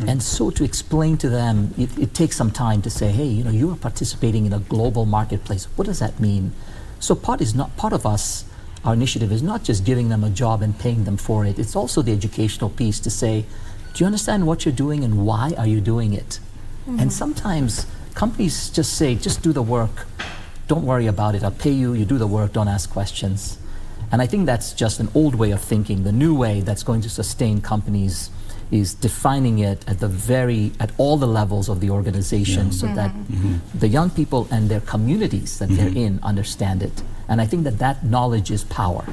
And so to explain to them, it takes some time to say, hey, you know, you are participating in a global marketplace. What does that mean? So part of us, our initiative is not just giving them a job and paying them for it. It's also the educational piece to say, do you understand what you're doing and why are you doing it? And sometimes companies just say, just do the work. Don't worry about it. I'll pay you. You do the work. Don't ask questions. And I think that's just an old way of thinking. The new way that's going to sustain companies is defining it at all the levels of the organization so that the young people and their communities that they're in understand it. And I think that knowledge is power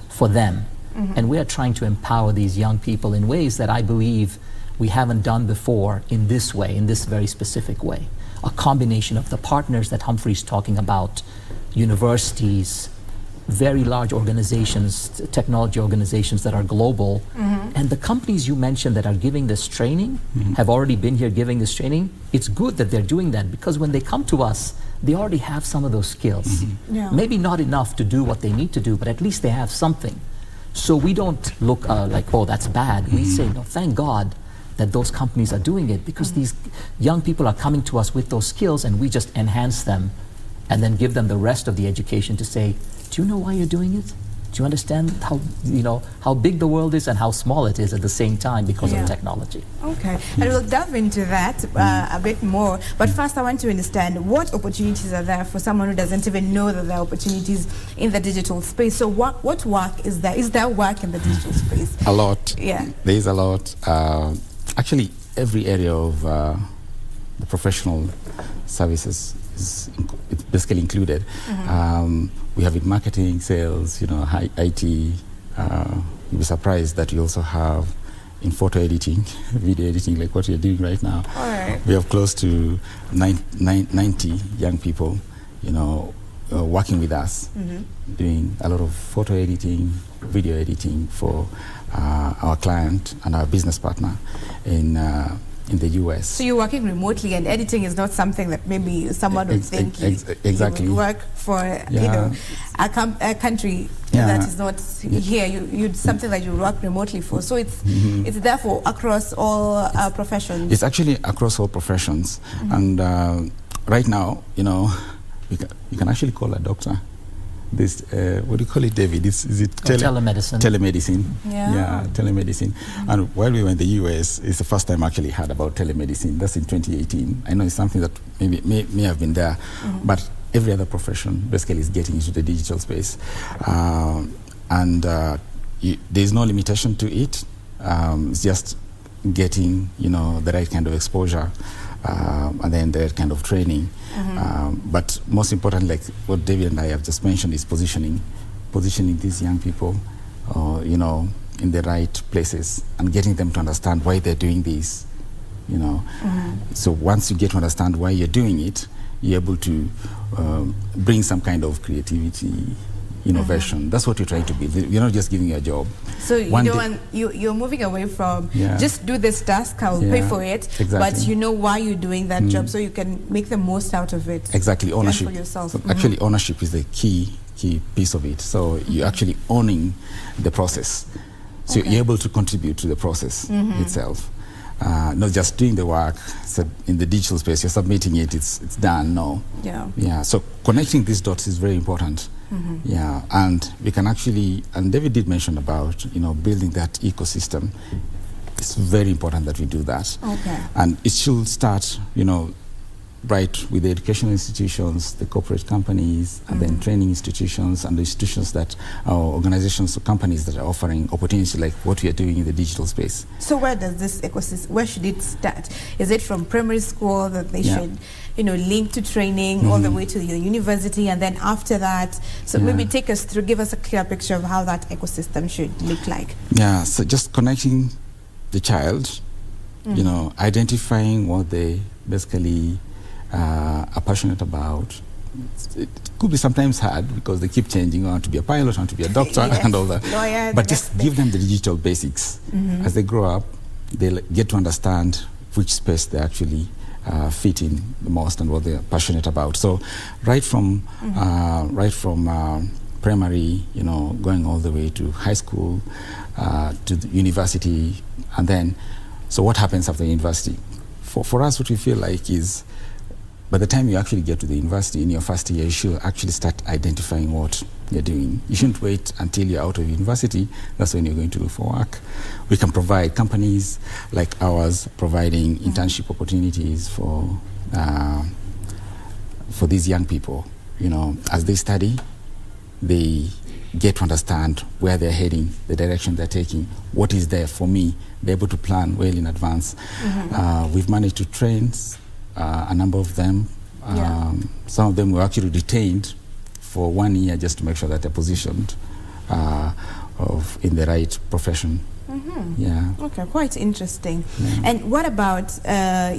for them. And we are trying to empower these young people in ways that I believe we haven't done before in this way, in this very specific way. A combination of the partners that Humphrey's talking about, universities, very large organizations, technology organizations that are global, and the companies you mentioned that are giving this training have already been here giving this training. It's good that they're doing that, because when they come to us, they already have some of those skills. Maybe not enough to do what they need to do, but at least they have something. So we don't look like, oh, that's bad. We say, no, thank God that those companies are doing it, because these young people are coming to us with those skills, and we just enhance them and then give them the rest of the education to say, do you know why you're doing it? Do you understand how, how big the world is and how small it is at the same time because of technology? Okay, and we'll delve into that a bit more. But first, I want to understand what opportunities are there for someone who doesn't even know that there are opportunities in the digital space. So what work is there? Is there work in the digital space? A lot. Yeah. There is a lot. Actually, every area of the professional services is basically included. We have in marketing, sales, IT. You'll be surprised that we also have in photo editing, video editing, like what you're doing right now. All right. We have close to 90 young people, working with us, doing a lot of photo editing, video editing for our client and our business partner in the US. So you're working remotely, and editing is not something that maybe someone would think exactly. you would work for a country that is not here. You'd something that you work remotely for. So it's therefore across all professions. It's actually across all professions, and right now, you can actually call a doctor. This what do you call it, David? Is it telemedicine? Telemedicine. Yeah, telemedicine. And while we were in the US, it's the first time I actually heard about telemedicine. That's in 2018. I know it's something that maybe may have been there, but every other profession basically is getting into the digital space, and there's no limitation to it. It's just getting the right kind of exposure. And then the kind of training. But most important, like what David and I have just mentioned, is positioning these young people, in the right places and getting them to understand why they're doing this, So once you get to understand why you're doing it, you're able to bring some kind of creativity, innovation. That's what you're trying to be. You're not just giving you a job. So you're moving away from just do this task, I'll pay for it, but you know why you're doing that job, so you can make the most out of it. Exactly, ownership. For yourself. So actually, ownership is the key piece of it. So you're actually owning the process. So you're able to contribute to the process itself. Not just doing the work. So in the digital space, you're submitting it, it's done. No. Yeah. So connecting these dots is very important. Yeah, and we can actually, and David did mention about building that ecosystem. It's very important that we do that. Okay. And it should start, right with the educational institutions, the corporate companies, and then training institutions, and the institutions that are organizations or companies that are offering opportunities like what we are doing in the digital space. So where does this ecosystem, where should it start? Is it from primary school that they should, link to training all the way to the university, and then after that, so maybe take us through, give us a clear picture of how that ecosystem should look like. Yeah, so just connecting the child, identifying what they basically are passionate about. It could be sometimes hard because they keep changing. I want to be a pilot, I want to be a doctor, and all that. Lawyer, but just give them the digital basics. As they grow up, they'll get to understand which space they actually fit in the most and what they're passionate about. So right from primary, going all the way to high school, to the university, and then, so what happens after university? For us, what we feel like is, by the time you actually get to the university in your first year, you should actually start identifying what you're doing. You shouldn't wait until you're out of university. That's when you're going to look for work. We can provide companies like ours, providing internship opportunities for these young people. As they study, they get to understand where they're heading, the direction they're taking, what is there for me. They're able to plan well in advance. We've managed to train a number of them. Some of them were actually detained for 1 year just to make sure that they're positioned in the right profession. Yeah. Okay, quite interesting. And what about, we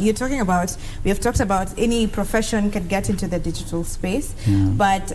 have talked about any profession can get into the digital space, but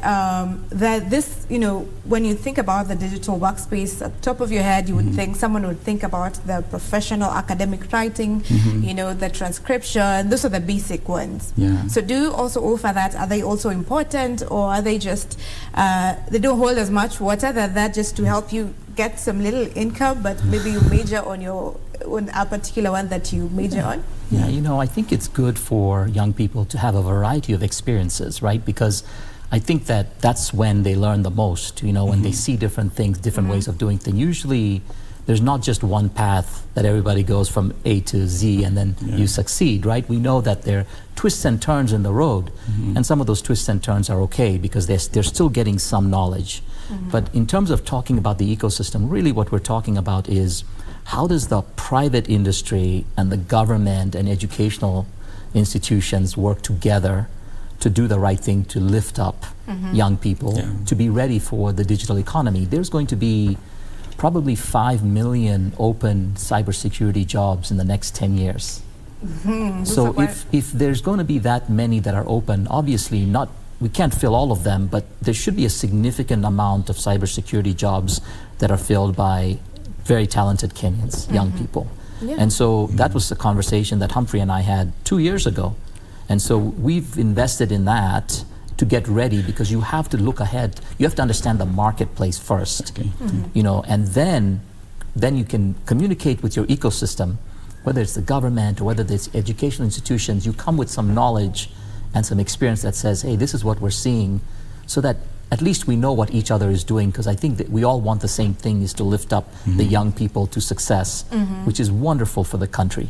when you think about the digital workspace, at the top of your head, you would think, someone would think about the professional academic writing, the transcription, those are the basic ones. So do you also offer that? Are they also important, or are they just, they don't hold as much water than that, just to help you get some little income, but maybe you major on your a particular one that you major on? Yeah, you know, I think it's good for young people to have a variety of experiences, right? Because I think that that's when they learn the most, you know, when they see different things, different ways of doing things. Usually there's not just one path that everybody goes from A to Z and then you succeed, right? We know that there are twists and turns in the road, and some of those twists and turns are okay because they're still getting some knowledge. But in terms of talking about the ecosystem, really what we're talking about is how does the private industry and the government and educational institutions work together to do the right thing to lift up young people to be ready for the digital economy. There's going to be probably 5 million open cybersecurity jobs in the next 10 years. So if there's going to be that many that are open, obviously we can't fill all of them, but there should be a significant amount of cybersecurity jobs that are filled by very talented Kenyans, young people. And so that was the conversation that Humphrey and I had 2 years ago. And so we've invested in that to get ready because you have to look ahead. You have to understand the marketplace first, you know, and then you can communicate with your ecosystem, whether it's the government or whether it's educational institutions. You come with some knowledge and some experience that says, hey, this is what we're seeing, so that at least we know what each other is doing, because I think that we all want the same thing, is to lift up the young people to success, which is wonderful for the country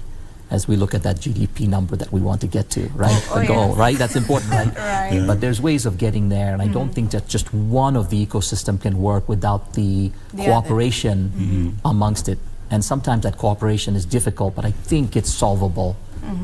as we look at that GDP number that we want to get to, right? The goal, right? That's important, right? But there's ways of getting there, and I don't think that just one of the ecosystem can work without the cooperation amongst it. And sometimes that cooperation is difficult, but I think it's solvable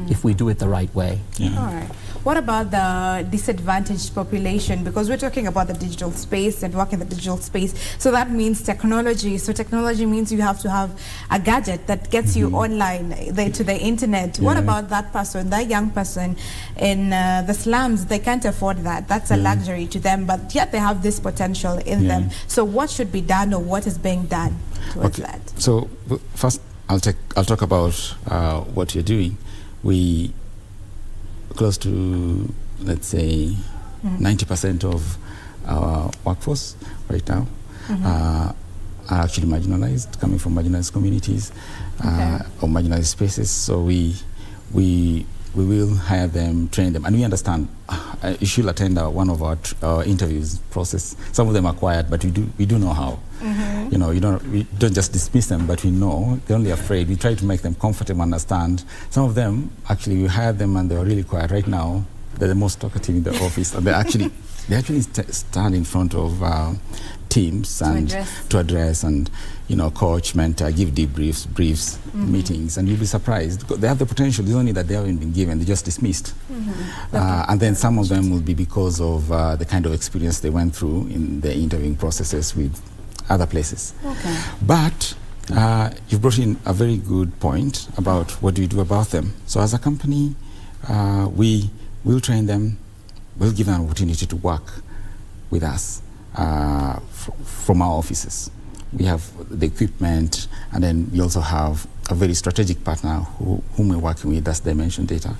if we do it the right way. All right. What about the disadvantaged population? Because we're talking about the digital space and work in the digital space. So that means technology. So technology means you have to have a gadget that gets you online, to the internet. What about that person, that young person in the slums? They can't afford that. That's a luxury to them, but yet they have this potential in them. So what should be done, or what is being done towards that? So first, I'll talk about what you're doing. We close to, let's say, 90% of our workforce right now are actually marginalized, coming from marginalized communities or marginalized spaces. So we will hire them, train them, and we understand. You should attend one of our interviews process. Some of them are quiet, but we do know how. You know, we don't just dismiss them, but we know they're only afraid. We try to make them comfortable, understand. Some of them, actually, we hired them and they're really quiet. Right now, they're the most talkative in the office. And they actually stand in front of teams and to address and, you know, coach, mentor, give debriefs, briefs, meetings, and you'll be surprised. They have the potential. It's only that they haven't been given. They're just dismissed. And then some of them will be because of the kind of experience they went through in the interviewing processes with other places. But you brought in a very good point about what do we do about them. So as a company, we will train them, we'll give them an opportunity to work with us from our offices. We have the equipment, and then we also have a very strategic partner whom we're working with, that's Dimension Data,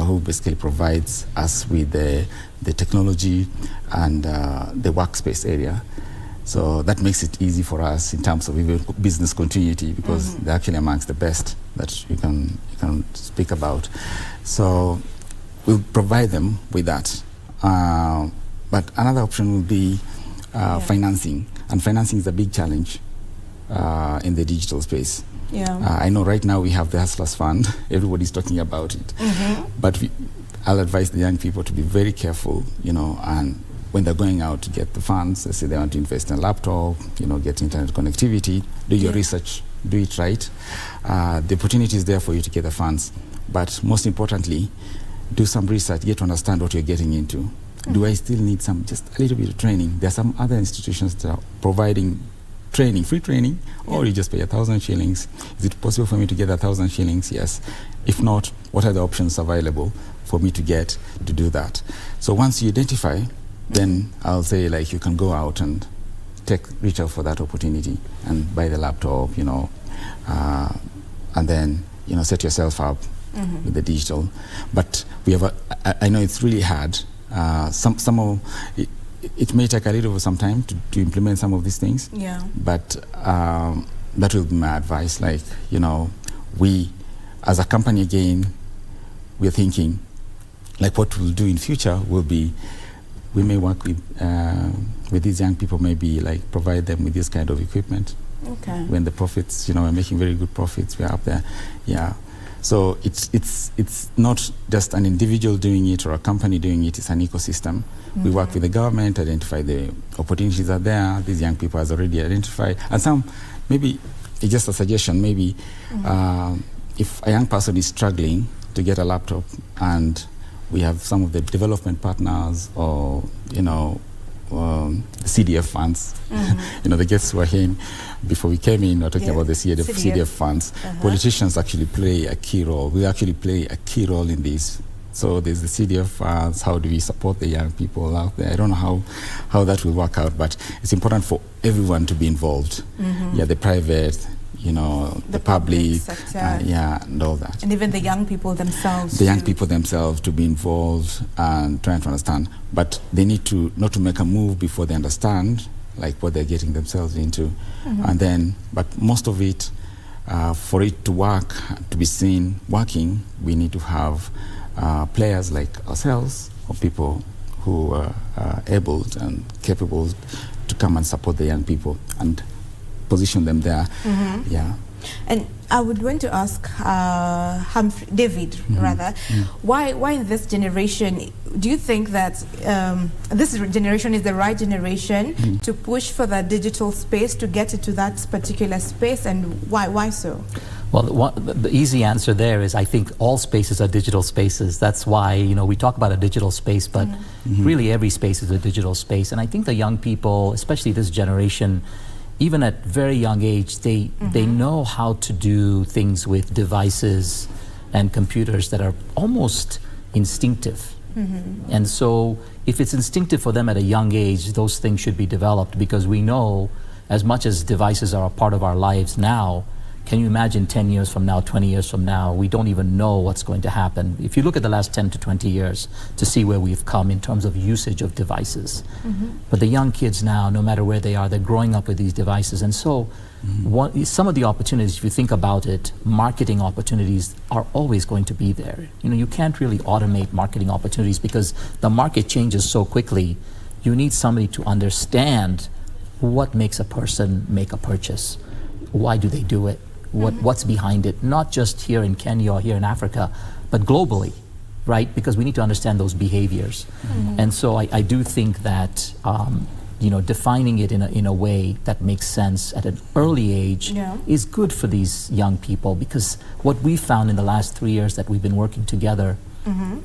who basically provides us with the technology and the workspace area. So that makes it easy for us in terms of even business continuity, because they're actually amongst the best that you can speak about. So we'll provide them with that. But another option will be financing, and financing is a big challenge in the digital space. I know right now we have the Hustlers Fund. Everybody's talking about it. But I'll advise the young people to be very careful, you know, and when they're going out to get the funds, let's say they want to invest in a laptop, you know, get internet connectivity, do your research, do it right. The opportunity is there for you to get the funds. But most importantly, do some research, get to understand what you're getting into. Do I still need just a little bit of training? There are some other institutions that are providing training, free training, or you just pay 1,000 shillings. Is it possible for me to get 1,000 shillings? Yes. If not, what are the options available for me to get to do that? So once you identify, then I'll say, like, you can go out and reach out for that opportunity and buy the laptop, you know, and then, you know, set yourself up with the digital. But we have I know it's really hard. It may take a little some time to implement some of these things. But that will be my advice. Like, you know, we, as a company again, we're thinking, like what we'll do in future will be, we may work with these young people, maybe like provide them with this kind of equipment. Okay. When the profits, we're making very good profits, we're up there. Yeah. So it's not just an individual doing it or a company doing it, it's an ecosystem. We work with the government, identify the opportunities are there, these young people has already identified. And some, maybe, it's just a suggestion, maybe if a young person is struggling to get a laptop and we have some of the development partners or, CDF funds, the guests who were here before we came in, we were talking about the CDF funds. Politicians actually play a key role. We actually play a key role in this. So there's the CDF funds, how do we support the young people out there? I don't know how that will work out, but it's important for everyone to be involved. Yeah, the private, the public sector. And all that. And even the young people themselves. The young people themselves to be involved and trying to understand. But they need to not to make a move before they understand like what they're getting themselves into. And then, but most of it, for it to work, to be seen working, we need to have players like ourselves or people who are able and capable to come and support the young people and position them there. Yeah. And I would want to ask David, why in this generation do you think that this generation is the right generation to push for the digital space, to get into that particular space, and why so? Well, the easy answer there is I think all spaces are digital spaces. That's why, we talk about a digital space, but really every space is a digital space. And I think the young people, especially this generation, even at very young age, they know how to do things with devices and computers that are almost instinctive. And so if it's instinctive for them at a young age, those things should be developed, because we know as much as devices are a part of our lives now, can you imagine 10 years from now, 20 years from now, we don't even know what's going to happen. If you look at the last 10 to 20 years to see where we've come in terms of usage of devices. But the young kids now, no matter where they are, they're growing up with these devices. And so some of the opportunities, if you think about it, marketing opportunities are always going to be there. You can't really automate marketing opportunities because the market changes so quickly. You need somebody to understand what makes a person make a purchase. Why do they do it? What's behind it? Not just here in Kenya or here in Africa, but globally, right? Because we need to understand those behaviors. And so I do think that defining it in a way that makes sense at an early age is good for these young people, because what we found in the last 3 years that we've been working together,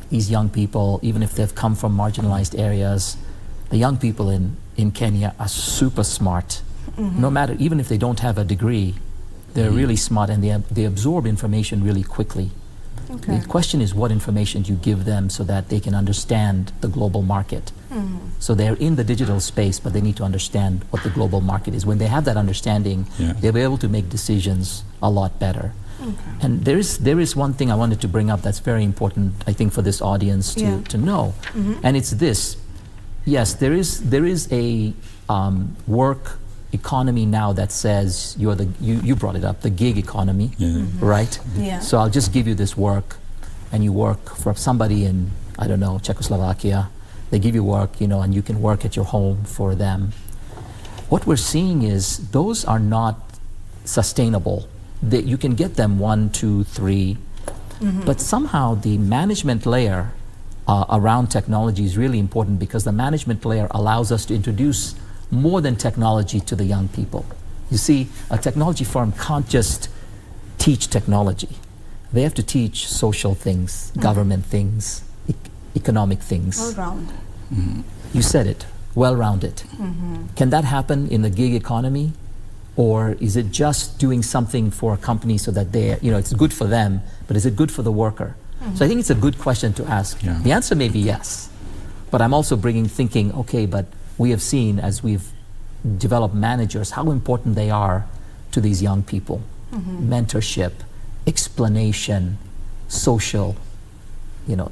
these young people, even if they've come from marginalized areas, the young people in Kenya are super smart. No matter, even if they don't have a degree, they're really smart and they absorb information really quickly. The question is what information do you give them so that they can understand the global market. So they're in the digital space, but they need to understand what the global market is. When they have that understanding, they'll be able to make decisions a lot better. And there is one thing I wanted to bring up that's very important, I think, for this audience to know. And it's this. Yes, there is a work economy now that says you brought it up, the gig economy, right? So I'll just give you this work, and you work for somebody in, I don't know, Czechoslovakia. They give you work, and you can work at your home for them. What we're seeing is those are not sustainable. You can get them 1, 2, 3, but somehow the management layer around technology is really important, because the management layer allows us to introduce more than technology to the young people. You see, a technology firm can't just teach technology. They have to teach social things, government things, economic things. All-round. You said it, well-rounded. Can that happen in the gig economy? Or is it just doing something for a company so that it's good for them, but is it good for the worker? So I think it's a good question to ask. The answer may be yes, but I'm also thinking, okay, but we have seen as we've developed managers how important they are to these young people. Mentorship, explanation, social,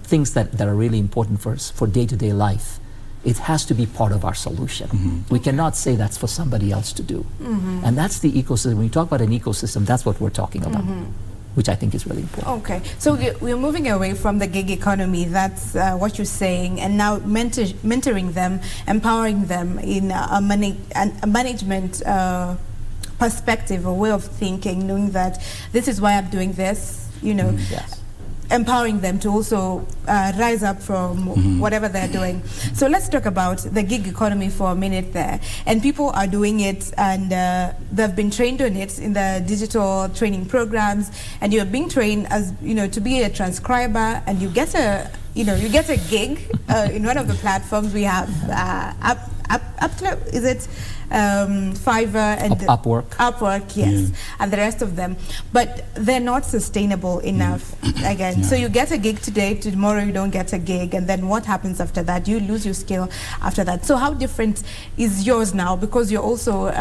things that are really important for us for day-to-day life. It has to be part of our solution. We cannot say that's for somebody else to do. And that's the ecosystem. When you talk about an ecosystem, that's what we're talking about. which I think is really important. Okay, so we're moving away from the gig economy, that's what you're saying, and now mentoring them, empowering them in a management perspective, a way of thinking, knowing that this is why I'm doing this, you know. Yes. Empowering them to also rise up from whatever they're doing. So let's talk about the gig economy for a minute there. And people are doing it, and they've been trained on it in the digital training programs, and you're being trained as, you know, to be a transcriber, and you get a gig in one of the platforms we have. Is it Fiverr and Upwork, yes, and the rest of them, but they're not sustainable enough. Again, so you get a gig today, tomorrow you don't get a gig, and then what happens after that? You lose your skill after that. So how different is yours now? Because you're also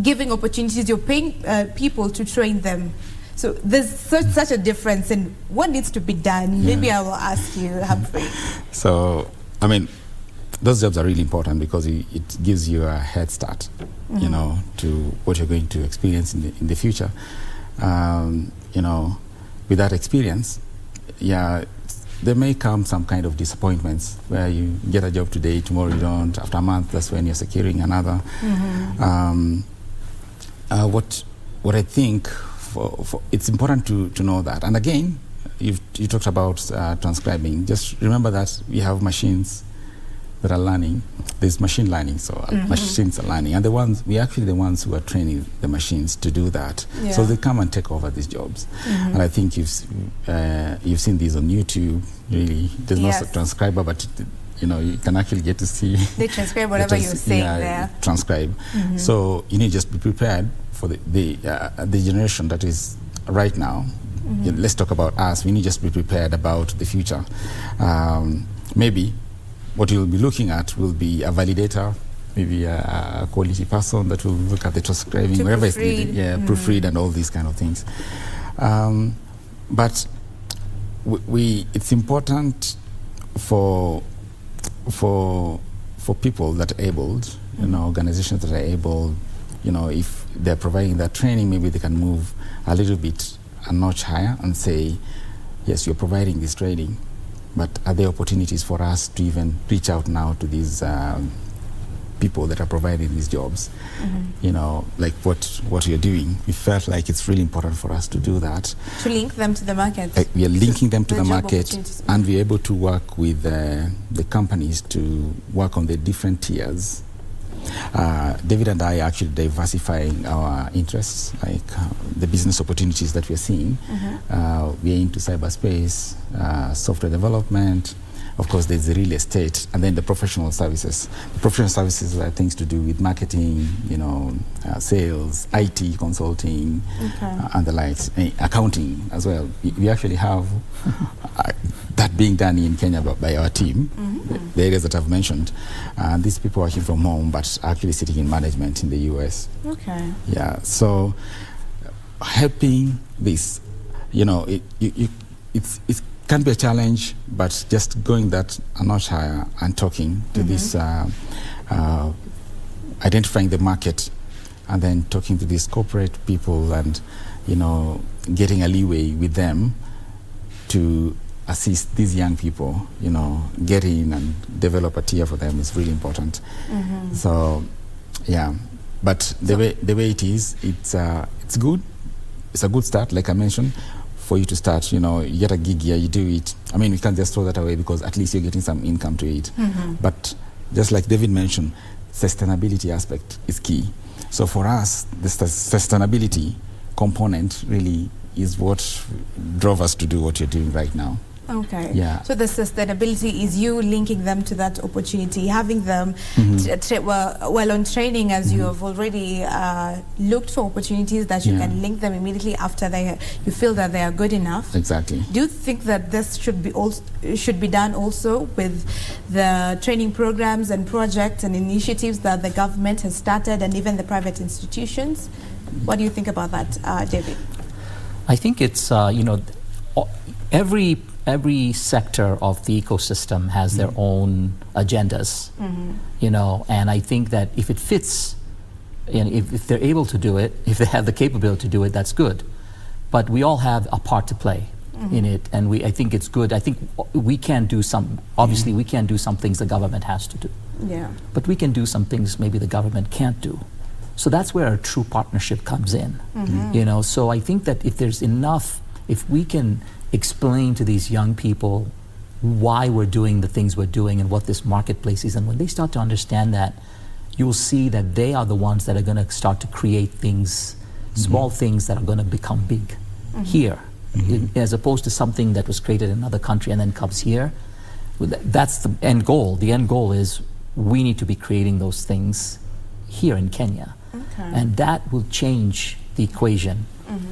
giving opportunities, you're paying people to train them. So there's such a difference, and what needs to be done? Maybe I will ask you, Humphrey. So, I mean, those jobs are really important because it gives you a head start, you know, to what you're going to experience in the future. You know, with that experience, there may come some kind of disappointments where you get a job today, tomorrow you don't. After a month, that's when you're securing another. What I think it's important to know that. And again, you talked about transcribing. Just remember that we have machines that are learning. There's machine learning, so machines are learning, and we're actually the ones who are training the machines to do that. So they come and take over these jobs. And I think you've seen these on YouTube. Really, there's no transcriber, but you know, you can actually get to see. They transcribe whatever you're saying there. Transcribe. So you need to just be prepared for the generation that is right now. Let's talk about us. We need to just be prepared about the future. Maybe what you'll be looking at will be a validator, maybe a quality person that will look at the transcribing, wherever it's needed, proofread and all these kind of things. But it's important for people that are abled, you know, organizations that are able, you know, if they're providing that training, maybe they can move a little bit a notch higher and say, yes, you're providing this training, but are there opportunities for us to even reach out now to these people that are providing these jobs? You know, like what you're doing. We felt like it's really important for us to do that. To link them to the market. We are linking them to the market, and we're able to work with the companies to work on the different tiers. David and I are actually diversifying our interests, like the business opportunities that we're seeing. We're into cyberspace, software development. Of course, there's the real estate, and then the professional services. The professional services are things to do with marketing, you know, sales, IT, consulting, and the likes, accounting as well. We actually have that being done in Kenya by our team, the areas that I've mentioned. These people are here from home, but actually sitting in management in the US. Yeah, so helping this, you know, it's can be a challenge, but just going that a notch higher and talking to this, identifying the market, and then talking to these corporate people, and you know, getting a leeway with them to assist these young people, you know, get in and develop a tier for them is really important. So, yeah, but the way it is, it's good. It's a good start, like I mentioned. For you to start, you know, you get a gig here, you do it. I mean, we can't just throw that away because at least you're getting some income to it. But just like David mentioned, sustainability aspect is key. So for us, the sustainability component really is what drove us to do what you're doing right now. Okay. Yeah. So the sustainability is you linking them to that opportunity, having them well on training, as you have already looked for opportunities that you can link them immediately after you feel that they are good enough. Exactly. Do you think that this should be done also with the training programs and projects and initiatives that the government has started, and even the private institutions? What do you think about that, David? I think it's you know, every sector of the ecosystem has their own agendas, you know, and I think that if it fits, and if they're able to do it, if they have the capability to do it, that's good. but we all have a part to play in it, and I think it's good. I think we can do some, obviously we can't do some things the government has to do. Yeah. But we can do some things maybe the government can't do. So that's where a true partnership comes in. You know, so I think that if there's enough, if we can explain to these young people why we're doing the things we're doing and what this marketplace is, and when they start to understand that, you will see that they are the ones that are going to start to create things, small things that are going to become big here, as opposed to something that was created in another country and then comes here. That's the end goal. The end goal is we need to be creating those things here in Kenya. And that will change the equation.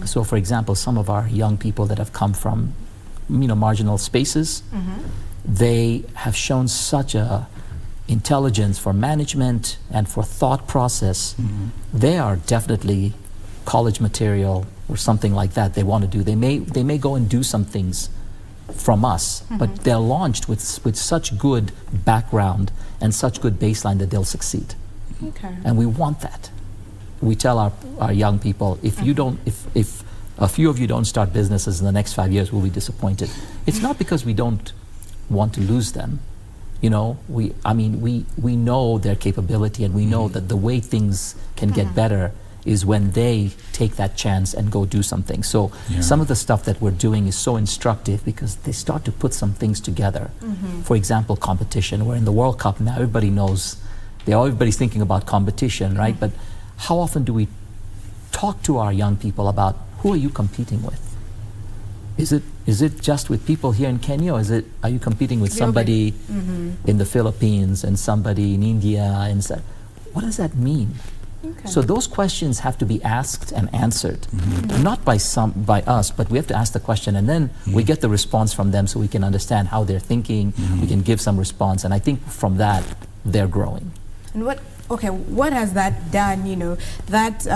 So for example, some of our young people that have come from, you know, marginal spaces, they have shown such a intelligence for management and for thought process. They are definitely college material or something like that they want to do. They may go and do some things from us, but they're launched with such good background and such good baseline that they'll succeed. And we want that. We tell our young people, if you don't, if a few of you don't start businesses in the next 5 years, we'll be disappointed. It's not because we don't want to lose them. You know, we know their capability, and we know that the way things can get better is when they take that chance and go do something. So some of the stuff that we're doing is so instructive because they start to put some things together. For example, competition. We're in the World Cup now. Everybody knows, everybody's thinking about competition, right? But how often do we talk to our young people about who are you competing with? Is it just with people here in Kenya, or are you competing with somebody in the Philippines and somebody in India? And what does that mean? So those questions have to be asked and answered, not by us, but we have to ask the question, and then we get the response from them, so we can understand how they're thinking. We can give some response, and I think from that they're growing. And what has that done? You know, that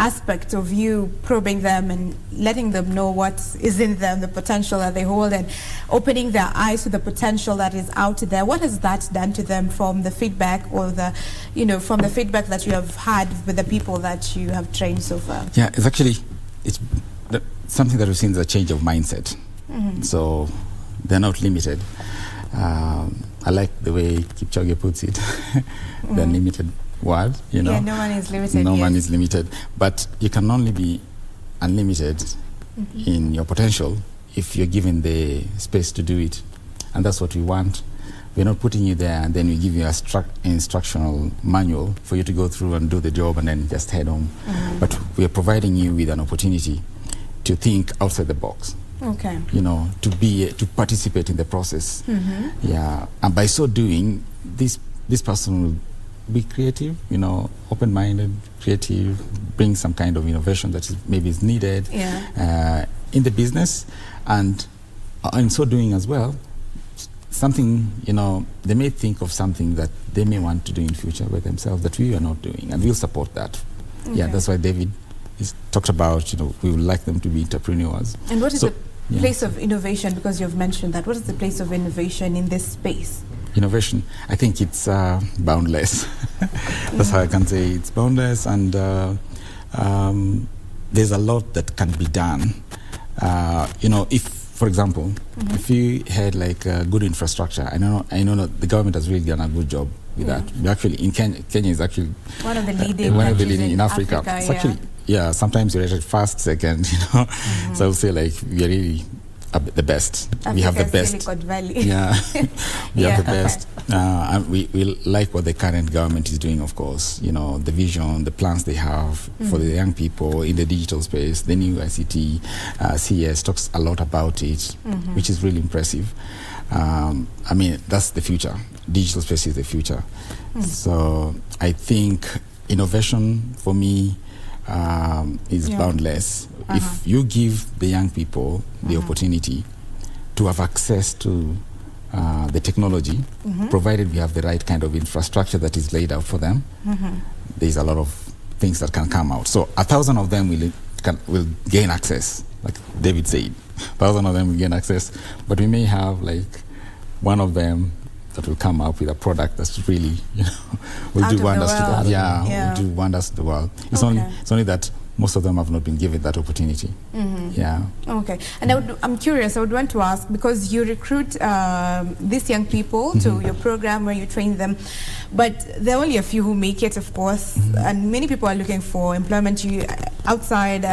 aspect of you probing them and letting them know what is in them, the potential that they hold, and opening their eyes to the potential that is out there. What has that done to them from the feedback, or from the feedback that you have had with the people that you have trained so far? Yeah, it's something that we've seen is a change of mindset. So they're not limited. I like the way Kipchoge puts it, the limited word, you know. Yeah, no one is limited. No one is limited. But you can only be unlimited in your potential if you're given the space to do it. And that's what we want. We're not putting you there and then we give you a instructional manual for you to go through and do the job and then just head home. But we are providing you with an opportunity to think outside the box. You know, to participate in the process. Yeah, and by so doing, this person will be creative, you know, open-minded, creative, bring some kind of innovation that maybe is needed in the business, and in so doing as well, something, you know, they may think of something that they may want to do in future by themselves that we are not doing, and we'll support that. Yeah, that's why David talked about, you know, we would like them to be entrepreneurs. And what is the place of innovation, because you've mentioned that? What is the place of innovation in this space? Innovation, I think it's boundless. That's how I can say it's boundless, and there's a lot that can be done. You know, if, for example, if you had like good infrastructure, I know that the government has really done a good job with that. We actually, in Kenya is actually one of the leading in Africa. It's actually, sometimes you're rated first, second, you know. So I would say like we are really the best. We have the best. Silicon Valley. Yeah, we have the best. And we like what the current government is doing, of course. You know, the vision, the plans they have for the young people in the digital space. The new ICT, CES talks a lot about it, which is really impressive. I mean, that's the future. Digital space is the future. So I think innovation for me is boundless. If you give the young people the opportunity to have access to the technology, provided we have the right kind of infrastructure that is laid out for them, there's a lot of things that can come out. So 1,000 of them will gain access, like David said. 1,000 of them will gain access, but we may have like one of them that will come up with a product that's really, you know, will do wonders to the world. Will do wonders to the world. It's only that most of them have not been given that opportunity. Yeah. Okay. And I'm curious, I would want to ask, because you recruit these young people to your program where you train them, but there are only a few who make it, of course, and many people are looking for employment outside.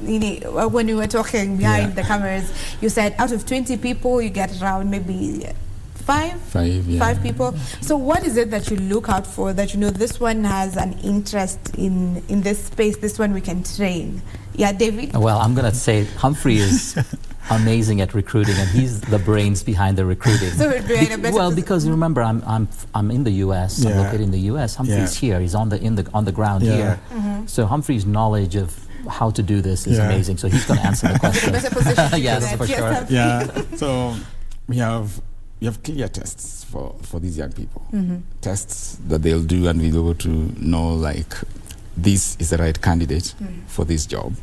When we were talking behind the cameras, you said out of 20 people, you get around maybe five people. So what is it that you look out for, that you know this one has an interest in this space, this one we can train? Yeah, David? Well, I'm going to say Humphrey is amazing at recruiting, and he's the brains behind the recruiting. So we're doing a better well, because remember, I'm in the U.S. I'm located in the U.S. Humphrey's here. He's on the ground here. So Humphrey's knowledge of how to do this is amazing. So he's going to answer the question. Yes, for sure. Yeah. So we have clear tests for these young people. Tests that they'll do, and we'll be able to know, like, this is the right candidate for this job.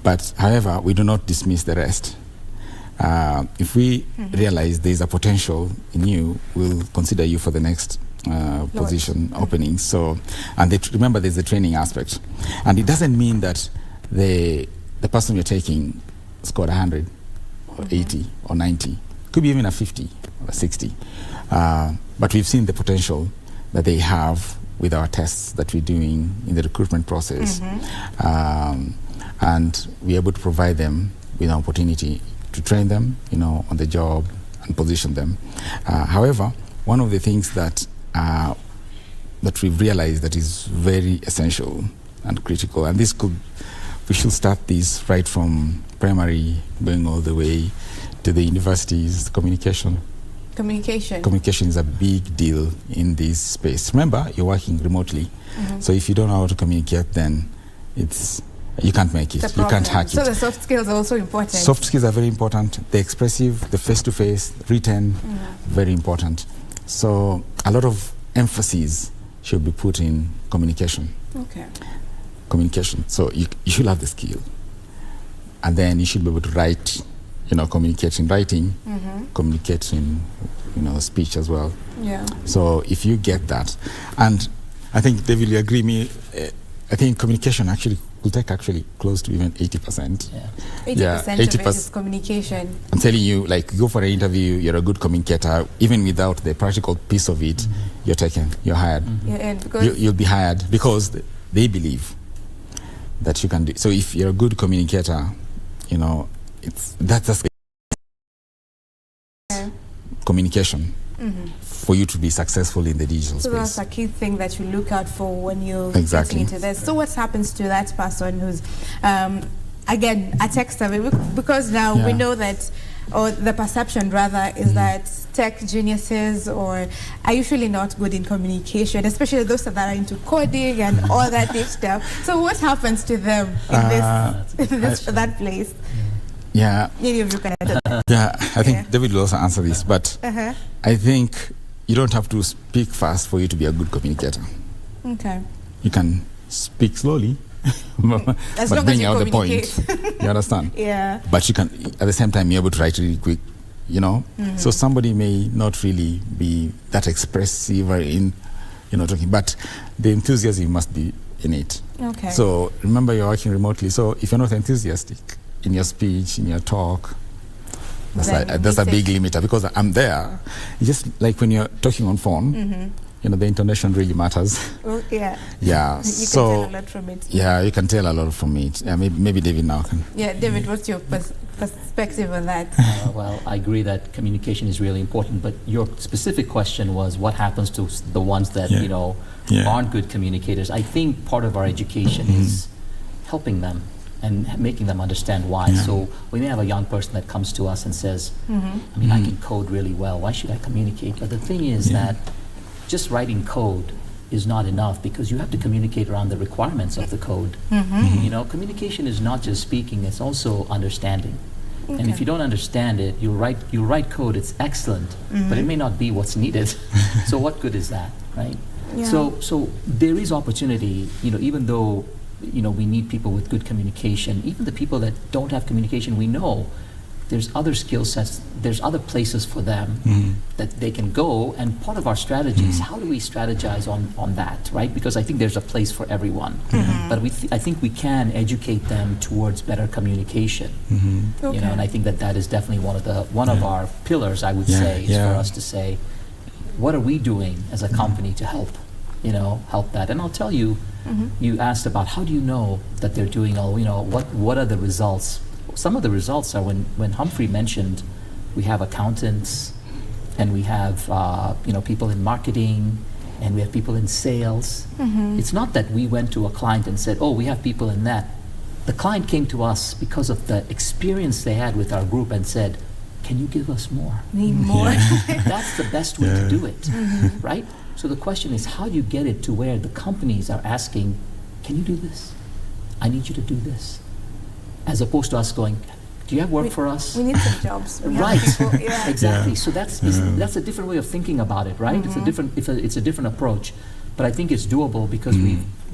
But however, we do not dismiss the rest. If we realize there's a potential in you, we'll consider you for the next position opening. So, and remember, there's a training aspect, and it doesn't mean that the person you're taking scored 100 or 80 or 90. Could be even a 50 or 60. But we've seen the potential that they have with our tests that we're doing in the recruitment process. And we're able to provide them with an opportunity to train them, on the job and position them. However, one of the things that we've realized that is very essential and critical, and we should start this right from primary, going all the way to the universities. Communication is a big deal in this space. Remember, you're working remotely, so if you don't know how to communicate, then you can't make it. You can't hack it. So the soft skills are also important. Soft skills are very important. The expressive, the face-to-face, written, very important. So a lot of emphasis should be put in communication. Okay. Communication. So you should have the skill, and then you should be able to write. Communicate in writing, communicate in, speech as well. Yeah. So if you get that, and I think David, you agree me, I think communication will take close to even 80%. 80% of it is communication. I'm telling you, like, go for an interview, you're a good communicator, even without the practical piece of it, you're taken, you're hired. You'll be hired because they believe that you can do. So if you're a good communicator, that's communication for you to be successable in the digital space. So that's a key thing that you look out for when you're getting into this. So what happens to that person who's, again, a tech savvy? Because now we know that, or the perception rather, is that tech geniuses are usually not good in communication, especially those that are into coding and all that deep stuff. So what happens to them in that place? Yeah. Yeah, I think David will also answer this, but I think you don't have to speak fast for you to be a good communicator. Okay. You can speak slowly, but bring out the point. You understand? Yeah. But you can, at the same time, be able to write really quick, So somebody may not really be that expressive or in, talking, but the enthusiasm must be in it. Okay. So remember, you're working remotely, so if you're not enthusiastic in your speech, in your talk, that's a big limiter, because I'm there. It's just like when you're talking on phone, the intonation really matters. Oh, yeah. Yeah. You can tell a lot from it. Yeah, you can tell a lot from it. Yeah, maybe David now can. Yeah, David, what's your perspective on that? Well, I agree that communication is really important, but your specific question was what happens to the ones that, aren't good communicators. I think part of our education is helping them and making them understand why. So we may have a young person that comes to us and says, I can code really well. Why should I communicate? But the thing is that just writing code is not enough, because you have to communicate around the requirements of the code. Communication is not just speaking, it's also understanding. And if you don't understand it, you write code, it's excellent, but it may not be what's needed. So what good is that, right? Yeah. So there is opportunity, even though we need people with good communication. Even the people that don't have communication, we know there's other skill sets, there's other places for them that they can go. And part of our strategy is how do we strategize on that, right? Because I think there's a place for everyone. But I think we can educate them towards better communication. You know, and I think that is definitely one of our pillars, I would say, is for us to say, what are we doing as a company to help that? And I'll tell you, you asked about how do you know that they're doing what are the results? Some of the results are when Humphrey mentioned we have accountants and we have people in marketing and we have people in sales. It's not that we went to a client and said, oh, we have people in that. The client came to us because of the experience they had with our group and said, can you give us more? Need more. That's the best way to do it, right? So the question is, how do you get it to where the companies are asking, can you do this? I need you to do this. As opposed to us going, do you have work for us? We need some jobs. We right. Have people, Exactly. So that's a different way of thinking about it, right? It's a different approach. But I think it's doable because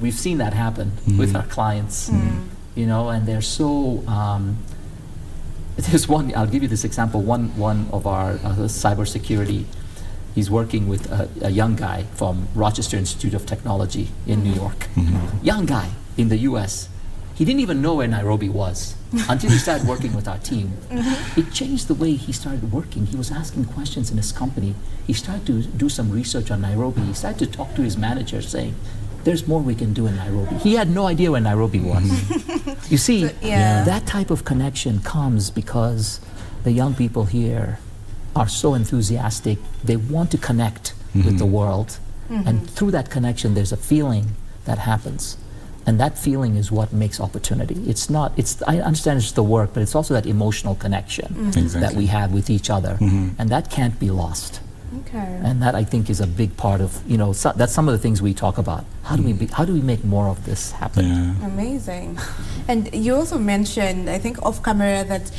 we've seen that happen with our clients, and they're so. There's one. I'll give you this example. One of our cybersecurity. He's working with a young guy from Rochester Institute of Technology in New York. Young guy in the U.S. He didn't even know where Nairobi was until he started working with our team. It changed the way he started working. He was asking questions in his company. He started to do some research on Nairobi. He started to talk to his manager saying, there's more we can do in Nairobi. He had no idea where Nairobi was. You see, that type of connection comes because the young people here are so enthusiastic. They want to connect with the world. And through that connection, there's a feeling that happens. And that feeling is what makes opportunity. I understand it's the work, but it's also that emotional connection that we have with each other. And that can't be lost. Okay. And that I think is a big part of, that's some of the things we talk about. How do we make more of this happen? Amazing. And you also mentioned, I think off camera, that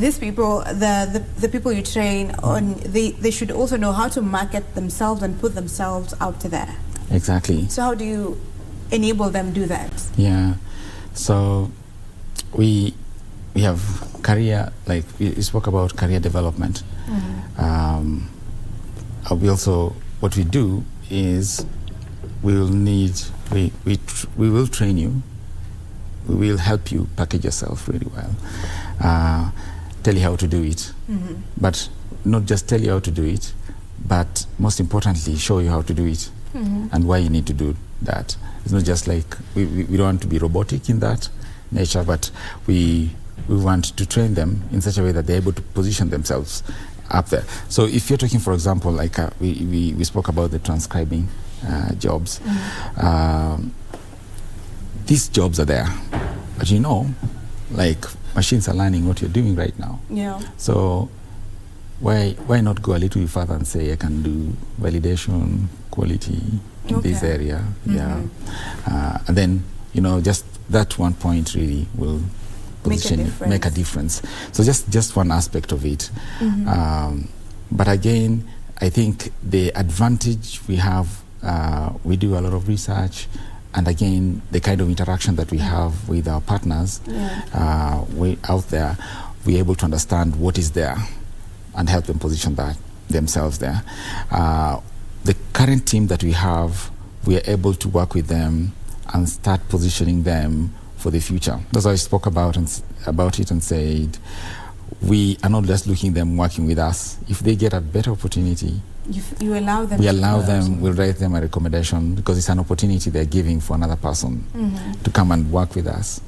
these people, the people you train on, they should also know how to market themselves and put themselves out there. Exactly. So how do you enable them do that? Yeah. So we have career, like we spoke about career development. We also, what we do is we will train you. We will help you package yourself really well. Tell you how to do it. But not just tell you how to do it, but most importantly, show you how to do it and why you need to do that. It's not just like, we don't want to be robotic in that nature, but we want to train them in such a way that they're able to position themselves up there. So if you're talking, for example, like we spoke about the transcribing jobs. These jobs are there, but like machines are learning what you're doing right now. Yeah. So why not go a little bit further and say I can do validation, quality in this area, and then just that one point really will make a difference. So just one aspect of it. But again, I think the advantage we have, we do a lot of research, and again, the kind of interaction that we have with our partners way out there, we're able to understand what is there and help them position themselves there. The current team that we have, we are able to work with them and start positioning them for the future. That's why I spoke about it and said, we are not just looking at them working with us. If they get a better opportunity, you allow them. We allow them. We'll write them a recommendation because it's an opportunity they're giving for another person to come and work with us.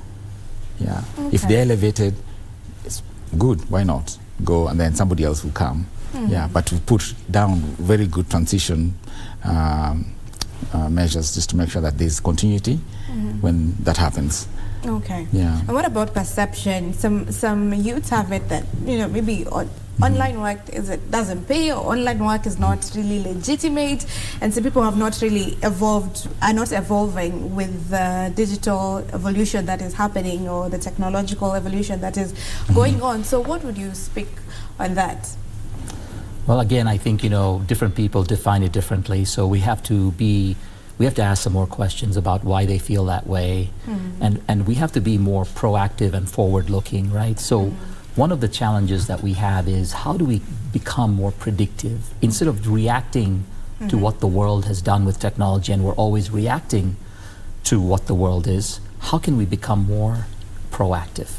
Yeah. If they're elevated, it's good. Why not go and then somebody else will come? Yeah. But we put down very good transition measures just to make sure that there's continuity when that happens. Okay. Yeah. And what about perception? Some youths have it that maybe online work doesn't pay, or online work is not really legitimate, and some people have not really are not evolving with the digital evolution that is happening or the technological evolution that is going on. So what would you speak on that? Well, again, I think different people define it differently, so we have to ask some more questions about why they feel that way, and we have to be more proactive and forward-looking, right? So one of the challenges that we have is how do we become more predictive instead of reacting to what the world has done with technology, and we're always reacting to what the world is. How can we become more proactive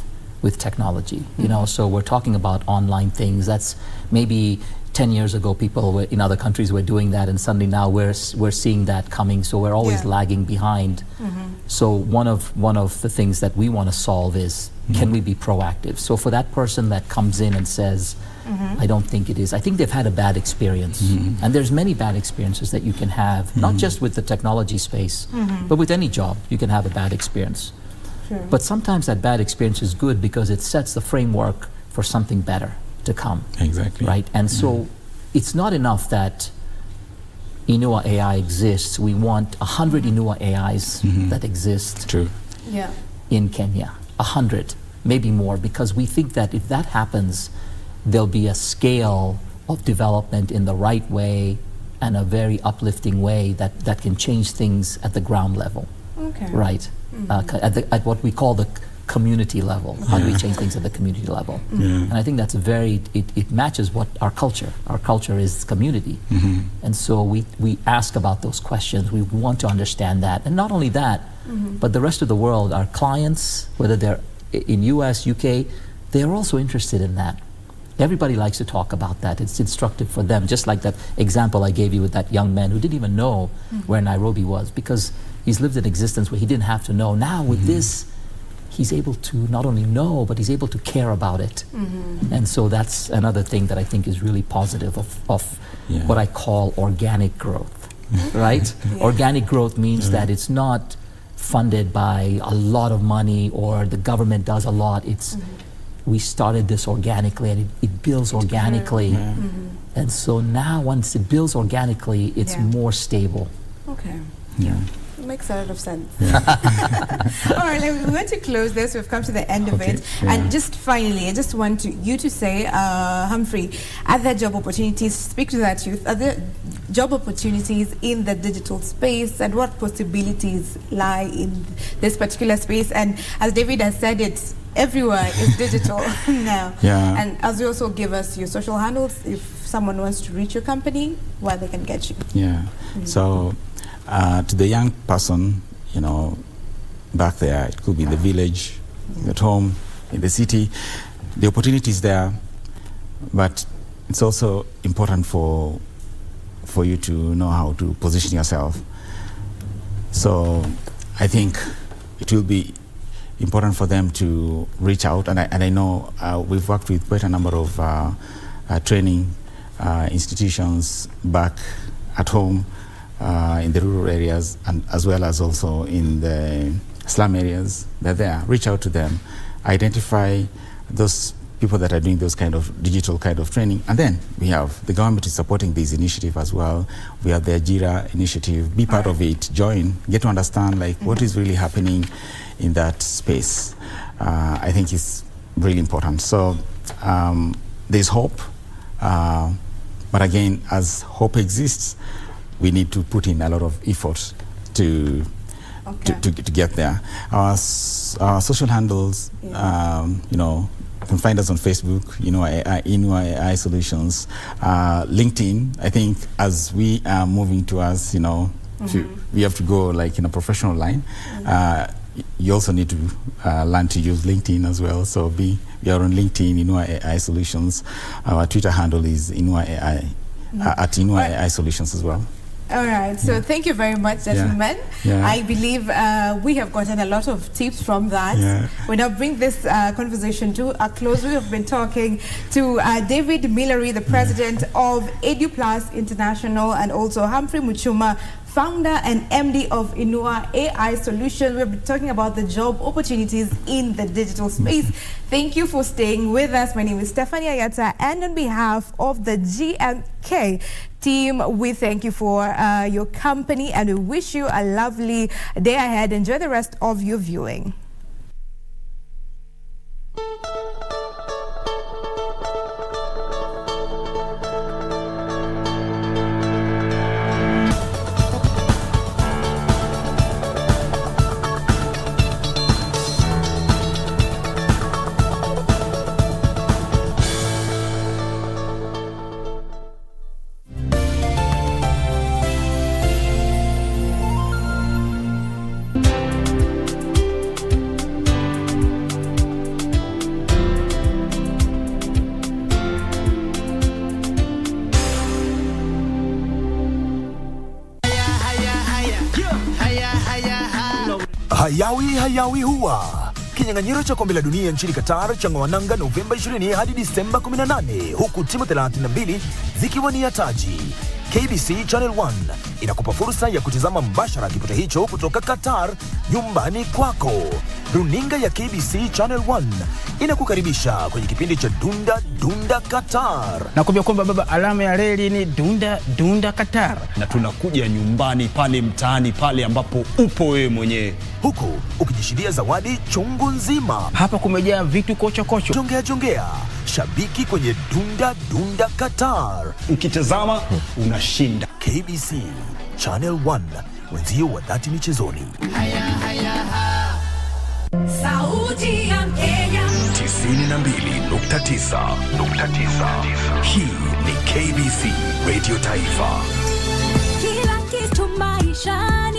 with technology? You know, so we're talking about online things. That's maybe 10 years ago, people were, in other countries were doing that, and suddenly now we're seeing that coming. So we're always lagging behind. So one of the things that we want to solve is, can we be proactive? So for that person that comes in and says, I don't think it is, I think they've had a bad experience. And there's many bad experiences that you can have, not just with the technology space, but with any job, you can have a bad experience. Sure. But sometimes that bad experience is good because it sets the framework for something better to come. Exactly. Right? And so it's not enough that Inua AI exists. We want 100 Inua AIs that exist in Kenya. 100, maybe more, because we think that if that happens, there'll be a scale of development in the right way and a very uplifting way that can change things at the ground level. Okay. Right? At what we call the community level. How do we change things at the community level? And I think that's it matches what our culture is community. And so we ask about those questions. We want to understand that. And not only that, but the rest of the world, our clients, whether they're in US, UK, they're also interested in that. Everybody likes to talk about that. It's instructive for them, just like that example I gave you with that young man who didn't even know where Nairobi was, because he's lived an existence where he didn't have to know. Now with this, he's able to not only know, but he's able to care about it. And so that's another thing that I think is really positive of what I call organic growth, right? Organic growth means that it's not funded by a lot of money or the government does a lot. It's we started this organically and it builds organically. And so now once it builds organically, it's more stable. Okay. Yeah. Makes a lot of sense. All right, we want to close this. We've come to the end of it. And just finally, I just want you to say, Humphrey, are there job opportunities, speak to that youth, are there job opportunities in the digital space, and what possibilities lie in this particular space? And as David has said, it's everywhere is digital now. And as you also give us your social handles, if someone wants to reach your company, where they can get you. So to the young person, you know, back there, it could be in the village, at home, in the city, the opportunity is there, but it's also important for you to know how to position yourself. So I think it will be important for them to reach out, and I know we've worked with quite a number of training institutions back at home, in the rural areas, and as well as also in the slum areas. They're there. Reach out to them, identify those people that are doing those kind of digital kind of training, and then we have the government is supporting this initiative as well. We have the Ajira initiative. Be part of it. Join. Get to understand like what is really happening in that space. I think it's really important. So there's hope, but again, as hope exists, we need to put in a lot of effort to get there. Our social handles, you know, you can find us on Facebook, Inua AI Solutions, LinkedIn. I think as we are moving towards, you know, we have to go like in a professional line. You also need to learn to use LinkedIn as well. So we are on LinkedIn, Inua AI Solutions. Our Twitter handle is Inua AI, at Inua AI Solutions as well. All right, so thank you very much, gentlemen. I believe we have gotten a lot of tips from that. We now bring this conversation to a close. We have been talking to David Millery, the president of EduPlus International, and also Humphrey Muchuma, founder and MD of Inua AI Solutions. We've been talking about the job opportunities in the digital space. Thank you for staying with us. My name is Stephanie Ayata, and on behalf of the GMK team, we thank you for your company, and we wish you a lovely day ahead. Enjoy the rest of your viewing. hayawi huwa kinyang'anyiro cha kombe la dunia nchini Qatar cha Wananga Novemba 20 hadi Disemba 18, huku timu 32 zikiwania taji. KBC Channel 1 inakupa fursa ya kutizama mbashara kipute hicho kutoka Qatar nyumbani kwako. Runinga ya KBC Channel 1 inakukaribisha kwenye kipindi cha Dunda Dunda Qatar. Nakwambia kwamba baba, alama ya reli ni Dunda Dunda Qatar, na tunakuja nyumbani pale mtaani pale ambapo upo wewe mwenyewe, huku ukijishindia zawadi chungu nzima. Hapa kumejaa vitu kocho. Jongea shabiki kwenye Dunda Dunda Qatar. Ukitazama unashinda. KBC Channel 1, wenzio wa dhati michezoni. Sauti ya Kenya 92.9. Hii ni KBC Radio Taifa. Kila kitu maishani